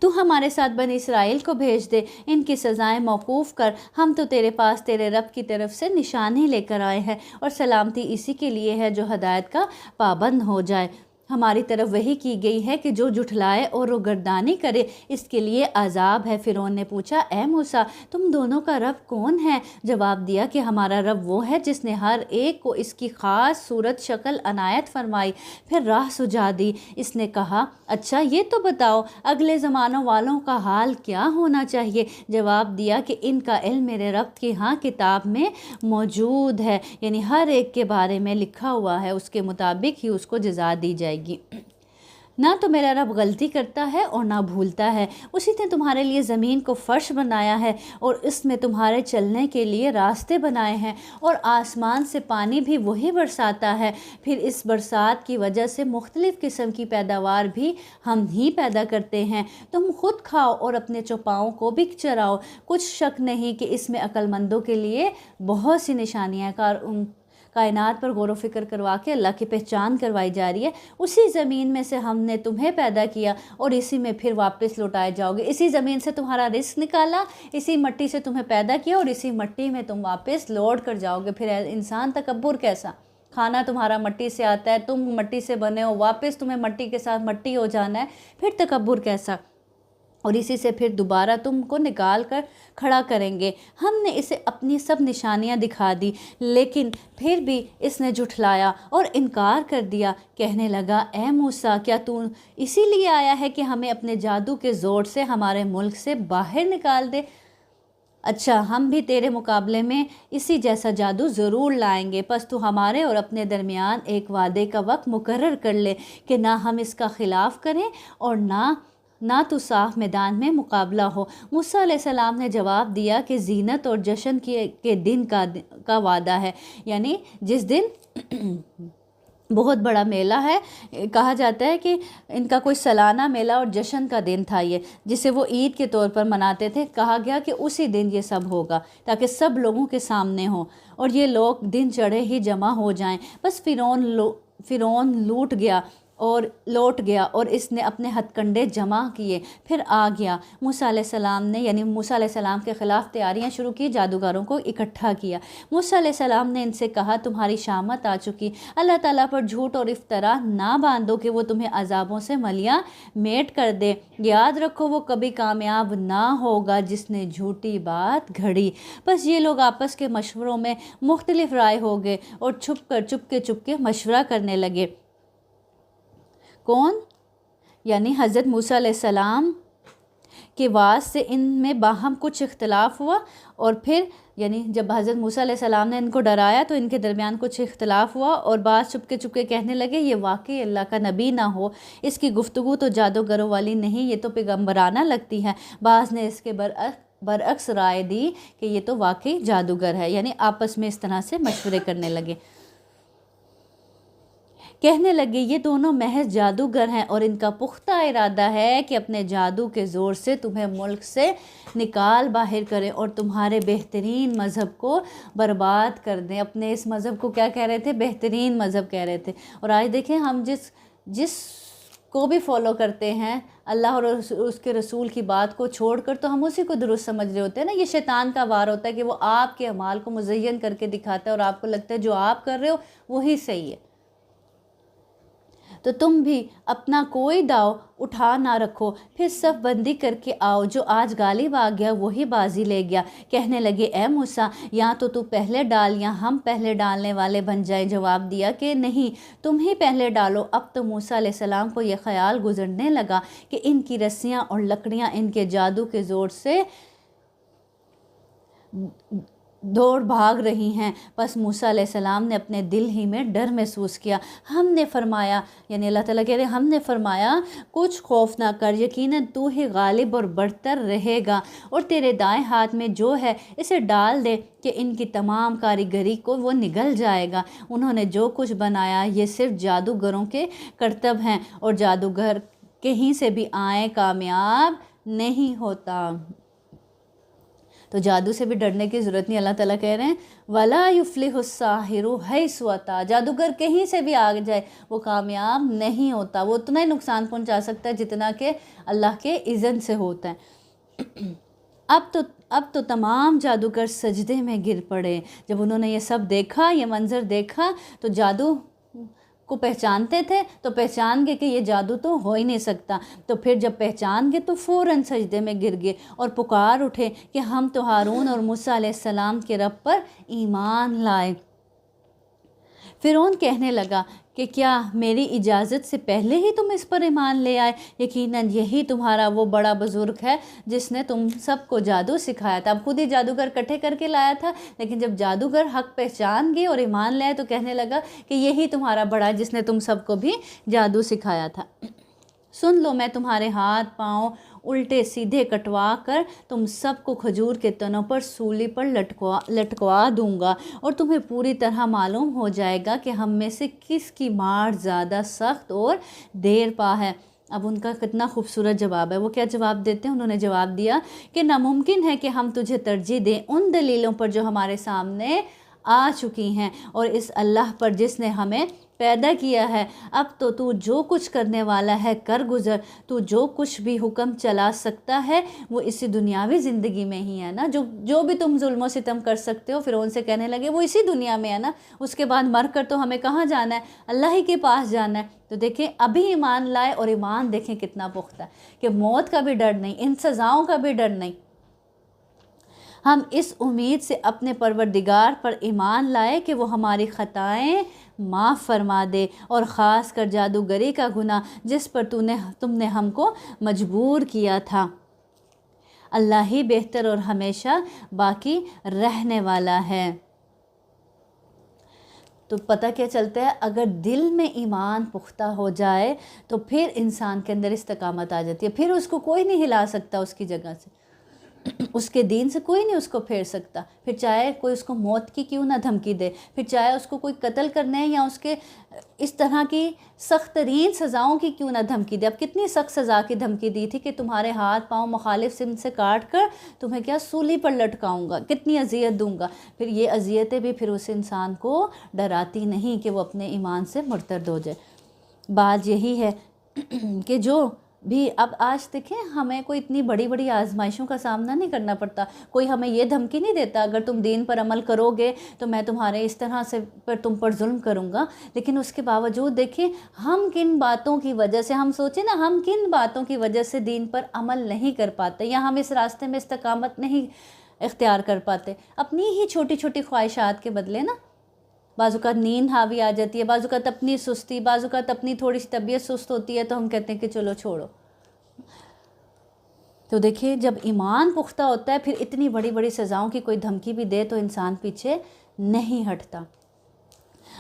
تو ہمارے ساتھ بنی اسرائیل کو بھیج دے، ان کی سزائیں موقوف کر. ہم تو تیرے پاس تیرے رب کی طرف سے نشانی لے کر آئے ہیں، اور سلامتی اسی کے لیے ہے جو ہدایت کا پابند ہو جائے. ہماری طرف وحی کی گئی ہے کہ جو جھٹلائے اور روگردانی کرے اس کے لیے عذاب ہے. فرعون نے پوچھا اے موسیٰ تم دونوں کا رب کون ہے؟ جواب دیا کہ ہمارا رب وہ ہے جس نے ہر ایک کو اس کی خاص صورت شکل عنایت فرمائی، پھر راہ سجا دی. اس نے کہا اچھا یہ تو بتاؤ اگلے زمانوں والوں کا حال کیا ہونا چاہیے؟ جواب دیا کہ ان کا علم میرے رب کی ہاں کتاب میں موجود ہے، یعنی ہر ایک کے بارے میں لکھا ہوا ہے، اس کے مطابق ہی اس کو جزا دی جائے گی. نہ تو میرا رب غلطی کرتا ہے اور نہ بھولتا ہے. اسی نے تمہارے لیے زمین کو فرش بنایا ہے اور اس میں تمہارے چلنے کے لیے راستے بنائے ہیں، اور آسمان سے پانی بھی وہی برساتا ہے. پھر اس برسات کی وجہ سے مختلف قسم کی پیداوار بھی ہم ہی پیدا کرتے ہیں. تم خود کھاؤ اور اپنے چوپاؤں کو بھی چراؤ. کچھ شک نہیں کہ اس میں عقل مندوں کے لیے بہت سی نشانیاں کائنات پر غور و فکر کروا کے اللہ کی پہچان کروائی جا رہی ہے. اسی زمین میں سے ہم نے تمہیں پیدا کیا اور اسی میں پھر واپس لوٹائے جاؤ گے. اسی زمین سے تمہارا رزق نکالا، اسی مٹی سے تمہیں پیدا کیا اور اسی مٹی میں تم واپس لوٹ کر جاؤ گے. پھر انسان تکبر کیسا؟ کھانا تمہارا مٹی سے آتا ہے، تم مٹی سے بنے ہو، واپس تمہیں مٹی کے ساتھ مٹی ہو جانا ہے، پھر تکبر کیسا؟ اور اسی سے پھر دوبارہ تم کو نکال کر کھڑا کریں گے. ہم نے اسے اپنی سب نشانیاں دکھا دی، لیکن پھر بھی اس نے جھٹلایا اور انکار کر دیا. کہنے لگا اے موسیٰ کیا تو اسی لیے آیا ہے کہ ہمیں اپنے جادو کے زور سے ہمارے ملک سے باہر نکال دے؟ اچھا ہم بھی تیرے مقابلے میں اسی جیسا جادو ضرور لائیں گے، پس تو ہمارے اور اپنے درمیان ایک وعدے کا وقت مقرر کر لے کہ نہ ہم اس کا خلاف کریں اور نہ نہ تو صاف میدان میں مقابلہ ہو۔ موسیٰ علیہ السلام نے جواب دیا کہ زینت اور جشن کے دن کا وعدہ ہے، یعنی جس دن بہت بڑا میلہ ہے، کہا جاتا ہے کہ ان کا کوئی سالانہ میلہ اور جشن کا دن تھا یہ، جسے وہ عید کے طور پر مناتے تھے۔ کہا گیا کہ اسی دن یہ سب ہوگا تاکہ سب لوگوں کے سامنے ہو اور یہ لوگ دن چڑھے ہی جمع ہو جائیں۔ بس فرعون لوٹ گیا اور اس نے اپنے ہتھ کنڈے جمع کیے، پھر آ گیا۔ موسیٰ علیہ السلام نے موسیٰ علیہ السلام کے خلاف تیاریاں شروع کی، جادوگروں کو اکٹھا کیا۔ موسیٰ علیہ السلام نے ان سے کہا تمہاری شامت آ چکی، اللہ تعالیٰ پر جھوٹ اور افطرا نہ باندھو کہ وہ تمہیں عذابوں سے ملیاں میٹ کر دے۔ یاد رکھو وہ کبھی کامیاب نہ ہوگا جس نے جھوٹی بات گھڑی۔ بس یہ لوگ آپس کے مشوروں میں مختلف رائے ہو گئے اور چپ کے مشورہ کرنے لگے۔ کون؟ یعنی حضرت موسیٰ علیہ السلام کے واعظ سے ان میں باہم کچھ اختلاف ہوا، اور پھر یعنی جب حضرت موسیٰ علیہ السلام نے ان کو ڈرایا تو ان کے درمیان کچھ اختلاف ہوا، اور بعض چپ کے کہنے لگے یہ واقعی اللہ کا نبی نہ ہو، اس کی گفتگو تو جادوگروں والی نہیں، یہ تو پیغمبرانہ لگتی ہے۔ بعض نے اس کے برعکس رائے دی کہ یہ تو واقعی جادوگر ہے، یعنی آپس میں اس طرح سے مشورے کرنے لگے، کہنے لگے یہ دونوں محض جادوگر ہیں اور ان کا پختہ ارادہ ہے کہ اپنے جادو کے زور سے تمہیں ملک سے نکال باہر کریں اور تمہارے بہترین مذہب کو برباد کر دیں۔ اپنے اس مذہب کو کیا کہہ رہے تھے؟ بہترین مذہب کہہ رہے تھے۔ اور آج دیکھیں ہم جس کو بھی فالو کرتے ہیں، اللہ اور اس کے رسول کی بات کو چھوڑ کر، تو ہم اسی کو درست سمجھ رہے ہوتے ہیں نا۔ یہ شیطان کا وار ہوتا ہے کہ وہ آپ کے اعمال کو مزین کر کے دکھاتا ہے اور آپ کو لگتا ہے جو آپ کر رہے ہو وہی صحیح ہے۔ تو تم بھی اپنا کوئی داؤ اٹھا نہ رکھو، پھر صف بندی کر کے آؤ، جو آج غالب آ گیا وہی بازی لے گیا۔ کہنے لگے اے موسیٰ یا تو پہلے ڈال یا ہم پہلے ڈالنے والے بن جائیں۔ جواب دیا کہ نہیں، تم ہی پہلے ڈالو۔ اب تو موسیٰ علیہ السلام کو یہ خیال گزرنے لگا کہ ان کی رسیاں اور لکڑیاں ان کے جادو کے زور سے دوڑ بھاگ رہی ہیں۔ بس موسیٰ علیہ السلام نے اپنے دل ہی میں ڈر محسوس کیا۔ ہم نے فرمایا، یعنی اللہ تعالیٰ کہہ رہے ہم نے فرمایا کچھ خوف نہ کر، یقیناً تو ہی غالب اور برتر رہے گا، اور تیرے دائیں ہاتھ میں جو ہے اسے ڈال دے کہ ان کی تمام کاریگری کو وہ نگل جائے گا۔ انہوں نے جو کچھ بنایا یہ صرف جادوگروں کے کرتب ہیں، اور جادوگر کہیں سے بھی آئیں کامیاب نہیں ہوتا۔ تو جادو سے بھی ڈرنے کی ضرورت نہیں۔ اللہ تعالیٰ کہہ رہے ہیں وَلَا يُفْلِحُ السَّاحِرُ حَيْثُ أَتَىٰ، جادوگر کہیں سے بھی آ جائے وہ کامیاب نہیں ہوتا، وہ اتنا ہی نقصان پہنچا سکتا ہے جتنا کہ اللہ کے اذن سے ہوتا ہے۔ اب تو تمام جادوگر سجدے میں گر پڑے۔ جب انہوں نے یہ سب دیکھا، یہ منظر دیکھا، تو جادو کو پہچانتے تھے تو پہچان گئے کہ یہ جادو تو ہو ہی نہیں سکتا، تو پھر جب پہچان گئے تو فوراً سجدے میں گر گئے اور پکار اٹھے کہ ہم تو ہارون اور موسیٰ علیہ السلام کے رب پر ایمان لائے۔ فرعون کہنے لگا کہ کیا میری اجازت سے پہلے ہی تم اس پر ایمان لے آئے؟ یقیناً یہی تمہارا وہ بڑا بزرگ ہے جس نے تم سب کو جادو سکھایا تھا۔ اب خود ہی جادوگر اکٹھے کر کے لایا تھا، لیکن جب جادوگر حق پہچان گئے اور ایمان لے آئے تو کہنے لگا کہ یہی تمہارا بڑا جس نے تم سب کو بھی جادو سکھایا تھا۔ سن لو، میں تمہارے ہاتھ پاؤں الٹے سیدھے کٹوا کر تم سب کو کھجور کے تنوں پر سولی پر لٹکوا دوں گا، اور تمہیں پوری طرح معلوم ہو جائے گا کہ ہم میں سے کس کی مار زیادہ سخت اور دیر پا ہے۔ اب ان کا کتنا خوبصورت جواب ہے۔ وہ کیا جواب دیتے ہیں؟ انہوں نے جواب دیا کہ ناممکن ہے کہ ہم تجھے ترجیح دیں ان دلیلوں پر جو ہمارے سامنے آ چکی ہیں، اور اس اللہ پر جس نے ہمیں پیدا کیا ہے۔ اب تو جو کچھ کرنے والا ہے کر گزر، تو جو کچھ بھی حکم چلا سکتا ہے وہ اسی دنیاوی زندگی میں ہی ہے نا، جو بھی تم ظلم و ستم کر سکتے ہو۔ فرعون سے کہنے لگے وہ اسی دنیا میں ہے نا، اس کے بعد مر کر تو ہمیں کہاں جانا ہے؟ اللہ ہی کے پاس جانا ہے۔ تو دیکھیں ابھی ایمان لائے، اور ایمان دیکھیں کتنا پختہ ہے کہ موت کا بھی ڈر نہیں، ان سزاؤں کا بھی ڈر نہیں۔ ہم اس امید سے اپنے پروردگار پر ایمان لائے کہ وہ ہماری خطائیں معاف فرما دے، اور خاص کر جادوگری کا گناہ جس پر تم نے ہم کو مجبور کیا تھا۔ اللہ ہی بہتر اور ہمیشہ باقی رہنے والا ہے۔ تو پتہ کیا چلتا ہے، اگر دل میں ایمان پختہ ہو جائے تو پھر انسان کے اندر استقامت آ جاتی ہے، پھر اس کو کوئی نہیں ہلا سکتا اس کی جگہ سے، اس کے دین سے کوئی نہیں اس کو پھیر سکتا، پھر چاہے کوئی اس کو موت کی کیوں نہ دھمکی دے، پھر چاہے اس کو کوئی قتل کرنے یا اس کے اس طرح کی سخت ترین سزاؤں کی کیوں نہ دھمکی دے۔ اب کتنی سخت سزا کی دھمکی دی تھی کہ تمہارے ہاتھ پاؤں مخالف سمت سے کاٹ کر تمہیں کیا سولی پر لٹکاؤں گا، کتنی اذیت دوں گا۔ پھر یہ اذیتیں بھی پھر اس انسان کو ڈراتی نہیں کہ وہ اپنے ایمان سے مرتد ہو جائے۔ بات یہی ہے کہ جو بھی اب آج دیکھیں ہمیں کوئی اتنی بڑی بڑی آزمائشوں کا سامنا نہیں کرنا پڑتا، کوئی ہمیں یہ دھمکی نہیں دیتا اگر تم دین پر عمل کرو گے تو میں تمہارے اس طرح سے تم پر ظلم کروں گا، لیکن اس کے باوجود دیکھیں ہم کن باتوں کی وجہ سے، ہم سوچیں نا ہم کن باتوں کی وجہ سے دین پر عمل نہیں کر پاتے یا ہم اس راستے میں استقامت نہیں اختیار کر پاتے، اپنی ہی چھوٹی چھوٹی خواہشات کے بدلے نا۔ بعض اوقات نیند حاوی آ جاتی ہے، بعض اوقات اپنی سستی، بعض اوقات اپنی تھوڑی سی طبیعت سست ہوتی ہے تو ہم کہتے ہیں کہ چلو چھوڑو۔ تو دیکھیے جب ایمان پختہ ہوتا ہے پھر اتنی بڑی بڑی سزاؤں کی کوئی دھمکی بھی دے تو انسان پیچھے نہیں ہٹتا۔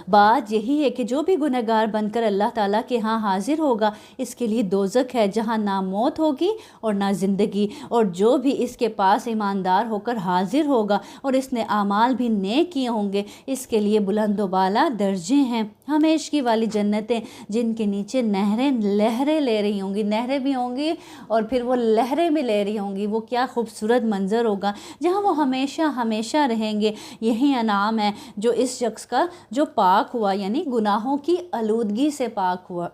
بات یہی ہے کہ جو بھی گنہگار بن کر اللہ تعالیٰ کے ہاں حاضر ہوگا اس کے لیے دوزخ ہے جہاں نہ موت ہوگی اور نہ زندگی، اور جو بھی اس کے پاس ایماندار ہو کر حاضر ہوگا اور اس نے اعمال بھی نیک کیے ہوں گے اس کے لیے بلند و بالا درجے ہیں، ہمیشگی والی جنتیں جن کے نیچے نہریں لہریں لے رہی ہوں گی، نہریں بھی ہوں گی اور پھر وہ لہریں بھی لے رہی ہوں گی، وہ کیا خوبصورت منظر ہوگا جہاں وہ ہمیشہ ہمیشہ رہیں گے۔ یہی انعام ہے جو اس شخص کا جو پاک ہوا، یعنی گناہوں کی آلودگی سے پاک ہوا۔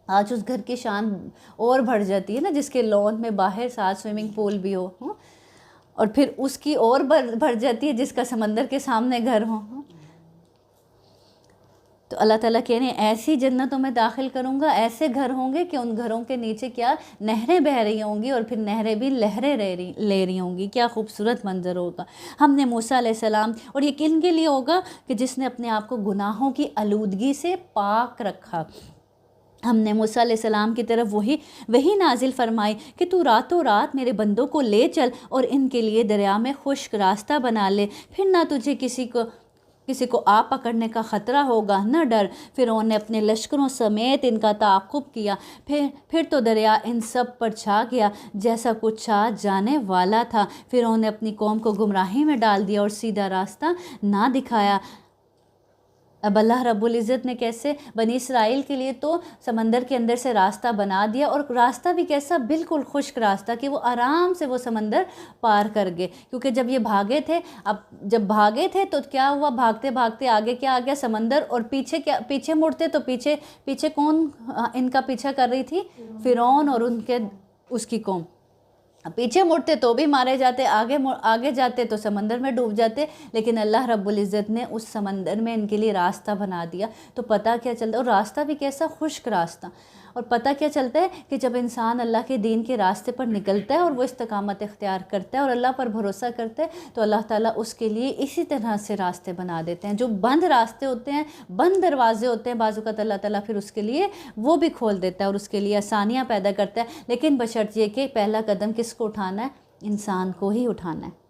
آج اس گھر کی شان اور بڑھ جاتی ہے نا جس کے لون میں باہر ساتھ سوئمنگ پول بھی ہو، اور پھر اس کی اور بڑھ جاتی ہے جس کا سمندر کے سامنے گھر ہو۔ تو اللہ تعالیٰ کہہ رہے ہیں ایسی جنتوں میں داخل کروں گا، ایسے گھر ہوں گے کہ ان گھروں کے نیچے کیا نہریں بہہ رہی ہوں گی اور پھر نہریں بھی لہریں لے رہی ہوں گی، کیا خوبصورت منظر ہوگا۔ ہم نے موسیٰ علیہ السلام، اور یہ کن کے لیے ہوگا کہ جس نے اپنے آپ کو گناہوں کی آلودگی سے پاک رکھا۔ ہم نے موسیٰ علیہ السلام کی طرف وہی نازل فرمائی کہ تو راتوں رات میرے بندوں کو لے چل اور ان کے لیے دریا میں خشک راستہ بنا لے، پھر نہ تجھے کسی کو آ پکڑنے کا خطرہ ہوگا، نہ ڈر۔ فرعون نے اپنے لشکروں سمیت ان کا تعاقب کیا، پھر تو دریا ان سب پر چھا گیا جیسا کچھ چھا جانے والا تھا۔ فرعون نے اپنی قوم کو گمراہی میں ڈال دیا اور سیدھا راستہ نہ دکھایا۔ اب اللہ رب العزت نے کیسے بنی اسرائیل کے لیے تو سمندر کے اندر سے راستہ بنا دیا، اور راستہ بھی کیسا، بالکل خشک راستہ کہ وہ آرام سے وہ سمندر پار کر گئے، کیونکہ جب یہ بھاگے تھے، جب بھاگے تھے تو کیا ہوا، بھاگتے بھاگتے آگے کیا آ گیا سمندر، اور پیچھے مڑتے تو پیچھے کون ان کا پیچھا کر رہی تھی، فرعون اور اس کی قوم۔ پیچھے مڑتے تو بھی مارے جاتے، آگے جاتے تو سمندر میں ڈوب جاتے، لیکن اللہ رب العزت نے اس سمندر میں ان کے لیے راستہ بنا دیا۔ تو پتہ کیا چلتا ہے، اور راستہ بھی کیسا خشک راستہ، اور پتہ کیا چلتا ہے کہ جب انسان اللہ کے دین کے راستے پر نکلتا ہے اور وہ استقامت اختیار کرتا ہے اور اللہ پر بھروسہ کرتا ہے تو اللہ تعالیٰ اس کے لیے اسی طرح سے راستے بنا دیتے ہیں۔ جو بند راستے ہوتے ہیں، بند دروازے ہوتے ہیں، بعض اوقات اللہ تعالیٰ پھر اس کے لیے وہ بھی کھول دیتا ہے اور اس کے لیے آسانیاں پیدا کرتا ہے، لیکن بشرط یہ کہ پہلا قدم کس کو اٹھانا ہے، انسان کو ہی اٹھانا ہے۔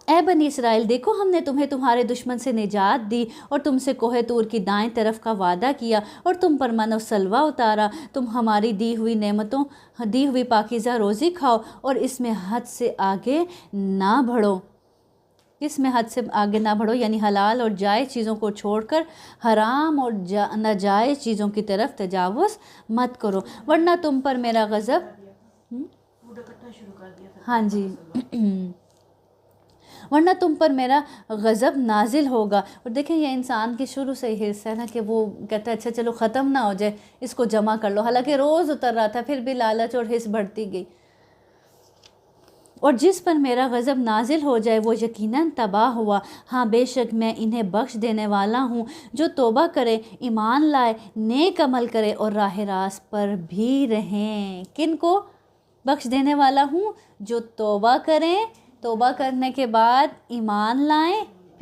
اے بنی اسرائیل، دیکھو ہم نے تمہیں تمہارے دشمن سے نجات دی اور تم سے کوہ طور کی دائیں طرف کا وعدہ کیا اور تم پر من و سلوہ اتارا، تم ہماری دی ہوئی پاکیزہ روزی کھاؤ اور اس میں حد سے آگے نہ بڑھو۔ اس میں حد سے آگے نہ بڑھو یعنی حلال اور جائز چیزوں کو چھوڑ کر حرام اور ناجائز چیزوں کی طرف تجاوز مت کرو، ورنہ تم پر میرا غضب ورنہ تم پر میرا غضب نازل ہوگا۔ اور دیکھیں یہ انسان کی شروع سے ہی حرص ہے نا کہ وہ کہتا ہے اچھا چلو ختم نہ ہو جائے، اس کو جمع کر لو، حالانکہ روز اتر رہا تھا، پھر بھی لالچ اور حرص بڑھتی گئی۔ اور جس پر میرا غضب نازل ہو جائے وہ یقیناً تباہ ہوا۔ ہاں بے شک میں انہیں بخش دینے والا ہوں جو توبہ کرے، ایمان لائے، نیک عمل کرے اور راہ راست پر بھی رہیں۔ کن کو بخش دینے والا ہوں؟ جو توبہ کریں، توبہ کرنے کے بعد ایمان لائیں،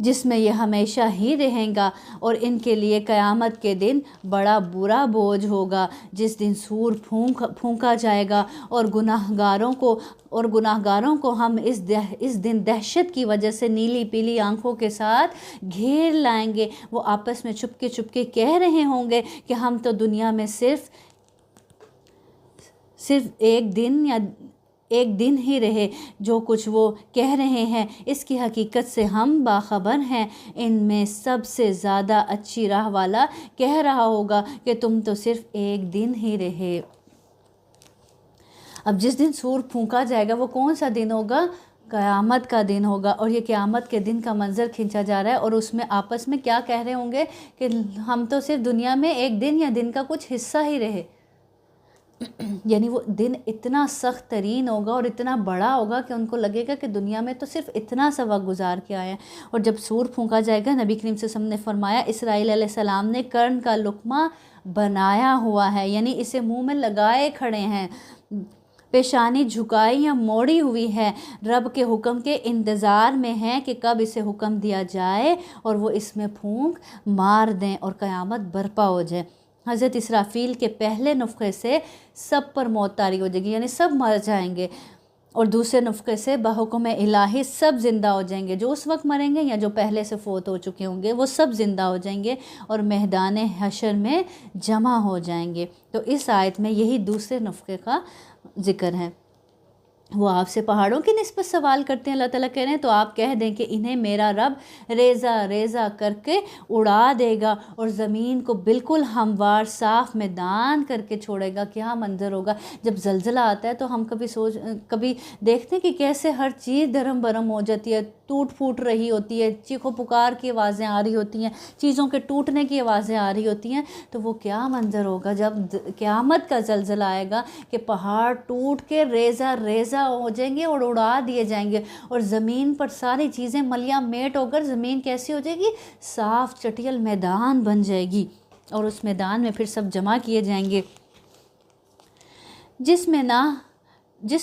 جس میں یہ ہمیشہ ہی رہیں گا، اور ان کے لیے قیامت کے دن بڑا برا بوجھ ہوگا، جس دن سور پھونکا جائے گا، اور گناہگاروں کو ہم اس دن دہشت کی وجہ سے نیلی پیلی آنکھوں کے ساتھ گھیر لائیں گے۔ وہ آپس میں چپ کے کہہ رہے ہوں گے کہ ہم تو دنیا میں صرف ایک دن ہی رہے۔ جو کچھ وہ کہہ رہے ہیں اس کی حقیقت سے ہم باخبر ہیں۔ ان میں سب سے زیادہ اچھی راہ والا کہہ رہا ہوگا کہ تم تو صرف ایک دن ہی رہے۔ اب جس دن سور پھونکا جائے گا وہ کون سا دن ہوگا؟ قیامت کا دن ہوگا، اور یہ قیامت کے دن کا منظر کھینچا جا رہا ہے، اور اس میں آپس میں کیا کہہ رہے ہوں گے کہ ہم تو صرف دنیا میں ایک دن یا دن کا کچھ حصہ ہی رہے۔ یعنی وہ دن اتنا سخت ترین ہوگا اور اتنا بڑا ہوگا کہ ان کو لگے گا کہ دنیا میں تو صرف اتنا سا وقت گزار کے آیا ہے۔ اور جب سور پھونکا جائے گا، نبی کریم صلی اللہ علیہ وسلم نے فرمایا اسرائیل علیہ السلام نے کرن کا لقمہ بنایا ہوا ہے، یعنی اسے منہ میں لگائے کھڑے ہیں، پیشانی جھکائی یا موڑی ہوئی ہے، رب کے حکم کے انتظار میں ہے کہ کب اسے حکم دیا جائے اور وہ اس میں پھونک مار دیں اور قیامت برپا ہو جائے۔ حضرت اسرافیل کے پہلے نفخے سے سب پر موت طاری ہو جائے گی، یعنی سب مر جائیں گے، اور دوسرے نفخے سے بحکم الہی سب زندہ ہو جائیں گے، جو اس وقت مریں گے یا جو پہلے سے فوت ہو چکے ہوں گے وہ سب زندہ ہو جائیں گے اور میدان حشر میں جمع ہو جائیں گے۔ تو اس آیت میں یہی دوسرے نفخے کا ذکر ہے۔ وہ آپ سے پہاڑوں کی نسبت سوال کرتے ہیں، اللہ تعالیٰ کہہ رہے ہیں تو آپ کہہ دیں کہ انہیں میرا رب ریزہ ریزہ کر کے اڑا دے گا اور زمین کو بالکل ہموار صاف میدان کر کے چھوڑے گا۔ کیا منظر ہوگا جب زلزلہ آتا ہے تو ہم کبھی دیکھتے ہیں کہ کیسے ہر چیز درم برم ہو جاتی ہے، ٹوٹ پھوٹ رہی ہوتی ہے، چیخ و پکار کی آوازیں آ رہی ہوتی ہیں، چیزوں کے ٹوٹنے کی آوازیں آ رہی ہوتی ہیں۔ تو وہ کیا منظر ہوگا جب قیامت کا زلزلہ آئے گا کہ پہاڑ ٹوٹ کے ریزہ ریزہ ہو جائیں گے اور اڑا دیے جائیں گے، اور زمین پر ساری چیزیں ملیاں میٹ ہو کر زمین کیسی ہو جائے گی؟ صاف چٹیل میدان بن جائے گی، اور اس میدان میں پھر سب جمع کیے جائیں گے، جس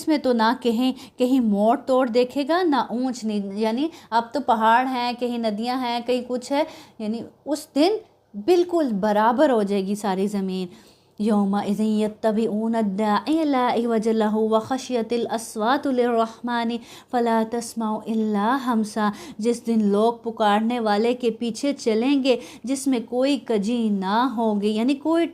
میں تو نہ کہیں موڑ توڑ دیکھے گا نہ اونچ نیچ، یعنی اب تو پہاڑ ہیں، کہیں ندیاں ہیں، کہیں کچھ ہے، یعنی اس دن بالکل برابر ہو جائے گی ساری زمین۔ یومئذ یتبعون الداعی لا عوج لہ وخشیت الاصوات للرحمن فلا تسمع الا ہمسا۔ جس دن لوگ پکارنے والے کے پیچھے چلیں گے جس میں کوئی کجی نہ ہوگی، یعنی کوئی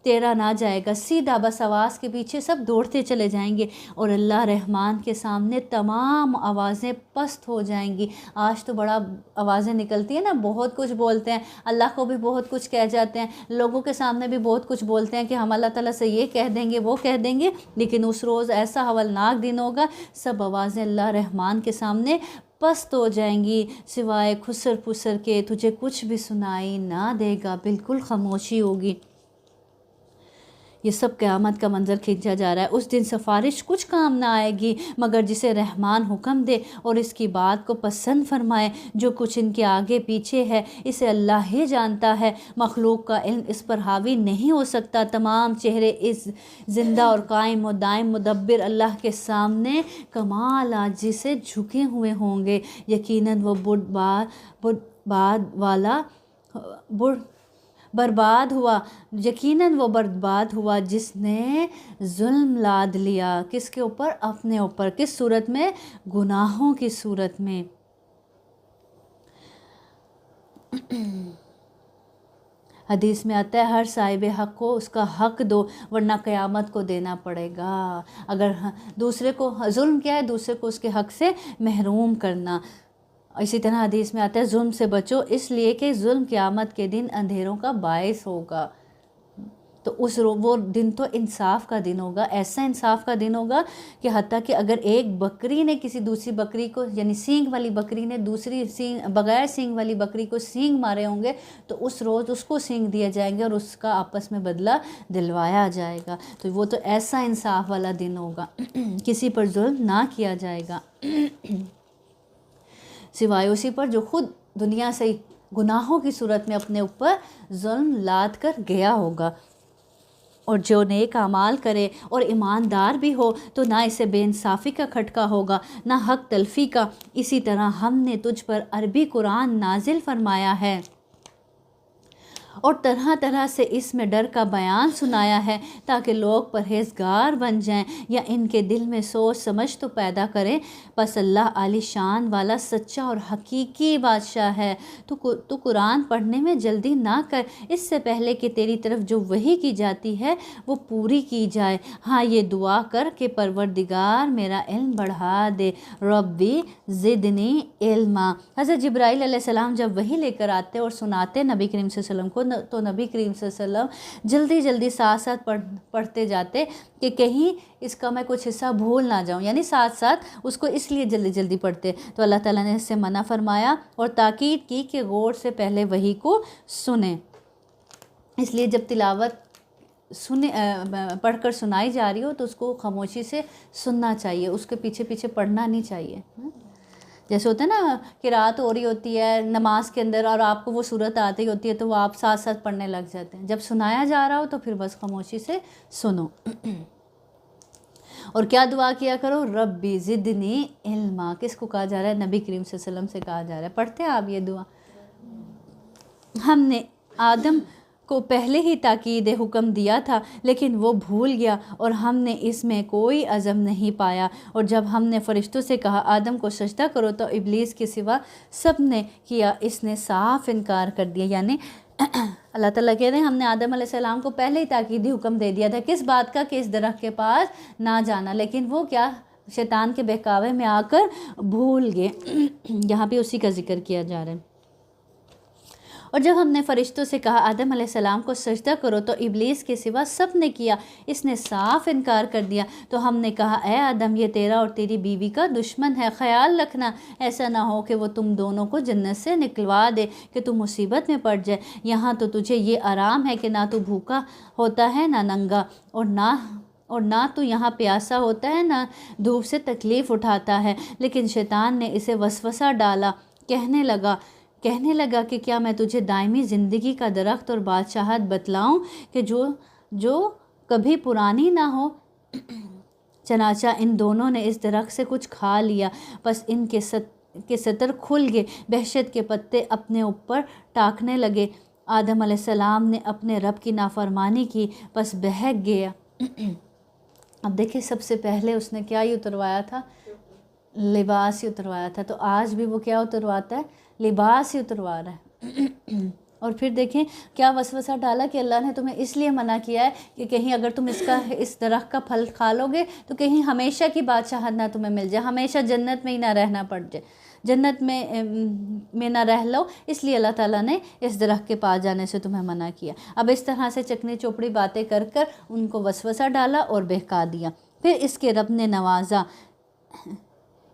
تیرا نہ جائے گا، سیدھا بس آواز کے پیچھے سب دوڑتے چلے جائیں گے، اور اللہ رحمان کے سامنے تمام آوازیں پست ہو جائیں گی۔ آج تو بڑا آوازیں نکلتی ہیں نا، بہت کچھ بولتے ہیں، اللہ کو بھی بہت کچھ کہہ جاتے ہیں، لوگوں کے سامنے بھی بہت کچھ بولتے ہیں کہ ہم اللہ تعالیٰ سے یہ کہہ دیں گے وہ کہہ دیں گے، لیکن اس روز ایسا ہولناک دن ہوگا سب آوازیں اللہ رحمان کے سامنے پست ہو جائیں گی، سوائے خسر پسر کے تجھے کچھ بھی سنائی نہ دے گا، بالکل خاموشی ہوگی۔ یہ سب قیامت کا منظر کھینچا جا رہا ہے۔ اس دن سفارش کچھ کام نہ آئے گی مگر جسے رحمان حکم دے اور اس کی بات کو پسند فرمائے۔ جو کچھ ان کے آگے پیچھے ہے اسے اللہ ہی جانتا ہے، مخلوق کا علم اس پر حاوی نہیں ہو سکتا۔ تمام چہرے اس زندہ اور قائم و دائم مدبر اللہ کے سامنے کمال عاجزی سے جھکے ہوئے ہوں گے۔ یقیناً وہ برباد ہوا جس نے ظلم لاد لیا، کس کے اوپر؟ اپنے اوپر۔ کس صورت میں؟ گناہوں کی صورت میں۔ حدیث میں آتا ہے ہر صاحب حق کو اس کا حق دو ورنہ قیامت کو دینا پڑے گا۔ اگر دوسرے کو ظلم کیا ہے، دوسرے کو اس کے حق سے محروم کرنا۔ اسی طرح حدیث میں آتا ہے ظلم سے بچو اس لیے کہ ظلم قیامت کے دن اندھیروں کا باعث ہوگا۔ تو وہ دن تو انصاف کا دن ہوگا، ایسا انصاف کا دن ہوگا کہ حتیٰ کہ اگر ایک بکری نے کسی دوسری بکری کو، یعنی سینگ والی بکری نے دوسری بغیر سینگ والی بکری کو سینگ مارے ہوں گے تو اس روز اس کو سینگ دیے جائیں گے اور اس کا آپس میں بدلہ دلوایا جائے گا۔ تو وہ تو ایسا انصاف والا دن ہوگا، کسی پر ظلم نہ کیا جائے گا سوائے اسی پر جو خود دنیا سے گناہوں کی صورت میں اپنے اوپر ظلم لاد کر گیا ہوگا۔ اور جو نیک اعمال کرے اور ایماندار بھی ہو تو نہ اسے بے انصافی کا کھٹکا ہوگا نہ حق تلفی کا۔ اسی طرح ہم نے تجھ پر عربی قرآن نازل فرمایا ہے اور طرح طرح سے اس میں ڈر کا بیان سنایا ہے تاکہ لوگ پرہیزگار بن جائیں یا ان کے دل میں سوچ سمجھ تو پیدا کریں۔ پس اللہ عالی شان والا سچا اور حقیقی بادشاہ ہے۔ تو قرآن پڑھنے میں جلدی نہ کر اس سے پہلے کہ تیری طرف جو وحی کی جاتی ہے وہ پوری کی جائے۔ ہاں یہ دعا کر کہ پروردگار میرا علم بڑھا دے، ربی زدنی علما۔ حضرت جبرائیل علیہ السلام جب وحی لے کر آتے اور سناتے نبی کریم صلی اللہ علیہ وسلم کو تو نبی کریم صلی اللہ علیہ وسلم جلدی جلدی ساتھ ساتھ پڑھتے جاتے کہ کہیں اس کا میں کچھ حصہ بھول نہ جاؤں، یعنی ساتھ ساتھ اس کو اس لیے جلدی جلدی پڑھتے۔ تو اللہ تعالیٰ نے اس سے منع فرمایا اور تاکید کی کہ غور سے پہلے وحی کو سنیں۔ اس لیے جب تلاوت پڑھ کر سنائی جا رہی ہو تو اس کو خاموشی سے سننا چاہیے، اس کے پیچھے پیچھے پڑھنا نہیں چاہیے۔ جیسے ہوتا ہے نا قرأت ہو رہی ہوتی ہے نماز کے اندر اور آپ کو وہ صورت آتی ہوتی ہے تو وہ آپ ساتھ ساتھ پڑھنے لگ جاتے ہیں۔ جب سنایا جا رہا ہو تو پھر بس خاموشی سے سنو۔ اور کیا دعا کیا کرو؟ ربی زدنی علما۔ کس کو کہا جا رہا ہے؟ نبی کریم صلی اللہ علیہ وسلم سے کہا جا رہا ہے۔ پڑھتے ہیں آپ یہ دعا؟ ہم نے آدم کو پہلے ہی تاکید حکم دیا تھا لیکن وہ بھول گیا اور ہم نے اس میں کوئی عزم نہیں پایا۔ اور جب ہم نے فرشتوں سے کہا آدم کو سجدہ کرو تو ابلیس کے سوا سب نے کیا، اس نے صاف انکار کر دیا۔ یعنی اللہ تعالیٰ کہہ رہے ہیں ہم نے آدم علیہ السلام کو پہلے ہی تاکیدی حکم دے دیا تھا، کس بات کا؟ کہ اس درخت کے پاس نہ جانا، لیکن وہ کیا شیطان کے بہکاوے میں آ کر بھول گئے۔ یہاں پہ اسی کا ذکر کیا جا رہا ہے۔ اور جب ہم نے فرشتوں سے کہا آدم علیہ السلام کو سجدہ کرو تو ابلیس کے سوا سب نے کیا، اس نے صاف انکار کر دیا۔ تو ہم نے کہا اے آدم یہ تیرا اور تیری بیوی کا دشمن ہے، خیال رکھنا ایسا نہ ہو کہ وہ تم دونوں کو جنت سے نکلوا دے کہ تم مصیبت میں پڑ جائے۔ یہاں تو تجھے یہ آرام ہے کہ نہ تو بھوکا ہوتا ہے نہ ننگا، اور نہ تو یہاں پیاسا ہوتا ہے نہ دھوپ سے تکلیف اٹھاتا ہے۔ لیکن شیطان نے اسے وسوسہ ڈالا، کہنے لگا کہ کیا میں تجھے دائمی زندگی کا درخت اور بادشاہت بتلاؤں کہ جو کبھی پرانی نہ ہو؟ چنانچہ ان دونوں نے اس درخت سے کچھ کھا لیا، بس ان کے سطر کھل گئے، دہشت کے پتے اپنے اوپر ٹاکنے لگے۔ آدم علیہ السلام نے اپنے رب کی نافرمانی کی، بس بہک گیا۔ اب دیکھیں سب سے پہلے اس نے کیا ہی اتروایا تھا؟ لباس ہی اتروایا تھا۔ تو آج بھی وہ کیا اترواتا ہے؟ لباس ہی اتروا رہا ہے۔ اور پھر دیکھیں کیا وسوسہ ڈالا کہ اللہ نے تمہیں اس لیے منع کیا ہے کہ کہیں اگر تم اس درخت کا پھل کھا لو گے تو کہیں ہمیشہ کی بادشاہت نہ تمہیں مل جائے، ہمیشہ جنت میں ہی نہ رہنا پڑ جائے، جنت میں نہ رہ لو، اس لیے اللہ تعالیٰ نے اس درخت کے پاس جانے سے تمہیں منع کیا۔ اب اس طرح سے چکنی چوپڑی باتیں کر کر ان کو وسوسہ ڈالا اور بہکا دیا۔ پھر اس کے رب نے نوازا،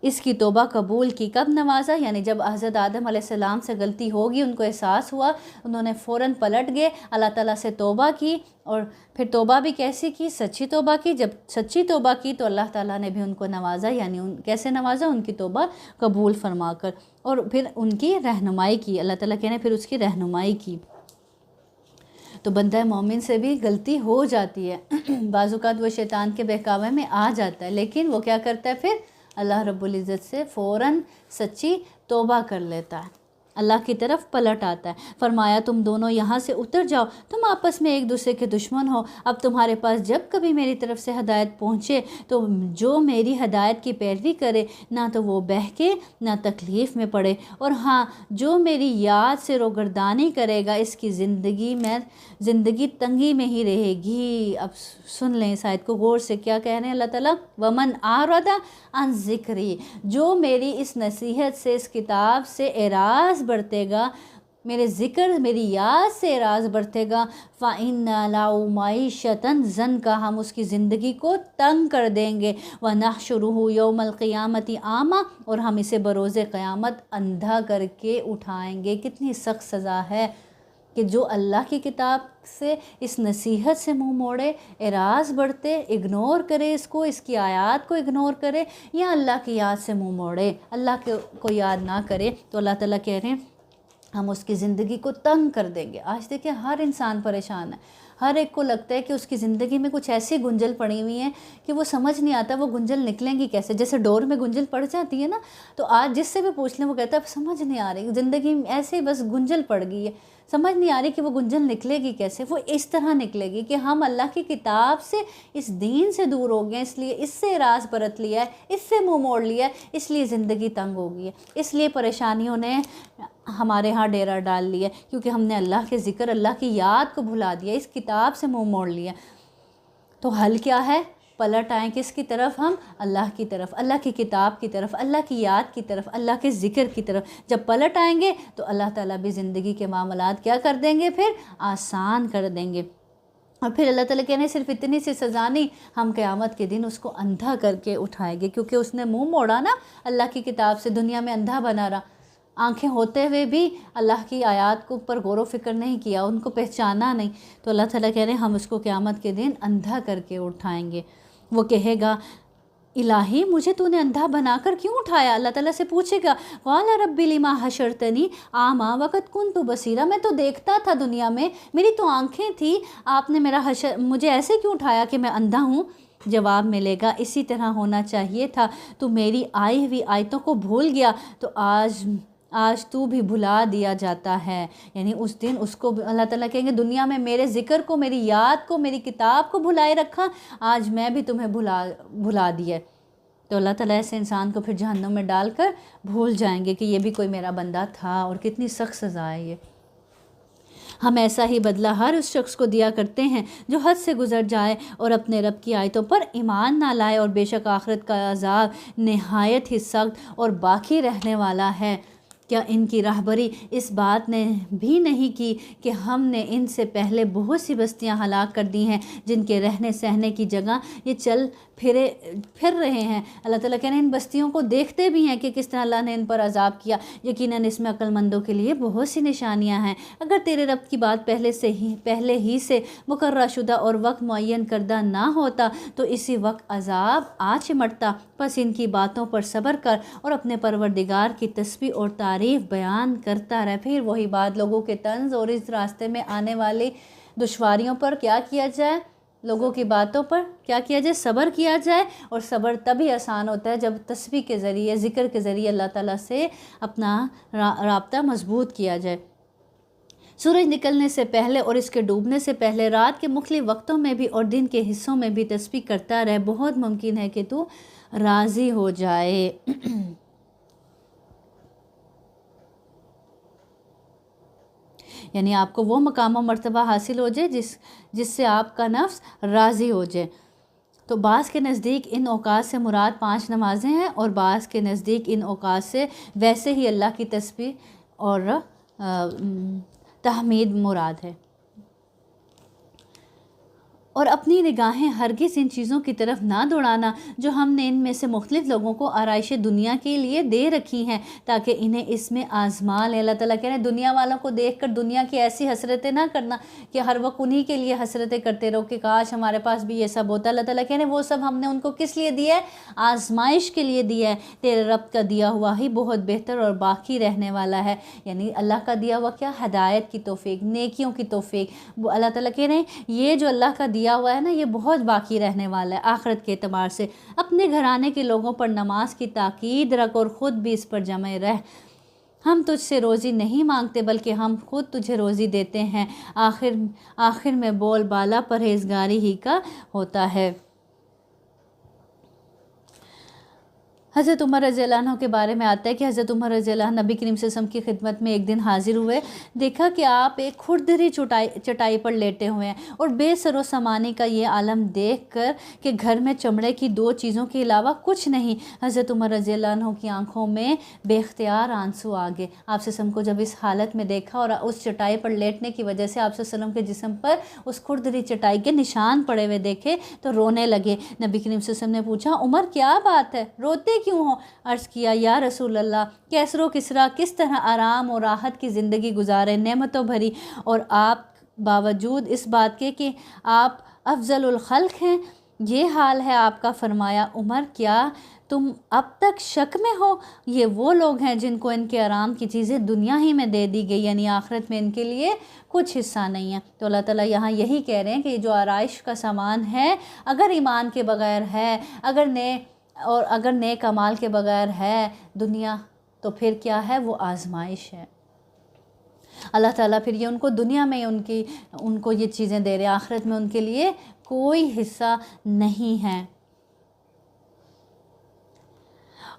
اس کی توبہ قبول کی۔ کب نوازا؟ یعنی جب حضرت آدم علیہ السلام سے غلطی ہوگی ان کو احساس ہوا، انہوں نے فوراً پلٹ گئے، اللہ تعالیٰ سے توبہ کی، اور پھر توبہ بھی کیسی کی؟ سچی توبہ کی۔ جب سچی توبہ کی تو اللہ تعالیٰ نے بھی ان کو نوازا، یعنی کیسے نوازا؟ ان کی توبہ قبول فرما کر، اور پھر ان کی رہنمائی کی۔ اللہ تعالیٰ کہنے پھر اس کی رہنمائی کی۔ تو بندہ مومن سے بھی غلطی ہو جاتی ہے، بعض اوقات وہ شیطان کے بہکاوے میں آ جاتا ہے، لیکن وہ کیا کرتا ہے؟ پھر اللہ رب العزت سے فوراً سچی توبہ کر لیتا ہے، اللہ کی طرف پلٹ آتا ہے۔ فرمایا تم دونوں یہاں سے اتر جاؤ، تم آپس میں ایک دوسرے کے دشمن ہو۔ اب تمہارے پاس جب کبھی میری طرف سے ہدایت پہنچے تو جو میری ہدایت کی پیروی کرے نہ تو وہ بہکے نہ تکلیف میں پڑے، اور ہاں جو میری یاد سے روگردانی کرے گا اس کی زندگی تنگی میں ہی رہے گی۔ اب سن لیں اس آیت کو غور سے، کیا کہہ رہے ہیں اللہ تعالیٰ؟ ومن اعرض عن ذکری، جو میری اس نصیحت سے، اس کتاب سے اعراض برتے گا، میرے ذکر میری یاد سے اعراض برتے گا، فَإِنَّ لَهُ مَعِيشَةً ضَنْكَ، ہم اس کی زندگی کو تنگ کر دیں گے، وَنَحْشُرُهُ يَوْمَ الْقِيَامَةِ أَعْمَى، اور ہم اسے بروز قیامت اندھا کر کے اٹھائیں گے۔ کتنی سخت سزا ہے کہ جو اللہ کی کتاب سے، اس نصیحت سے منہ موڑے، اعراض برتے، اگنور کرے اس کو، اس کی آیات کو اگنور کرے، یا اللہ کی یاد سے منہ موڑے، اللہ کو یاد نہ کرے۔ تو اللہ تعالیٰ کہہ رہے ہیں ہم اس کی زندگی کو تنگ کر دیں گے۔ آج دیکھیں ہر انسان پریشان ہے، ہر ایک کو لگتا ہے کہ اس کی زندگی میں کچھ ایسی گنجل پڑی ہوئی ہیں کہ وہ سمجھ نہیں آتا وہ گنجل نکلیں گی کیسے۔ جیسے ڈور میں گنجل پڑ جاتی ہے نا، تو آج جس سے بھی پوچھ لیں وہ کہتا ہے سمجھ نہیں آ رہی، زندگی میں ایسے ہی بس گنجل پڑ گئی ہے، سمجھ نہیں آ رہی کہ وہ گنجل نکلے گی کیسے۔ وہ اس طرح نکلے گی کہ ہم اللہ کی کتاب سے، اس دین سے دور ہو گئے، اس لیے اس سے اراض برت لیا ہے، اس سے منہ موڑ لیا ہے، اس لیے زندگی تنگ ہو گئی ہے، اس لیے پریشانیوں نے ہمارے ہاں ڈیرا ڈال لیا، کیونکہ ہم نے اللہ کے ذکر، اللہ کی یاد کو بھلا دیا، اس کتاب سے منہ موڑ لیا۔ تو حل کیا ہے؟ پلٹ آئیں کس کی طرف؟ ہم اللہ کی طرف، اللہ کی کتاب کی طرف، اللہ کی یاد کی طرف، اللہ کے ذکر کی طرف۔ جب پلٹ آئیں گے تو اللہ تعالیٰ بھی زندگی کے معاملات کیا کر دیں گے؟ پھر آسان کر دیں گے۔ اور پھر اللہ تعالیٰ کہنے صرف اتنی سی سزا نہیں، ہم قیامت کے دن اس کو اندھا کر کے اٹھائیں گے، کیونکہ اس نے منہ موڑا نا اللہ کی کتاب سے، دنیا میں اندھا بنا رہا، آنکھیں ہوتے ہوئے بھی اللہ کی آیات کو پر غور و فکر نہیں کیا، ان کو پہچانا نہیں، تو اللہ تعالیٰ کہہ رہے ہیں ہم اس کو قیامت کے دن اندھا کر کے اٹھائیں گے۔ وہ کہے گا الہی مجھے تو نے اندھا بنا کر کیوں اٹھایا؟ اللہ تعالیٰ سے پوچھے گا قال رب لما حشرتنی اعمیٰ وقد کنت بصیرا، میں تو دیکھتا تھا دنیا میں، میری تو آنکھیں تھی، آپ نے مجھے ایسے کیوں اٹھایا کہ میں اندھا ہوں؟ جواب ملے گا اسی طرح ہونا چاہیے تھا، تو میری آئی ہوئی آیتوں کو بھول گیا تو آج تو بھی بھلا دیا جاتا ہے۔ یعنی اس دن اس کو اللہ تعالیٰ کہیں گے دنیا میں میرے ذکر کو، میری یاد کو، میری کتاب کو بھلائے رکھا، آج میں بھی تمہیں بھلا دیا۔ تو اللہ تعالیٰ ایسے انسان کو پھر جہنم میں ڈال کر بھول جائیں گے کہ یہ بھی کوئی میرا بندہ تھا، اور کتنی سخت سزا ہے یہ۔ ہم ایسا ہی بدلہ ہر اس شخص کو دیا کرتے ہیں جو حد سے گزر جائے اور اپنے رب کی آیتوں پر ایمان نہ لائے، اور بے شک آخرت کا عذاب نہایت ہی سخت اور باقی رہنے والا ہے۔ کیا ان کی راہبری اس بات نے بھی نہیں کی کہ ہم نے ان سے پہلے بہت سی بستیاں ہلاک کر دی ہیں جن کے رہنے سہنے کی جگہ یہ چل پھر رہے ہیں۔ اللہ تعالیٰ کہنے ان بستیوں کو دیکھتے بھی ہیں کہ کس طرح اللہ نے ان پر عذاب کیا، یقیناً اس میں عقل مندوں کے لیے بہت سی نشانیاں ہیں۔ اگر تیرے رب کی بات پہلے ہی سے مقررہ شدہ اور وقت معین کردہ نہ ہوتا تو اسی وقت عذاب آ چمٹتا، پس ان کی باتوں پر صبر کر اور اپنے پروردگار کی تسبیح اور تعریف بیان کرتا رہ۔ پھر وہی بات، لوگوں کے طنز اور اس راستے میں آنے والی دشواریوں پر کیا کیا جائے؟ لوگوں کی باتوں پر کیا کیا جائے؟ صبر کیا جائے، اور صبر تبھی آسان ہوتا ہے جب تسبیح کے ذریعے، ذکر کے ذریعے اللہ تعالیٰ سے اپنا رابطہ مضبوط کیا جائے۔ سورج نکلنے سے پہلے اور اس کے ڈوبنے سے پہلے رات کے مختلف وقتوں میں بھی اور دن کے حصوں میں بھی تسبیح کرتا رہے، بہت ممکن ہے کہ تو راضی ہو جائے۔ یعنی آپ کو وہ مقام و مرتبہ حاصل ہو جائے جس سے آپ کا نفس راضی ہو جائے۔ تو بعض کے نزدیک ان اوقات سے مراد 5 نمازیں ہیں، اور بعض کے نزدیک ان اوقات سے ویسے ہی اللہ کی تسبیح اور تحمید مراد ہے۔ اور اپنی نگاہیں ہرگز ان چیزوں کی طرف نہ دوڑانا جو ہم نے ان میں سے مختلف لوگوں کو آرائش دنیا کے لیے دے رکھی ہیں تاکہ انہیں اس میں آزما لیں۔ اللہ تعالیٰ کہہ رہے ہیں دنیا والوں کو دیکھ کر دنیا کی ایسی حسرتیں نہ کرنا کہ ہر وقت انہی کے لیے حسرتیں کرتے رہو کہ کاش ہمارے پاس بھی یہ سب ہوتا۔ اللہ تعالیٰ کہہ رہے ہیں وہ سب ہم نے ان کو کس لیے دیا ہے؟ آزمائش کے لیے دیا ہے۔ تیرے رب کا دیا ہوا ہی بہت بہتر اور باقی رہنے والا ہے۔ یعنی اللہ کا دیا ہوا کیا؟ ہدایت کی توفیق، نیکیوں کی توفیق۔ وہ اللہ تعالیٰ کہہ رہے ہیں یہ جو اللہ کا دیا ہوا ہے نا یہ بہت باقی رہنے والا ہے آخرت کے اعتبار سے۔ اپنے گھرانے کے لوگوں پر نماز کی تاکید رکھ اور خود بھی اس پر جمع رہ۔ ہم تجھ سے روزی نہیں مانگتے بلکہ ہم خود تجھے روزی دیتے ہیں، آخر میں بول بالا پرہیزگاری ہی کا ہوتا ہے۔ حضرت عمر رضی اللہ عنہ کے بارے میں آتا ہے کہ حضرت عمر رضی اللہ عنہ نبی کریم صلی اللہ علیہ وسلم کی خدمت میں ایک دن حاضر ہوئے، دیکھا کہ آپ ایک کھردری چٹائی پر لیٹے ہوئے ہیں، اور بے سر و سامانی کا یہ عالم دیکھ کر کہ گھر میں چمڑے کی 2 چیزوں کے علاوہ کچھ نہیں، حضرت عمر رضی اللہ عنہ کی آنکھوں میں بے اختیار آنسو آ گئے۔ آپ صلی اللہ علیہ وسلم کو جب اس حالت میں دیکھا اور اس چٹائی پر لیٹنے کی وجہ سے آپ صلی اللہ علیہ وسلم کے جسم پر اس کھردری چٹائی کے نشان پڑے ہوئے دیکھے تو رونے لگے۔ نبی کریم صلی اللہ علیہ وسلم نے پوچھا عمر کیا بات ہے، روتے کیوں ہو؟ عرض کیا یا رسول اللہ کیسر و کسریٰ کس طرح آرام اور راحت کی زندگی گزارے، نعمتوں بھری، اور آپ باوجود اس بات کے کہ آپ افضل الخلق ہیں یہ حال ہے آپ کا۔ فرمایا عمر کیا تم اب تک شک میں ہو؟ یہ وہ لوگ ہیں جن کو ان کے آرام کی چیزیں دنیا ہی میں دے دی گئی، یعنی آخرت میں ان کے لیے کچھ حصہ نہیں ہے۔ تو اللہ تعالیٰ یہاں یہی کہہ رہے ہیں کہ جو آرائش کا سامان ہے، اگر ایمان کے بغیر ہے، اگر نیک اعمال کے بغیر ہے دنیا، تو پھر کیا ہے؟ وہ آزمائش ہے۔ اللہ تعالیٰ پھر یہ ان کو دنیا میں ان کو یہ چیزیں دے رہے ہیں، آخرت میں ان کے لیے کوئی حصہ نہیں ہے۔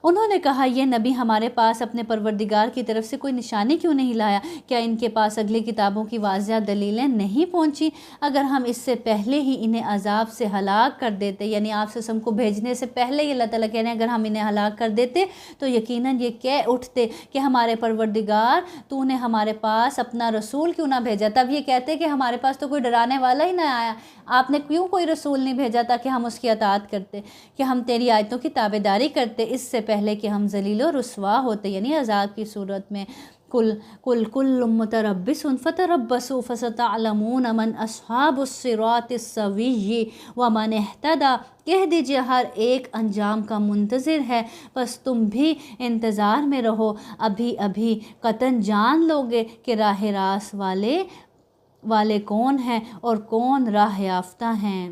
انہوں نے کہا یہ نبی ہمارے پاس اپنے پروردگار کی طرف سے کوئی نشانی کیوں نہیں لایا؟ کیا ان کے پاس اگلی کتابوں کی واضح دلیلیں نہیں پہنچی؟ اگر ہم اس سے پہلے ہی انہیں عذاب سے ہلاک کر دیتے، یعنی آپ صلی اللہ علیہ وسلم کو بھیجنے سے پہلے ہی اللہ تعالیٰ کہہ رہے ہیں اگر ہم انہیں ہلاک کر دیتے تو یقیناً یہ کہہ اٹھتے کہ ہمارے پروردگار تو نے ہمارے پاس اپنا رسول کیوں نہ بھیجا؟ تب یہ کہتے کہ ہمارے پاس تو کوئی ڈرانے والا ہی نہ آیا، آپ نے کیوں کوئی رسول نہیں بھیجا تاکہ ہم اس کی اطاعت کرتے، کہ ہم تیری آیتوں کی تابعداری کرتے اس سے پہلے کہ ہم ذلیل و رسوا ہوتے، یعنی عذاب کی صورت میں۔ کل متربص فتربصوا فستعلمون من اصحاب الصراط السوی ومن اہتدی، کہہ دیجئے ہر ایک انجام کا منتظر ہے، بس تم بھی انتظار میں رہو، ابھی قطعاً جان لوگے کہ راہ راست والے کون ہیں اور کون راہ یافتہ ہیں۔